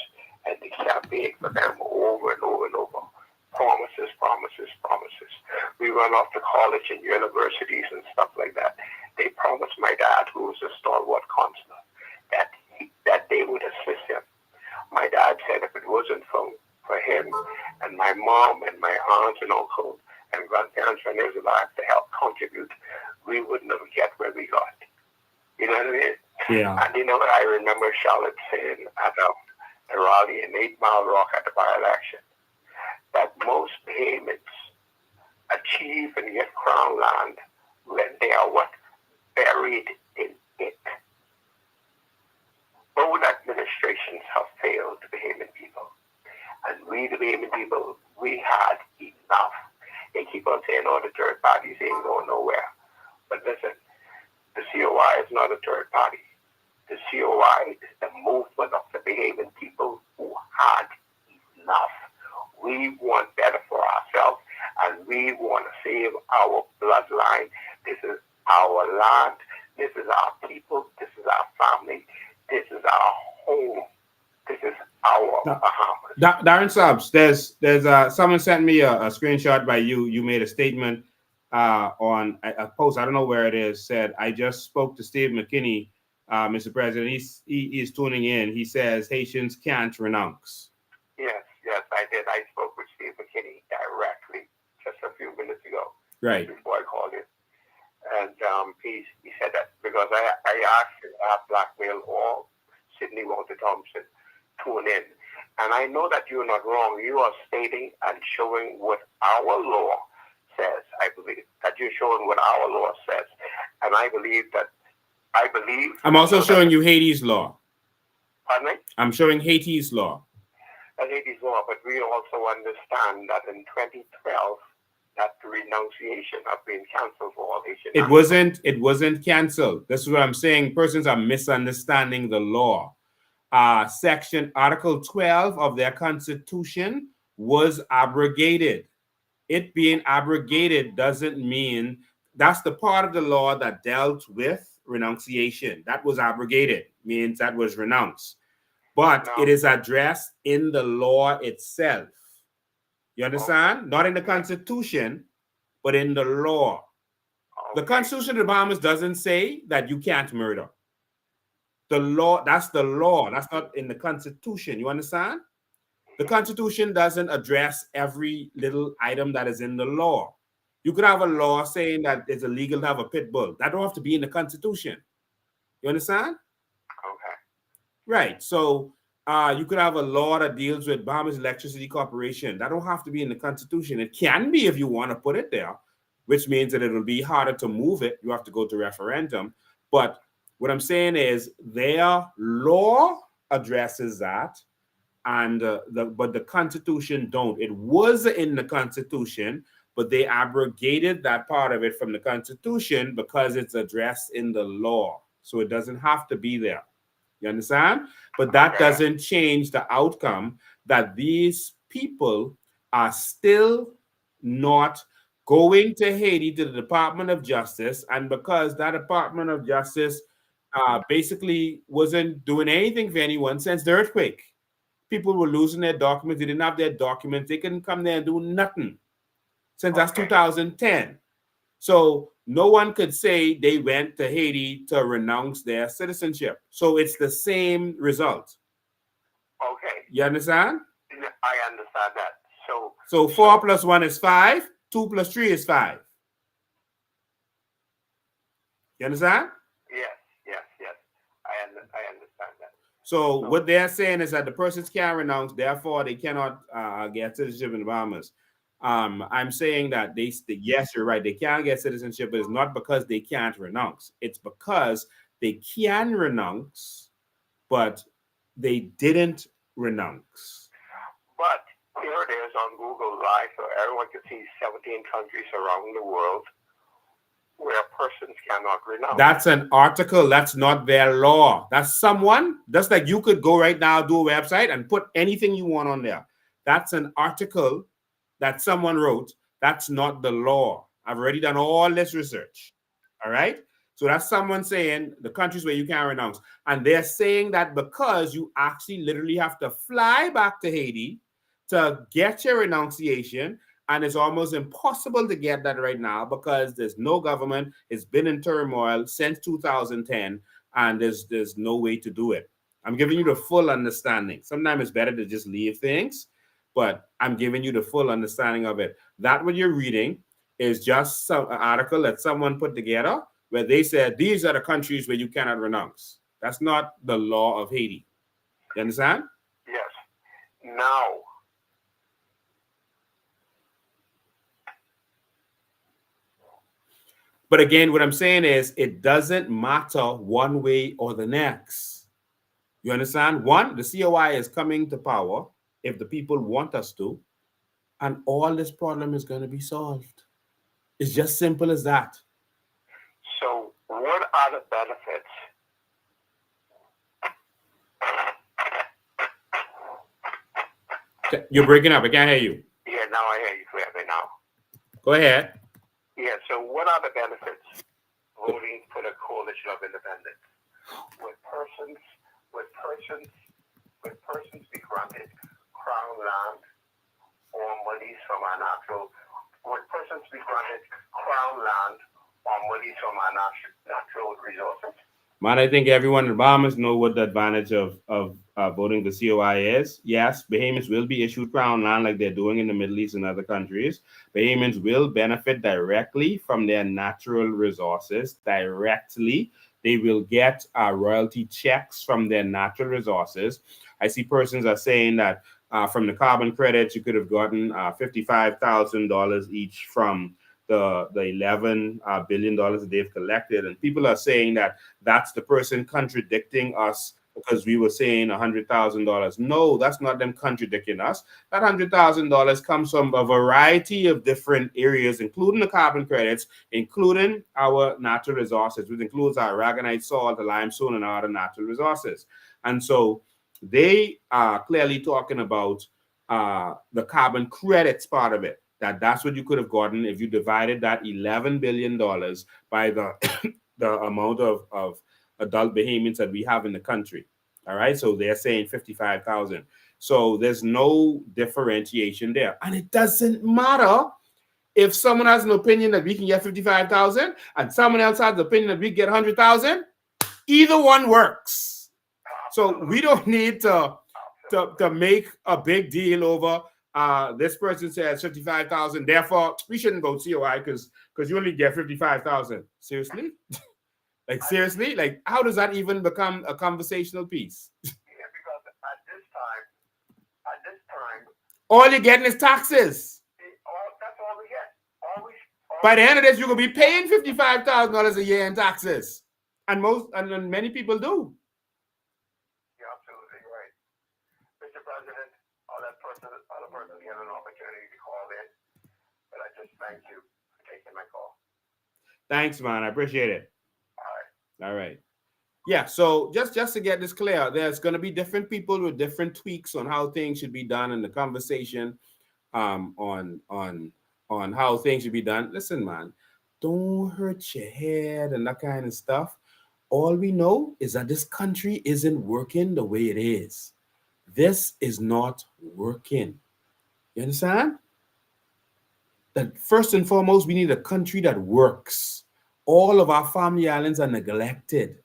and they campaign for them over and over and over. Promises, promises, promises. We run off to college and universities and stuff like that. They promised my dad, who was a stalwart counselor, that they would assist him. My dad said if it wasn't for him and my mom and my aunts and uncles and grandparents when they was alive to help contribute, we wouldn't have get where we got. You know what I mean? Yeah. And you know what I remember Charlotte saying at a rally in 8 Mile Rock at the by-election, that most Bahamians achieve and get crown land when they are buried in it. Both administrations have failed the Bahamian people. And we, the Bahamian people, we had enough. They keep on saying, oh, the third parties ain't going nowhere. But listen, the COI is not a third party. The COI is the movement of the Bahamian people who had enough. We want better for ourselves, and we want to save our bloodline. This is our land. This is our people. This is our family. This is our home. This is our Bahamas. Darren Stubbs, there's someone sent me a screenshot by you. You made a statement on a post, I don't know where it is, said, I just spoke to Steve McKinney, Mr. President. He is tuning in. He says Haitians can't renounce. Yes, I did. I spoke with Steve McKinney directly just a few minutes ago. Right. Before I called him. And he said that because I asked Blackmail or Sidney Walter Thompson tune in. And I know that you're not wrong. You are stating and showing what our law says. I believe that you're showing what our law says. And I believe I'm also showing you Haiti's law. Pardon me? I'm showing Haiti's law. Haiti's law, but we also understand that in 2012, that the renunciation have been canceled for all Haitian. It wasn't canceled. This is what I'm saying. Persons are misunderstanding the law. Article 12 of their constitution was abrogated. It being abrogated doesn't mean that's the part of the law that dealt with renunciation. That was abrogated, means that was renounced. But it is addressed in the law itself. You understand? Not in the Constitution, but in the law. The Constitution of the Bahamas doesn't say that you can't murder. The law, that's the law. That's not in the Constitution. You understand? The Constitution doesn't address every little item that is in the law. You could have a law saying that it's illegal to have a pit bull. That don't have to be in the Constitution. You understand? Okay. Right. So you could have a law that deals with Bahamas Electricity Corporation. That don't have to be in the Constitution. It can be if you want to put it there, which means that it'll be harder to move it. You have to go to referendum. But what I'm saying is their law addresses that, and but the Constitution don't. It was in the Constitution, but they abrogated that part of it from the Constitution because it's addressed in the law. So it doesn't have to be there. You understand? But that doesn't change the outcome that these people are still not going to Haiti, to the Department of Justice. And because that Department of Justice basically wasn't doing anything for anyone since the earthquake. People were losing their documents. They didn't have their documents. They couldn't come there and do nothing since that's 2010. So no one could say they went to Haiti to renounce their citizenship. So it's the same result. Okay. You understand? I understand that. So 4 plus 1 is 5. 2 plus 3 is 5. You understand? Yes. I understand that. So what they're saying is that the persons can't renounce, therefore they cannot get citizenship in the Bahamas. I'm saying that yes, you're right. They can't get citizenship, but it's not because they can't renounce. It's because they can renounce, but they didn't renounce. But here it is on Google Live, so everyone can see 17 countries around the world where persons cannot renounce. That's an article. That's not their law. That's someone, just like you could go right now, do a website and put anything you want on there. That's an article that someone wrote. That's not the law. I've already done all this research. All right? So that's someone saying the countries where you can't renounce. And they're saying that because you actually literally have to fly back to Haiti to get your renunciation. And it's almost impossible to get that right now because there's no government. It's been in turmoil since 2010, and there's no way to do it. I'm giving you the full understanding. Sometimes it's better to just leave things, but I'm giving you the full understanding of it. That what you're reading is just an article that someone put together where they said these are the countries where you cannot renounce. That's not the law of Haiti. You understand? Yes. Now, but again, what I'm saying is it doesn't matter one way or the next. You understand? One, the COI is coming to power if the people want us to, and all this problem is going to be solved. It's just simple as that. So what are the benefits? You're breaking up. I can't hear you. Yeah, now I hear you clearly now. Go ahead. Yeah, so what are the benefits voting for the Coalition of Independence? Would persons be granted crown land or monies from our natural? Would persons be granted crown land on money from our natural resources? Man, I think everyone in the Bahamas know what the advantage of voting the COI is. Yes, Bahamians will be issued crown land like they're doing in the Middle East and other countries. Bahamians will benefit directly from their natural resources. Directly, they will get royalty checks from their natural resources. I see persons are saying that from the carbon credits, you could have gotten $55,000 each from the $11 billion that they've collected. And people are saying that that's the person contradicting us because we were saying $100,000. No, that's not them contradicting us. That $100,000 comes from a variety of different areas, including the carbon credits, including our natural resources, which includes our aragonite salt, the limestone, and other natural resources. And so they are clearly talking about the carbon credits part of it. That's what you could have gotten if you divided that $11 billion by the amount of adult Bahamians that we have in the country. All right, so they're saying 55,000. So there's no differentiation there, and it doesn't matter if someone has an opinion that we can get 55,000 and someone else has the opinion that we get 100,000. Either one works. So we don't need to make a big deal over. This person says 55,000. Therefore, we shouldn't vote COI because you only get 55,000. Seriously? Like seriously? Like how does that even become a conversational piece? Yeah, because at this time, all you're getting is taxes. That's all we get. By the end of this, you're gonna be paying $55,000 a year in taxes, and many people do. You're absolutely right, Mr. President. Other person get an opportunity to call in, but I just thank you for taking my call. Thanks, man. I appreciate it. All right. Yeah. So just to get this clear, there's going to be different people with different tweaks on how things should be done in the conversation, on how things should be done. Listen, man, don't hurt your head and that kind of stuff. All we know is that this country isn't working the way it is. This is not working. You understand? That first and foremost, we need a country that works. All of our family islands are neglected.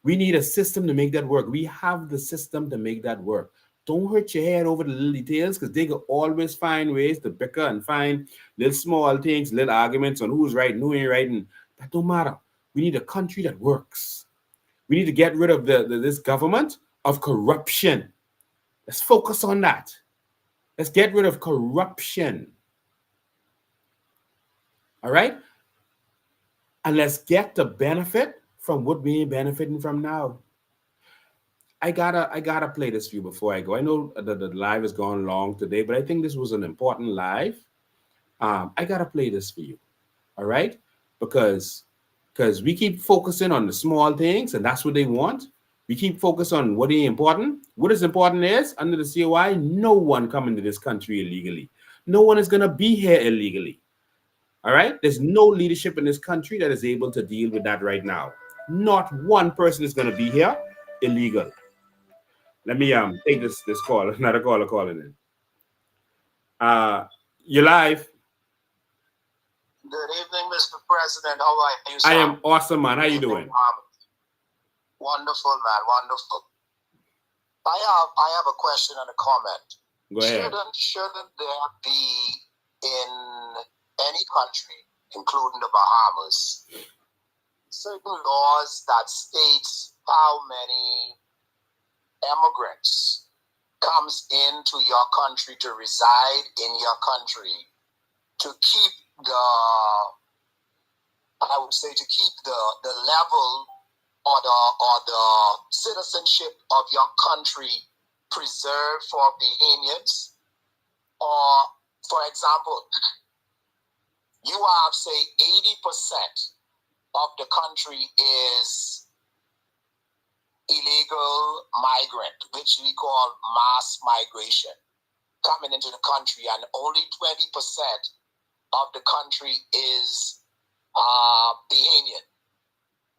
We need a system to make that work. We have the system to make that work. Don't hurt your head over the little details because they can always find ways to bicker and find little small things, little arguments on who's right and who ain't right. And that don't matter. We need a country that works. We need to get rid of this government of corruption. Let's focus on that. Let's get rid of corruption. All right? And let's get the benefit from what we ain't benefiting from now. I gotta play this for you before I go. I know that the live has gone long today, but I think this was an important live. I gotta play this for you. All right? Because we keep focusing on the small things, and that's what they want. We keep focusing on what ain't important. What is important is, under the COI, no one coming to this country illegally. No one is gonna be here illegally. All right? There's no leadership in this country that is able to deal with that right now. Not one person is going to be here illegal. Let me take this call. Another caller calling in. You're live. Good evening, Mr. President. How are you, sir? I am awesome, man. How you doing? Wonderful, man. Wonderful. I have a question and a comment. Go ahead. Shouldn't there be in any country, including the Bahamas, certain laws that states how many immigrants comes into your country to reside in your country to keep the level or the citizenship of your country preserved for Bahamians? Or, for example, you have, say, 80% of the country is illegal migrant, which we call mass migration, coming into the country, and only 20% of the country is Bahamian,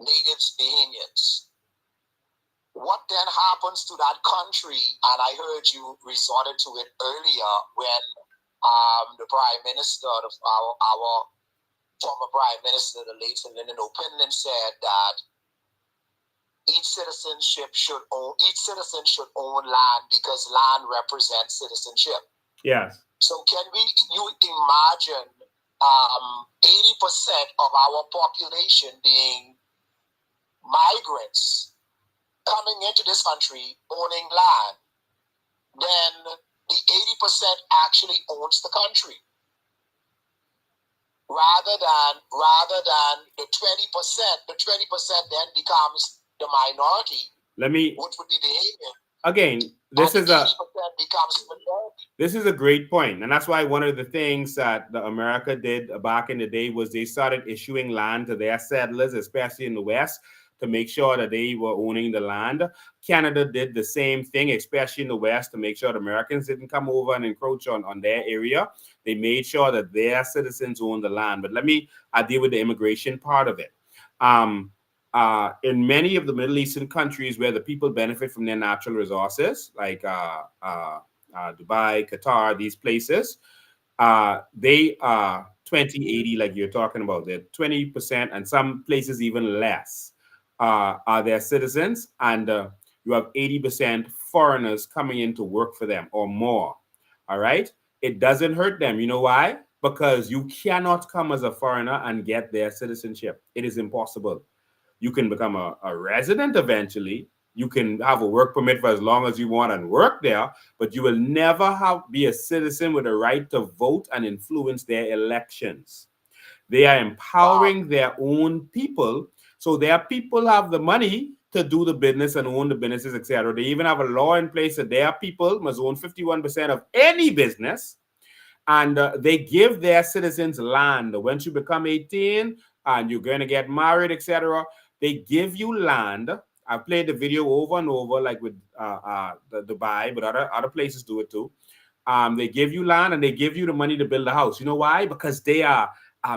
native Bahamians. What then happens to that country? And I heard you resorted to it earlier when the Prime Minister of our former Prime Minister, the late Lyndon O'Pinlan, said that each citizen should own land because land represents citizenship. Yes. So can you imagine 80% of our population being migrants coming into this country owning land? Then the 80% actually owns the country. Rather than the 20%, the 20% then becomes the minority, which would be behavior. Again, this is a great point, and that's why one of the things that America did back in the day was they started issuing land to their settlers, especially in the West, to make sure that they were owning the land. Canada did the same thing, especially in the West, to make sure the Americans didn't come over and encroach on their area. They made sure that their citizens owned the land. But let me deal with the immigration part of it. In many of the Middle Eastern countries where the people benefit from their natural resources, like Dubai, Qatar, these places, they are 20-80, like you're talking about. They're 20%, and some places even less are their citizens, and you have 80% foreigners coming in to work for them or more. All right? It doesn't hurt them. You know why? Because you cannot come as a foreigner and get their citizenship. It is impossible. You can become a resident eventually. You can have a work permit for as long as you want and work there, but you will never be a citizen with a right to vote and influence their elections. They are empowering their own people, so their people have the money to do the business and own the businesses, etc. They even have a law in place that their people must own 51% of any business, and they give their citizens land. Once you become 18 and you're going to get married, etc., they give you land. I've played the video over and over, like with Dubai, but other places do it too. They give you land and they give you the money to build a house. You know why? Because they are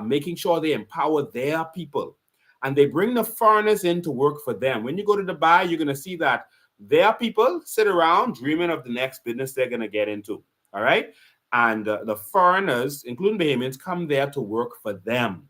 making sure they empower their people. And they bring the foreigners in to work for them. When you go to Dubai, you're going to see that their people sit around dreaming of the next business they're going to get into. All right? And the foreigners, including Bahamians, come there to work for them.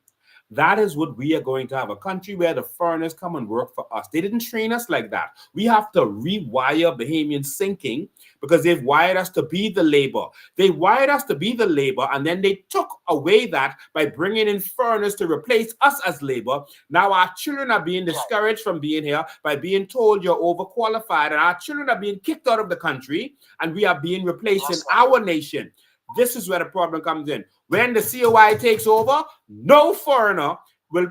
That is what we are going to have, a country where the foreigners come and work for us. They didn't train us like that. We have to rewire Bahamian thinking because they've wired us to be the labor. They wired us to be the labor, and then they took away that by bringing in foreigners to replace us as labor. Now our children are being discouraged from being here by being told you're overqualified, and our children are being kicked out of the country, and we are being replaced in our nation. This is where the problem comes in. When the COI takes over, no foreigner will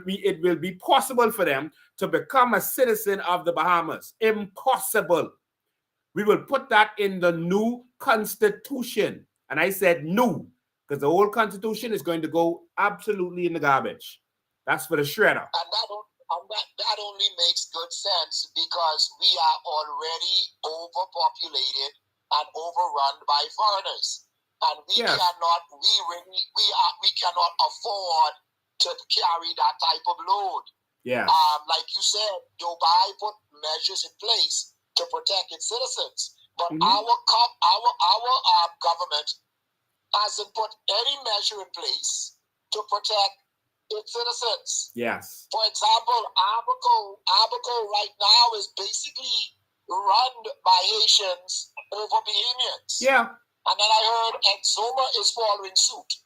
be possible for them to become a citizen of the Bahamas. Impossible. We will put that in the new constitution. And I said new, because the old constitution is going to go absolutely in the garbage. That's for the shredder. And that only makes good sense because we are already overpopulated and overrun by foreigners. And we cannot afford to carry that type of load. Yeah. Like you said, Dubai put measures in place to protect its citizens, but our government hasn't put any measure in place to protect its citizens. Yes. For example, Abaco right now is basically run by Haitians over Bahamians. Yeah. And then I heard Exoma is following suit,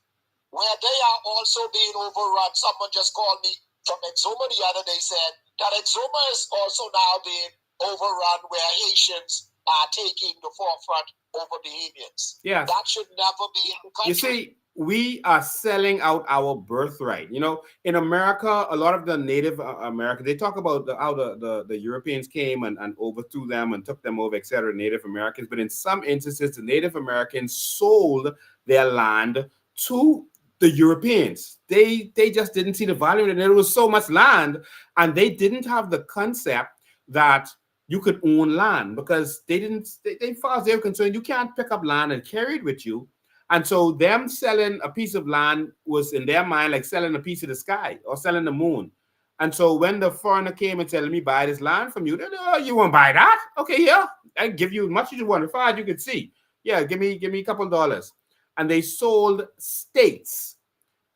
where they are also being overrun. Someone just called me from Exoma the other day, said that Exoma is also now being overrun, where Haitians are taking the forefront over Bahamians. Yes. That should never be in the country. You see, we are selling out our birthright. You know, in America, a lot of the Native Americans, they talk about how the Europeans came and overthrew them and took them over, etc., Native Americans. But in some instances, the Native Americans sold their land to the Europeans. They just didn't see the value in it. There was so much land, and they didn't have the concept that you could own land because they, far as they were concerned, you can't pick up land and carry it with you. And so them selling a piece of land was in their mind like selling a piece of the sky or selling the moon. And so when the foreigner came and said, let me buy this land from you, they said, oh, you won't buy that? Okay, yeah, I give you as much as you want. As far as you could see. Yeah, give me a couple $. And they sold states,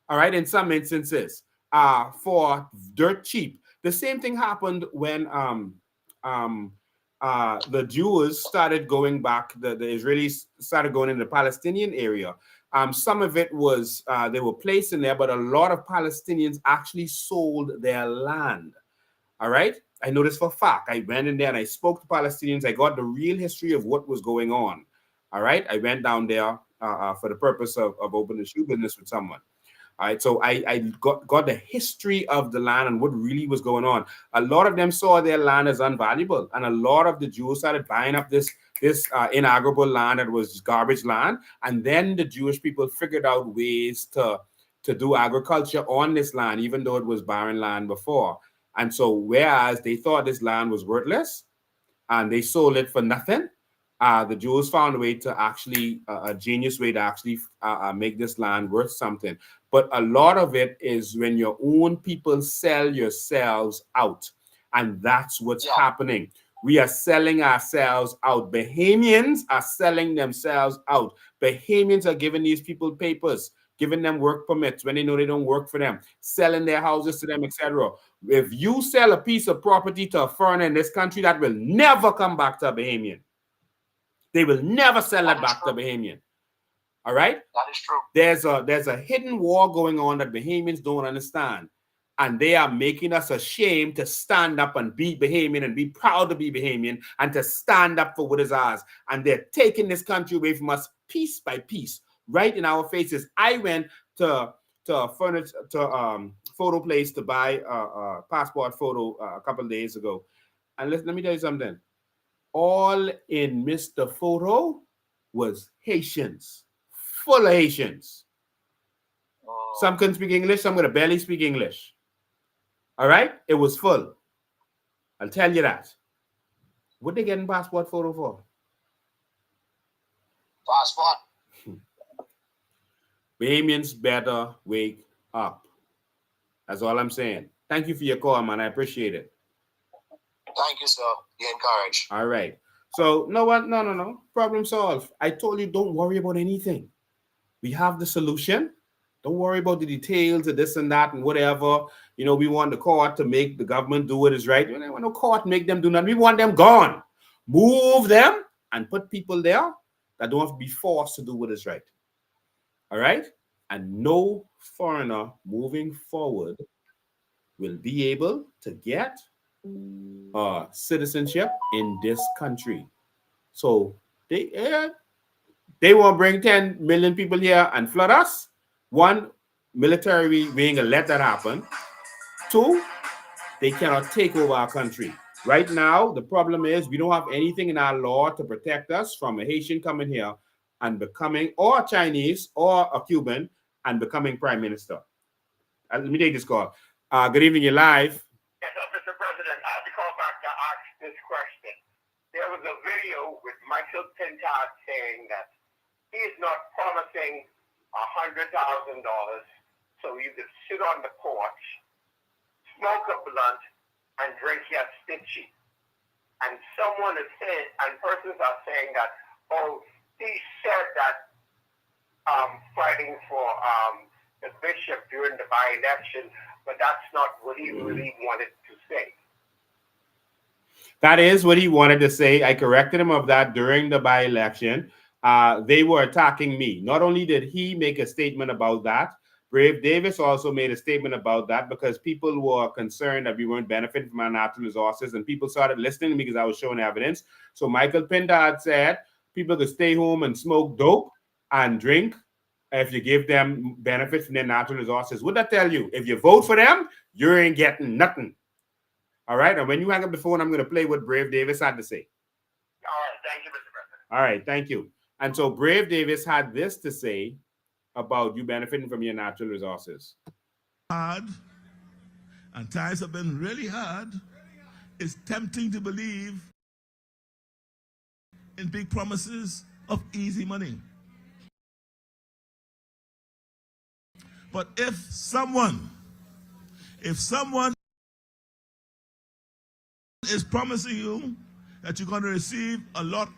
all right, in some instances. for dirt cheap. The same thing happened when the Jews started going back, the Israelis started going in the Palestinian area. Some of it was they were placed in there, but a lot of Palestinians actually sold their land. All right. I know this for a fact. I went in there and I spoke to Palestinians. I got the real history of what was going on. All right. I went down there for the purpose of opening a shoe business with someone. All right, so I got the history of the land and what really was going on. A lot of them saw their land as unvaluable, and a lot of the Jews started buying up this inarguable land that was garbage land. And then the Jewish people figured out ways to do agriculture on this land, even though it was barren land before. And so, whereas they thought this land was worthless, and they sold it for nothing, the Jews found a way to actually, a genius way to actually make this land worth something. But a lot of it is when your own people sell yourselves out. And that's what's happening. We are selling ourselves out. Bahamians are selling themselves out. Bahamians are giving these people papers, giving them work permits when they know they don't work for them, selling their houses to them, etc. If you sell a piece of property to a foreigner in this country, that will never come back to a Bahamian. They will never sell that back to a Bahamian. All right? That is true. There's a hidden war going on that Bahamians don't understand. And they are making us ashamed to stand up and be Bahamian and be proud to be Bahamian and to stand up for what is ours. And they're taking this country away from us piece by piece, right in our faces. I went to a photo place to buy a passport photo a couple of days ago. And let me tell you something. All in Mr. Photo was Haitians, full of Haitians. Some couldn't speak English, some could barely speak English. All right? It was full. I'll tell you that. What they getting passport photo for? Passport. Bahamians better wake up. That's all I'm saying. Thank you for your call, man. I appreciate it. Thank you, sir. You're encouraged. All right. So, no. Problem solved. I told you, don't worry about anything. We have the solution. Don't worry about the details of this and that and whatever. You know, we want the court to make the government do what is right. We don't want no court make them do nothing. We want them gone. Move them and put people there that don't have to be forced to do what is right. All right? And no foreigner moving forward will be able to get citizenship in this country. So they want to bring 10 million people here and flood us. One, military, we ain't gonna let that happen. Two, they cannot take over our country. Right now, the problem is we don't have anything in our law to protect us from a Haitian coming here and becoming, or a Chinese or a Cuban and becoming prime minister. Let me take this call. Good evening, you're live. Yes, Mr. President, I have to call back to ask this question. There was a video with Michael Pintard saying that he is not promising $100,000 so you could sit on the porch, smoke a blunt, and drink your stitchy. And someone is saying, and persons are saying that, oh, he said that fighting for the bishop during the by-election, but that's not what he really wanted to say. That is what he wanted to say. I corrected him of that during the by-election. They were attacking me. Not only did he make a statement about that, Brave Davis also made a statement about that because people were concerned that we weren't benefiting from our natural resources, and people started listening to me because I was showing evidence. So Michael Pintard said people could stay home and smoke dope and drink if you give them benefits from their natural resources. What that tell you? If you vote for them, you ain't getting nothing. All right? And when you hang up the phone, I'm going to play what Brave Davis had to say. All right. Thank you, Mr. President. All right. Thank you. And so Brave Davis had this to say about you benefiting from your natural resources. Hard, and times have been really hard. It's tempting to believe in big promises of easy money. But if someone is promising you that you're going to receive a lot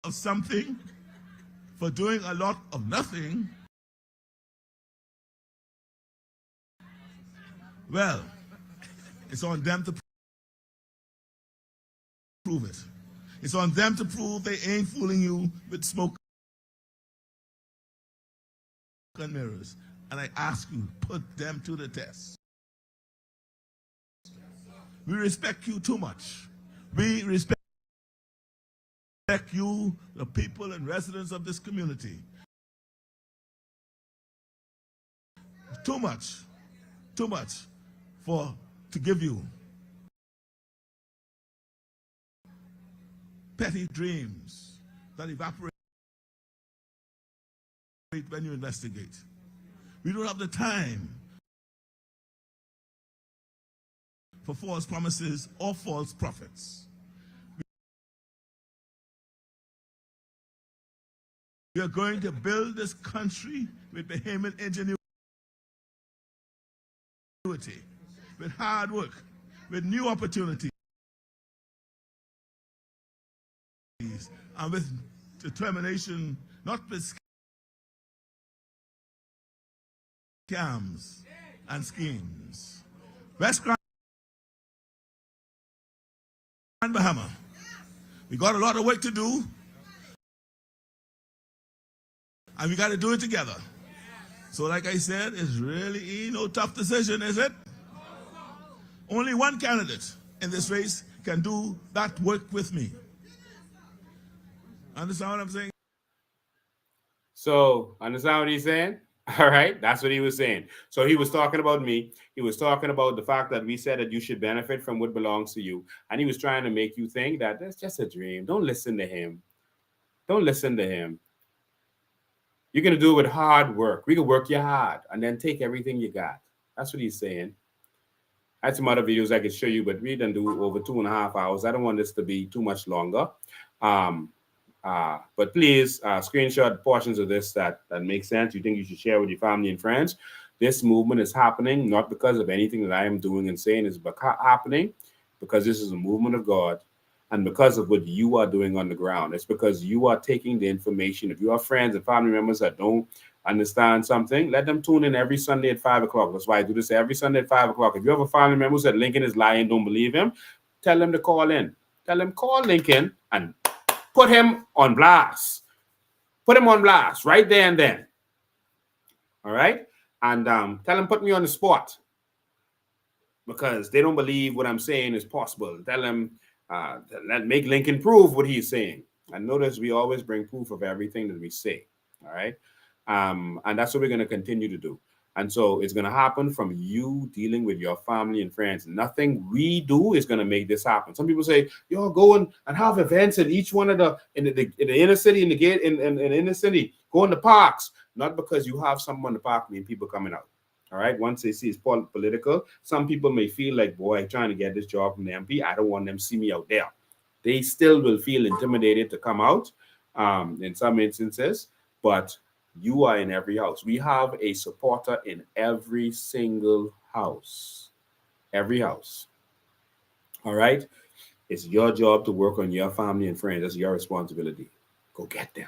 of something for doing a lot of nothing, Well, it's on them to prove it. It's on them to prove they ain't fooling you with smoke and mirrors. And I ask you, put them to the test. We respect you too much. We respect you, the people and residents of this community, too much to give you petty dreams that evaporate when you investigate. We don't have the time for false promises or false prophets. We are going to build this country with Bahamian ingenuity, with hard work, with new opportunities, and with determination, not with scams and schemes. West Grand Bahama, we got a lot of work to do, and we got to do it together. So like I said, it's really no tough decision, is it? Only one candidate in this race can do that work with me. Understand what I'm saying? So, understand what he's saying? All right, that's what he was saying. So he was talking about me. He was talking about the fact that we said that you should benefit from what belongs to you. And he was trying to make you think that that's just a dream. Don't listen to him. Don't listen to him. You're going to do it with hard work. We can work you hard and then take everything you got. That's what he's saying. I had some other videos I could show you, but we didn't do over 2.5 hours. I don't want this to be too much longer. But please screenshot portions of this that make sense. You think you should share with your family and friends. This movement is happening not because of anything that I am doing and saying. It's happening because this is a movement of God and because of what you are doing on the ground. It's because you are taking the information. If you have friends and family members that don't understand something, let them tune in every Sunday at 5 o'clock. That's why I do this every Sunday at 5 o'clock. If you have a family member who said Lincoln is lying, don't believe him, tell them to call in. Tell them call Lincoln and put him on blast. Put him on blast right there and then. All right? And tell him put me on the spot because they don't believe what I'm saying is possible. Tell them make Lincoln prove what he's saying. And notice we always bring proof of everything that we say. All right? And that's what we're going to continue to do. And so it's going to happen from you dealing with your family and friends. Nothing we do is going to make this happen. Some people say, yo, go and have events in each one of in the inner city, in the inner city, go in the parks. Not because you have someone in the park and people coming out. All right. Once they see it's political, some people may feel like, boy, I'm trying to get this job from the MP. I don't want them to see me out there. They still will feel intimidated to come out in some instances, but you are in every house. We have a supporter in every single house. Every house. All right? It's your job to work on your family and friends. That's your responsibility. Go get them.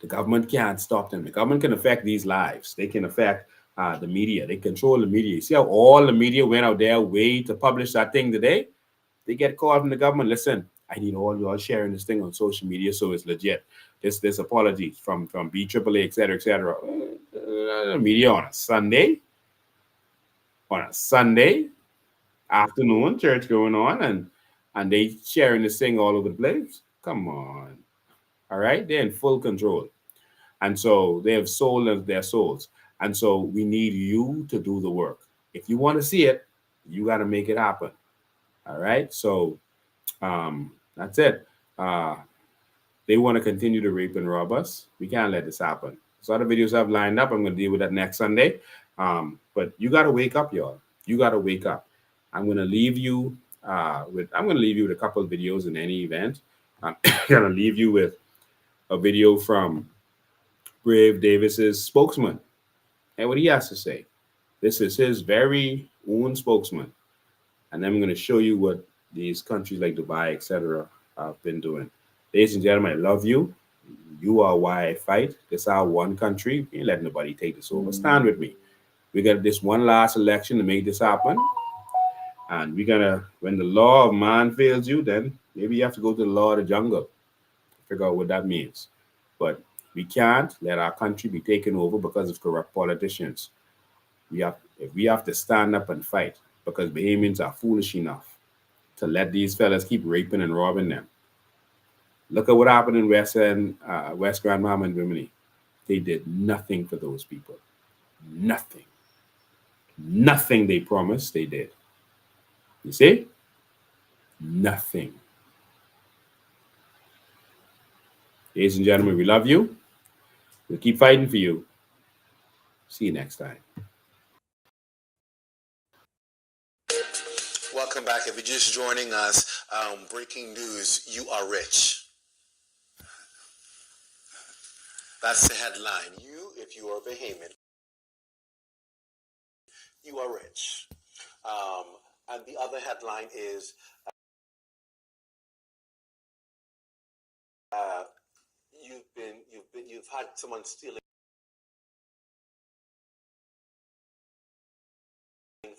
The government can't stop them. The government can affect these lives. They can affect the media. They control the media. You see how all the media went out their way to publish that thing today? They get called from the government. Listen, I need all y'all sharing this thing on social media so it's legit. This apologies from BAAA, et cetera, et cetera. Media on a Sunday afternoon, church going on, and they sharing this thing all over the place. Come on. All right? They're in full control. And so they have sold their souls. And so we need you to do the work. If you want to see it, you got to make it happen. All right? So that's it. They want to continue to rape and rob us. We can't let this happen. So other videos I've lined up. I'm going to deal with that next Sunday. But you got to wake up, y'all. You got to wake up. I'm going to leave you with a couple of videos in any event. I'm going to leave you with a video from Brave Davis's spokesman and what he has to say. This is his very own spokesman. And then I'm going to show you what these countries like Dubai, etc., have been doing. Ladies and gentlemen, I love you. You are why I fight. This is our one country. We ain't letting nobody take this over. Stand with me. We got this one last election to make this happen. And we're gonna, when the law of man fails you, then maybe you have to go to the law of the jungle, figure out what that means. But we can't let our country be taken over because of corrupt politicians. If we have to stand up and fight, because Bahamians are foolish enough to let these fellas keep raping and robbing them. Look at what happened in West Grand Bahama and Bimini. They did nothing for those people. Nothing. Nothing they promised, they did. You see? Nothing. Ladies and gentlemen, we love you. We'll keep fighting for you. See you next time. Welcome back. If you're just joining us, breaking news, you are rich. That's the headline. You, if you are Bahamian, you are rich. And the other headline is you've had someone stealing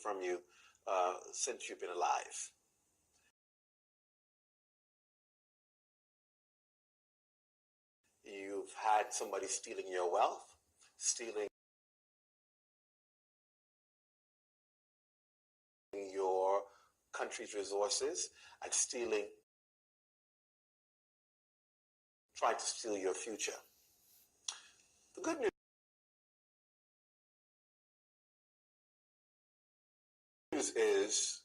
from you since you've been alive. You've had somebody stealing your wealth, stealing your country's resources, and trying to steal your future. The good news is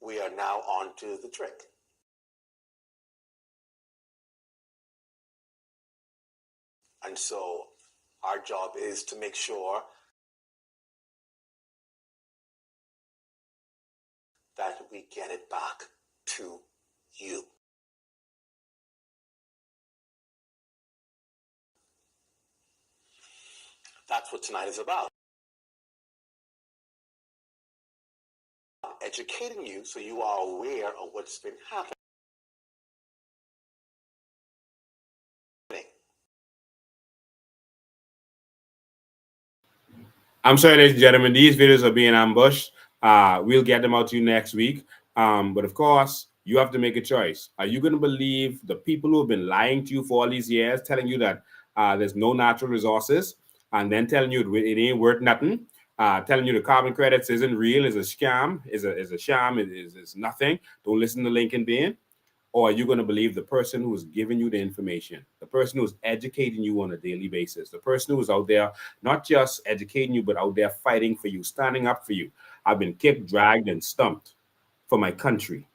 we are now on to the trick. And so our job is to make sure that we get it back to you. That's what tonight is about. Educating you so you are aware of what's been happening. I'm sorry, ladies and gentlemen, these videos are being ambushed. We'll get them out to you next week. But of course, you have to make a choice. Are you going to believe the people who have been lying to you for all these years, telling you that there's no natural resources, and then telling you it ain't worth nothing, telling you the carbon credits isn't real, is a scam, is a sham, is nothing. Don't listen to Lincoln Bain. Or are you going to believe the person who is giving you the information, the person who is educating you on a daily basis, the person who is out there not just educating you, but out there fighting for you, standing up for you? I've been kicked, dragged, and stumped for my country,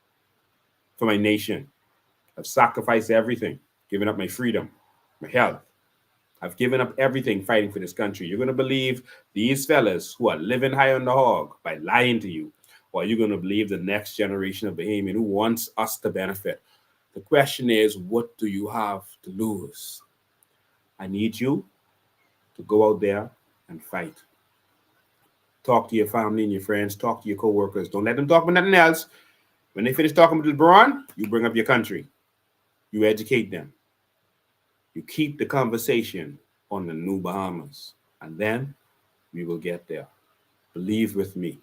for my nation. I've sacrificed everything, given up my freedom, my health. I've given up everything fighting for this country. You're going to believe these fellas who are living high on the hog by lying to you? Or are you going to believe the next generation of Bahamian who wants us to benefit? The question is, what do you have to lose? I need you to go out there and fight. Talk to your family and your friends. Talk to your co-workers. Don't let them talk about nothing else. When they finish talking about LeBron, you bring up your country. You educate them. You keep the conversation on the new Bahamas. And then we will get there. Believe with me.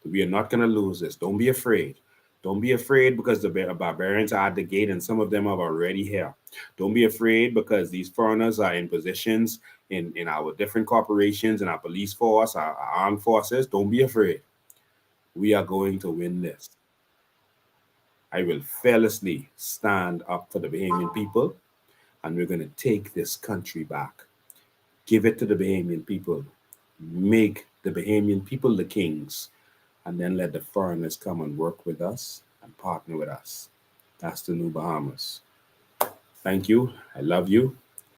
We are not going to lose this. Don't be afraid. Don't be afraid because the barbarians are at the gate and some of them are already here. Don't be afraid because these foreigners are in positions in our different corporations, in our police force, our armed forces. Don't be afraid. We are going to win this. I will fearlessly stand up for the Bahamian people, and we're going to take this country back. Give it to the Bahamian people. Make the Bahamian people the kings. And then let the foreigners come and work with us and partner with us. That's the new Bahamas. Thank you. I love you.